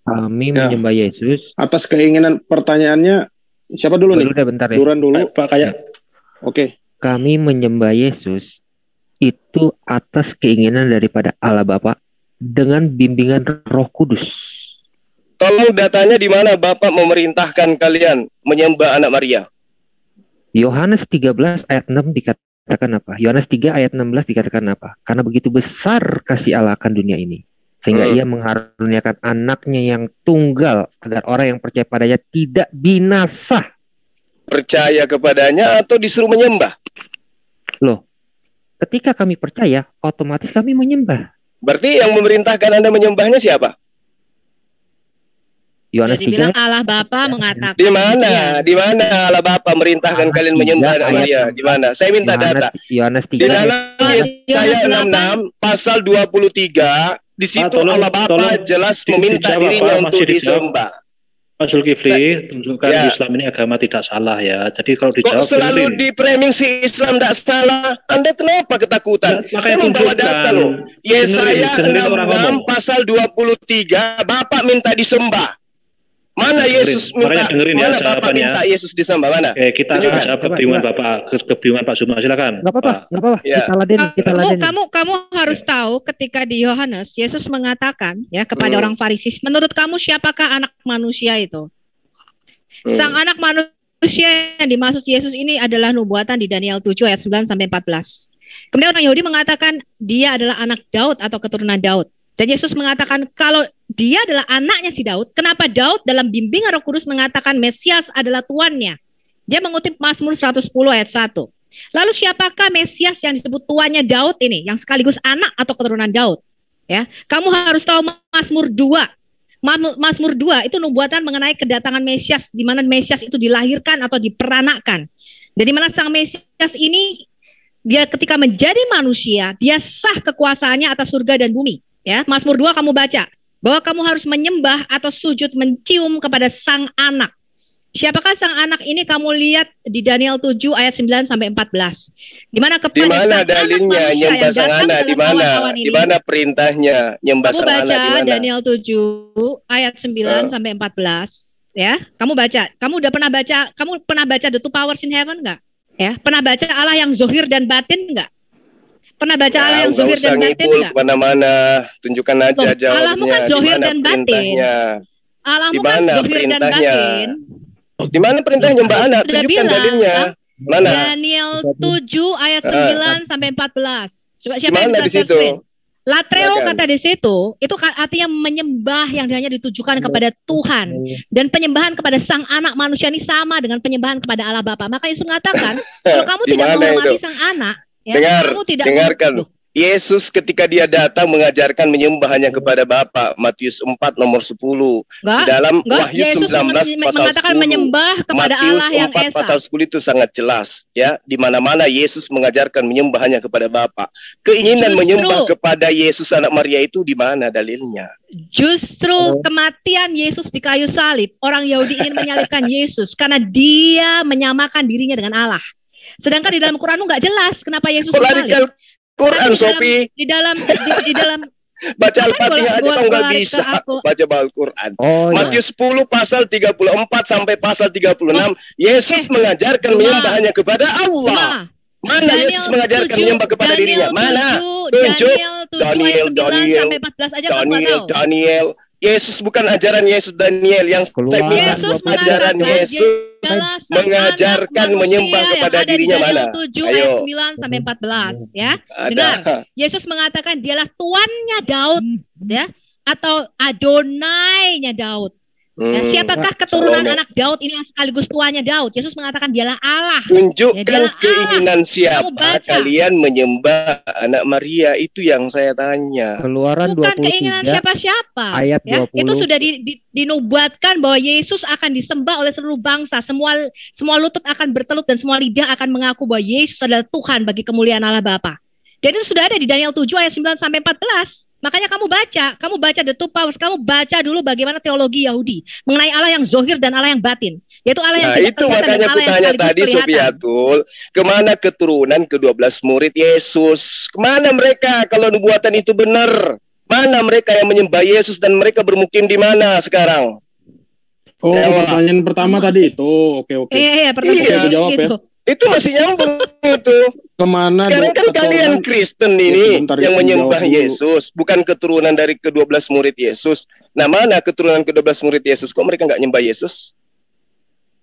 Kami Ya. menyembah Yesus. Atas keinginan pertanyaannya siapa dulu nih? Dulu deh bentar ya. Duran dulu. Pak kayak Oke. Kami menyembah Yesus itu atas keinginan daripada Allah Bapa dengan bimbingan Roh Kudus. Tolong datanya di mana Bapak memerintahkan kalian menyembah anak Maria? Yohanes 13 ayat 6 dikatakan apa? Yohanes 3 ayat 16 dikatakan apa? Karena begitu besar kasih Allah akan dunia ini, sehingga ia mengaruniakan anaknya yang tunggal agar orang yang percaya padanya tidak binasa. Percaya kepadanya atau disuruh menyembah? Loh, ketika kami percaya, otomatis kami menyembah. Berarti yang memerintahkan Anda menyembahnya siapa? Yohanes Jadi bilang 3 Allah Bapa mengatakan. Di mana? Di mana Allah Bapa merintahkan Yohanes kalian 3 menyembah anak ayat Maria? Di mana? Saya minta data. Yohanes Di 3 ayat dalam Yesaya 66 pasal 23, di situ tolong- Allah Bapa tolong jelas meminta dijawab, dirinya Pak, untuk masih dijawab. disembah. Pak Zulkifli, tunjukkan Ya. Islam ini agama tidak salah ya. Jadi kalau Kok dijawab selalu dengerin. di framing si Islam tidak salah? Anda kenapa ketakutan? Ya, makanya Saya membawa tunjukkan. data loh. Yesaya Dengerin orang 66 ngomong. pasal 23, Bapak minta disembah. Mana Yesus minta, mana Bapak minta Yesus disembah, mana? Oke, kita akan jawab kebingungan Pak Zuma, silakan. Nggak apa-apa. Ya. Kita ladenin. Kamu harus tahu ketika di Yohanes Yesus mengatakan ya kepada orang Farisi, menurut kamu siapakah anak manusia itu? Sang anak manusia yang dimaksud Yesus ini adalah nubuatan di Daniel 7 ayat 9 sampai 14. Kemudian orang Yahudi mengatakan dia adalah anak Daud atau keturunan Daud. Dan Yesus mengatakan kalau dia adalah anaknya si Daud, kenapa Daud dalam bimbingan Roh Kudus mengatakan Mesias adalah tuannya? Dia mengutip Mazmur 110 ayat 1. Lalu siapakah Mesias yang disebut tuannya Daud ini, yang sekaligus anak atau keturunan Daud? Ya, kamu harus tahu Mazmur 2. Mazmur 2 itu nubuatan mengenai kedatangan Mesias, di mana Mesias itu dilahirkan atau diperanakan. Dan di mana sang Mesias ini dia ketika menjadi manusia, dia sah kekuasaannya atas surga dan bumi. Ya, Mazmur 2 kamu baca bahwa kamu harus menyembah atau sujud mencium kepada sang anak. Siapakah sang anak ini kamu lihat di Daniel 7 ayat 9 sampai 14. Di mana kepada di mana dalilnya nyembah sang anak, di mana? Di mana perintahnya nyembah sang anak, di mana? Daniel 7 ayat 9 sampai 14 ya. Kamu baca. Kamu pernah baca The Two Powers in Heaven enggak? Ya, pernah baca Allah yang zohir dan batin enggak? Pernah baca Allah yang zohir dan batin enggak? Kemana-mana, tunjukkan aja jawabnya. Allahmu kan zohir dan batin. Allahmu kan zohir dan batin. Di mana perintahnya nyembah anak? Tunjukkan dalilnya. Mana? Daniel 7 ayat 9 sampai 14. Coba siapa yang bisa di situ? Latreo kata di situ, itu artinya menyembah yang hanya ditujukan kepada Tuhan. Dan penyembahan kepada sang anak manusia ini sama dengan penyembahan kepada Allah Bapa. Maka Yesus mengatakan, kalau kamu tidak menghormati sang anak, ya, kamu tidak dengarkan. Yesus ketika dia datang mengajarkan menyembah hanya kepada Bapa, Matius 4 nomor 10. Di dalam Wahyu 19 pasal 10. Menyembah kepada Matius Allah yang 4 pasal 10 itu sangat jelas, ya. Di mana-mana Yesus mengajarkan menyembah hanya kepada Bapa. Keinginan menyembah kepada Yesus anak Maria itu di mana dalilnya? Justru kematian Yesus di kayu salib, orang Yahudi ingin menyalibkan Yesus karena dia menyamakan dirinya dengan Allah. Sedangkan di dalam Quran nggak jelas kenapa Yesus disalib. Quran, Sophie. Di dalam baca Al-Fatihah aja kau nggak bisa baca Al-Quran. Matius 10 pasal 34 sampai pasal 36, Yesus mengajarkan menyembah hanya kepada Allah. Mana Yesus mengajarkan menyembah kepada dirinya? Mana? Tunjuk. Daniel. Yesus bukan ajaran Yesus Daniel yang saya minta ajaran Yesus mengajarkan menyembah kepada dirinya mana? 7 ayat 9 sampai 14 ya. Dengar. Yesus mengatakan dialah tuannya Daud ya atau Adonai-nya Daud. Ya, siapakah keturunan anak Daud ini yang sekaligus tuannya Daud? Yesus mengatakan dialah Allah. Tunjukkan ya, keinginan Allah. Siapa kalian menyembah anak Maria, itu yang saya tanya. Keluaran bukan 23, keinginan siapa-siapa. Ayat 20. Itu sudah dinubuatkan bahwa Yesus akan disembah oleh seluruh bangsa. Semua lutut akan bertelut dan semua lidah akan mengaku bahwa Yesus adalah Tuhan bagi kemuliaan Allah Bapa. Dan itu sudah ada di Daniel 7 ayat 9 sampai 14. Makanya kamu baca The Two Powers, kamu baca dulu bagaimana teologi Yahudi mengenai Allah yang zohir dan Allah yang batin. Yaitu Allah yang itu makanya aku tanya tadi Sofiatul, kemana keturunan ke-12 murid Yesus? Kemana mereka kalau nubuatan itu benar? Mana mereka yang menyembah Yesus dan mereka bermukim di mana sekarang? Pertanyaan pertama tadi itu. Oke. Iya, pertanyaan jawab ya. Itu masih nyambung itu. Kemana? Sekarang kan kalian Kristen ini yang menyembah Yesus, bukan keturunan dari ke-12 murid Yesus. Nah, mana keturunan ke-12 murid Yesus? Kok mereka nggak nyembah Yesus?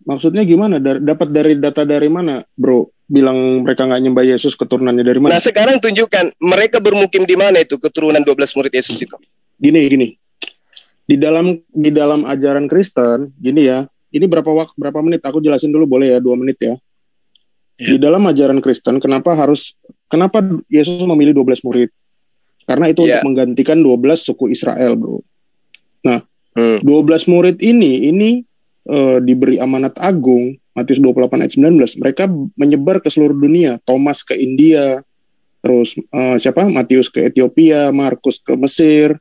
Maksudnya gimana? Dapat dari data dari mana, bro? Bilang mereka nggak nyembah Yesus, keturunannya dari mana? Nah, sekarang tunjukkan mereka bermukim di mana itu keturunan 12 murid Yesus itu. Gini. Di dalam ajaran Kristen, gini ya. Ini berapa menit? Aku jelasin dulu boleh ya, 2 menit ya. Di dalam ajaran Kristen, kenapa Yesus memilih 12 murid? Karena itu untuk menggantikan 12 suku Israel, bro. Nah, 12 murid ini diberi amanat agung, Matius 28 ayat 19. Mereka menyebar ke seluruh dunia. Thomas ke India, terus Matius ke Ethiopia, Markus ke Mesir,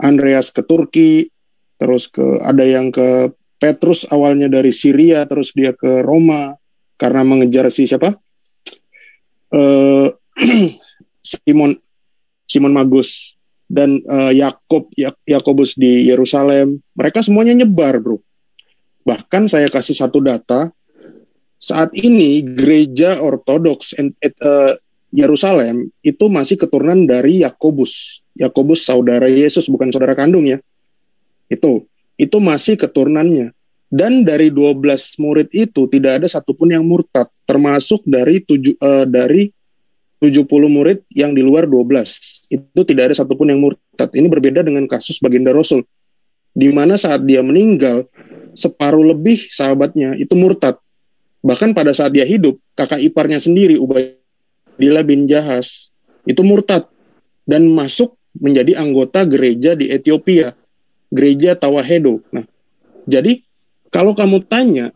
Andreas ke Turki, terus ada yang ke Petrus awalnya dari Syria, terus dia ke Roma. Karena mengejar Simon Magus. dan Yakobus di Yerusalem, mereka semuanya nyebar, bro. Bahkan saya kasih satu data, saat ini gereja Ortodoks Yerusalem itu masih keturunan dari Yakobus. Yakobus saudara Yesus, bukan saudara kandung ya. Itu masih keturunannya. Dan dari 12 murid itu tidak ada satupun yang murtad, termasuk dari 70 murid yang di luar 12. Itu tidak ada satupun yang murtad. Ini berbeda dengan kasus baginda Rasul, di mana saat dia meninggal, separuh lebih sahabatnya itu murtad. Bahkan pada saat dia hidup, kakak iparnya sendiri, Ubaidillah bin Jahas, itu murtad dan masuk menjadi anggota gereja di Ethiopia, gereja Tawahedo. Nah, jadi kalau kamu tanya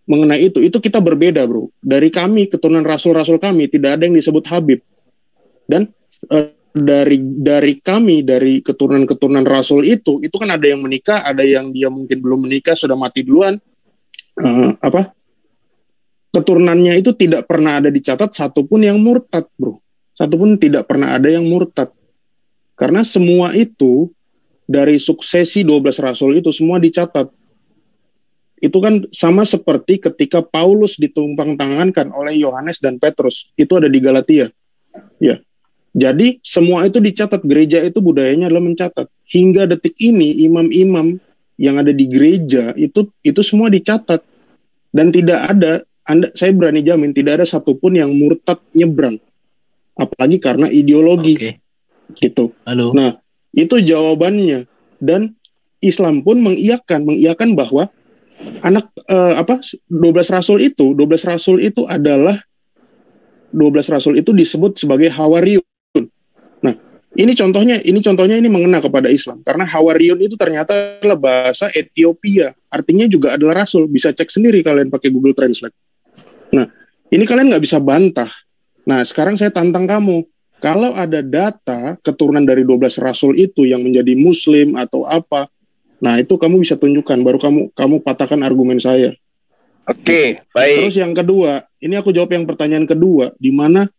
mengenai itu kita berbeda, bro. Dari kami, keturunan rasul-rasul kami, tidak ada yang disebut Habib. Dan dari kami, dari keturunan rasul itu kan ada yang menikah, ada yang dia mungkin belum menikah, sudah mati duluan. Keturunannya itu tidak pernah ada dicatat satupun yang murtad, bro. Satupun tidak pernah ada yang murtad. Karena semua itu dari suksesi 12 rasul itu semua dicatat. Itu kan sama seperti ketika Paulus ditumpang tangankan oleh Yohanes dan Petrus. Itu ada di Galatia. Ya. Jadi semua itu dicatat. Gereja itu budayanya adalah mencatat. Hingga detik ini imam-imam yang ada di gereja itu semua dicatat. Dan tidak ada, saya berani jamin tidak ada satupun yang murtad nyebrang. Apalagi karena ideologi. Okay. Gitu. Halo. Nah, itu jawabannya. Dan Islam pun mengiyakan bahwa 12 rasul itu adalah 12 rasul itu disebut sebagai Hawariyun. Nah, ini contohnya ini mengena kepada Islam karena Hawariyun itu ternyata adalah bahasa Ethiopia, artinya juga adalah rasul. Bisa cek sendiri kalian pakai Google Translate. Nah, ini kalian nggak bisa bantah. Nah, sekarang saya tantang kamu, kalau ada data keturunan dari 12 rasul itu yang menjadi Muslim atau apa, nah itu kamu bisa tunjukkan, baru kamu patahkan argumen saya. Oke, baik. Terus yang kedua, ini aku jawab yang pertanyaan kedua, di mana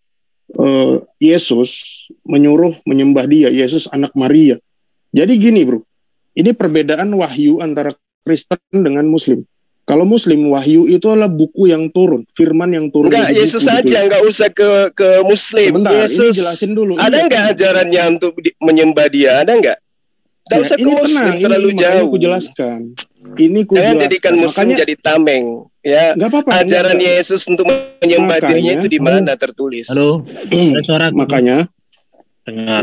Yesus menyuruh menyembah dia, Yesus anak Maria. Jadi gini, bro, ini perbedaan wahyu antara Kristen dengan Muslim. Kalau Muslim, wahyu itu adalah buku yang turun, firman yang turun. Enggak, Yesus aja, enggak usah ke Muslim. Sebentar, Yesus, ini jelasin dulu. Ada enggak ajarannya untuk menyembah dia? Ada enggak? Tak usah ke Muslim, terlalu jauh. Aku jelaskan. Jangan jadikan Muslim jadi tameng. Ya, ajaran Yesus untuk menyembah dirinya itu di mana tertulis? Halo, ada suaraku. Makanya dengar.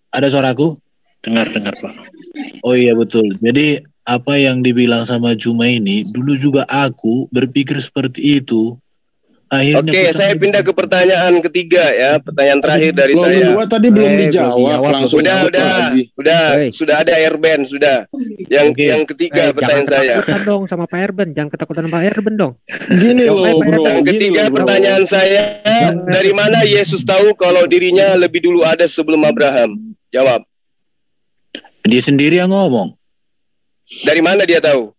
Ada suaraku? Dengar Pak. Oh iya betul. Jadi apa yang dibilang sama Juma ini, dulu juga aku berpikir seperti itu. Akhirnya Oke, saya pindah ke pertanyaan ketiga ya, pertanyaan terakhir dari saya. Kedua tadi belum dijawab langsung. Sudah ada Airben, sudah. Yang ketiga pertanyaan saya. Jangan dong sama Pak Airben, jangan ketakutan sama Pak Airben dong. Gini loh, bro. Yang ketiga pertanyaan saya, dari mana Yesus tahu kalau dirinya lebih dulu ada sebelum Abraham? Jawab. Dia sendiri yang ngomong. Dari mana dia tahu?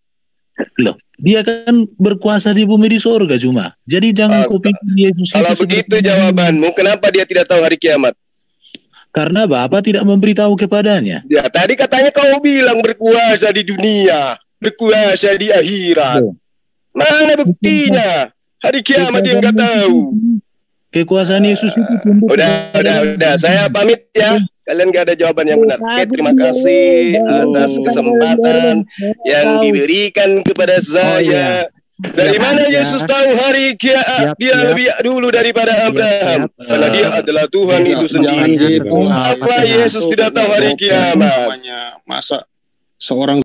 Loh, dia kan berkuasa di bumi di surga cuma. Jadi jangan kau pikir Yesus kalau begitu jawabanmu, kenapa dia tidak tahu hari kiamat? Karena Bapa tidak memberitahu kepadanya. Ya, tadi katanya kau bilang berkuasa di dunia, berkuasa di akhirat. Mana buktinya? Hari kiamat dia nggak tahu. Kekuasaan Yesus itu Udah. Saya pamit ya. Kalian gak ada jawaban yang benar. Oke, terima kasih atas kesempatan yang diberikan kepada saya. Dari mana Yesus tahu hari kiamat dia lebih dulu daripada Abraham? Karena dia adalah Tuhan itu sendiri. Apa Yesus tidak tahu hari kiamat? Masa seorang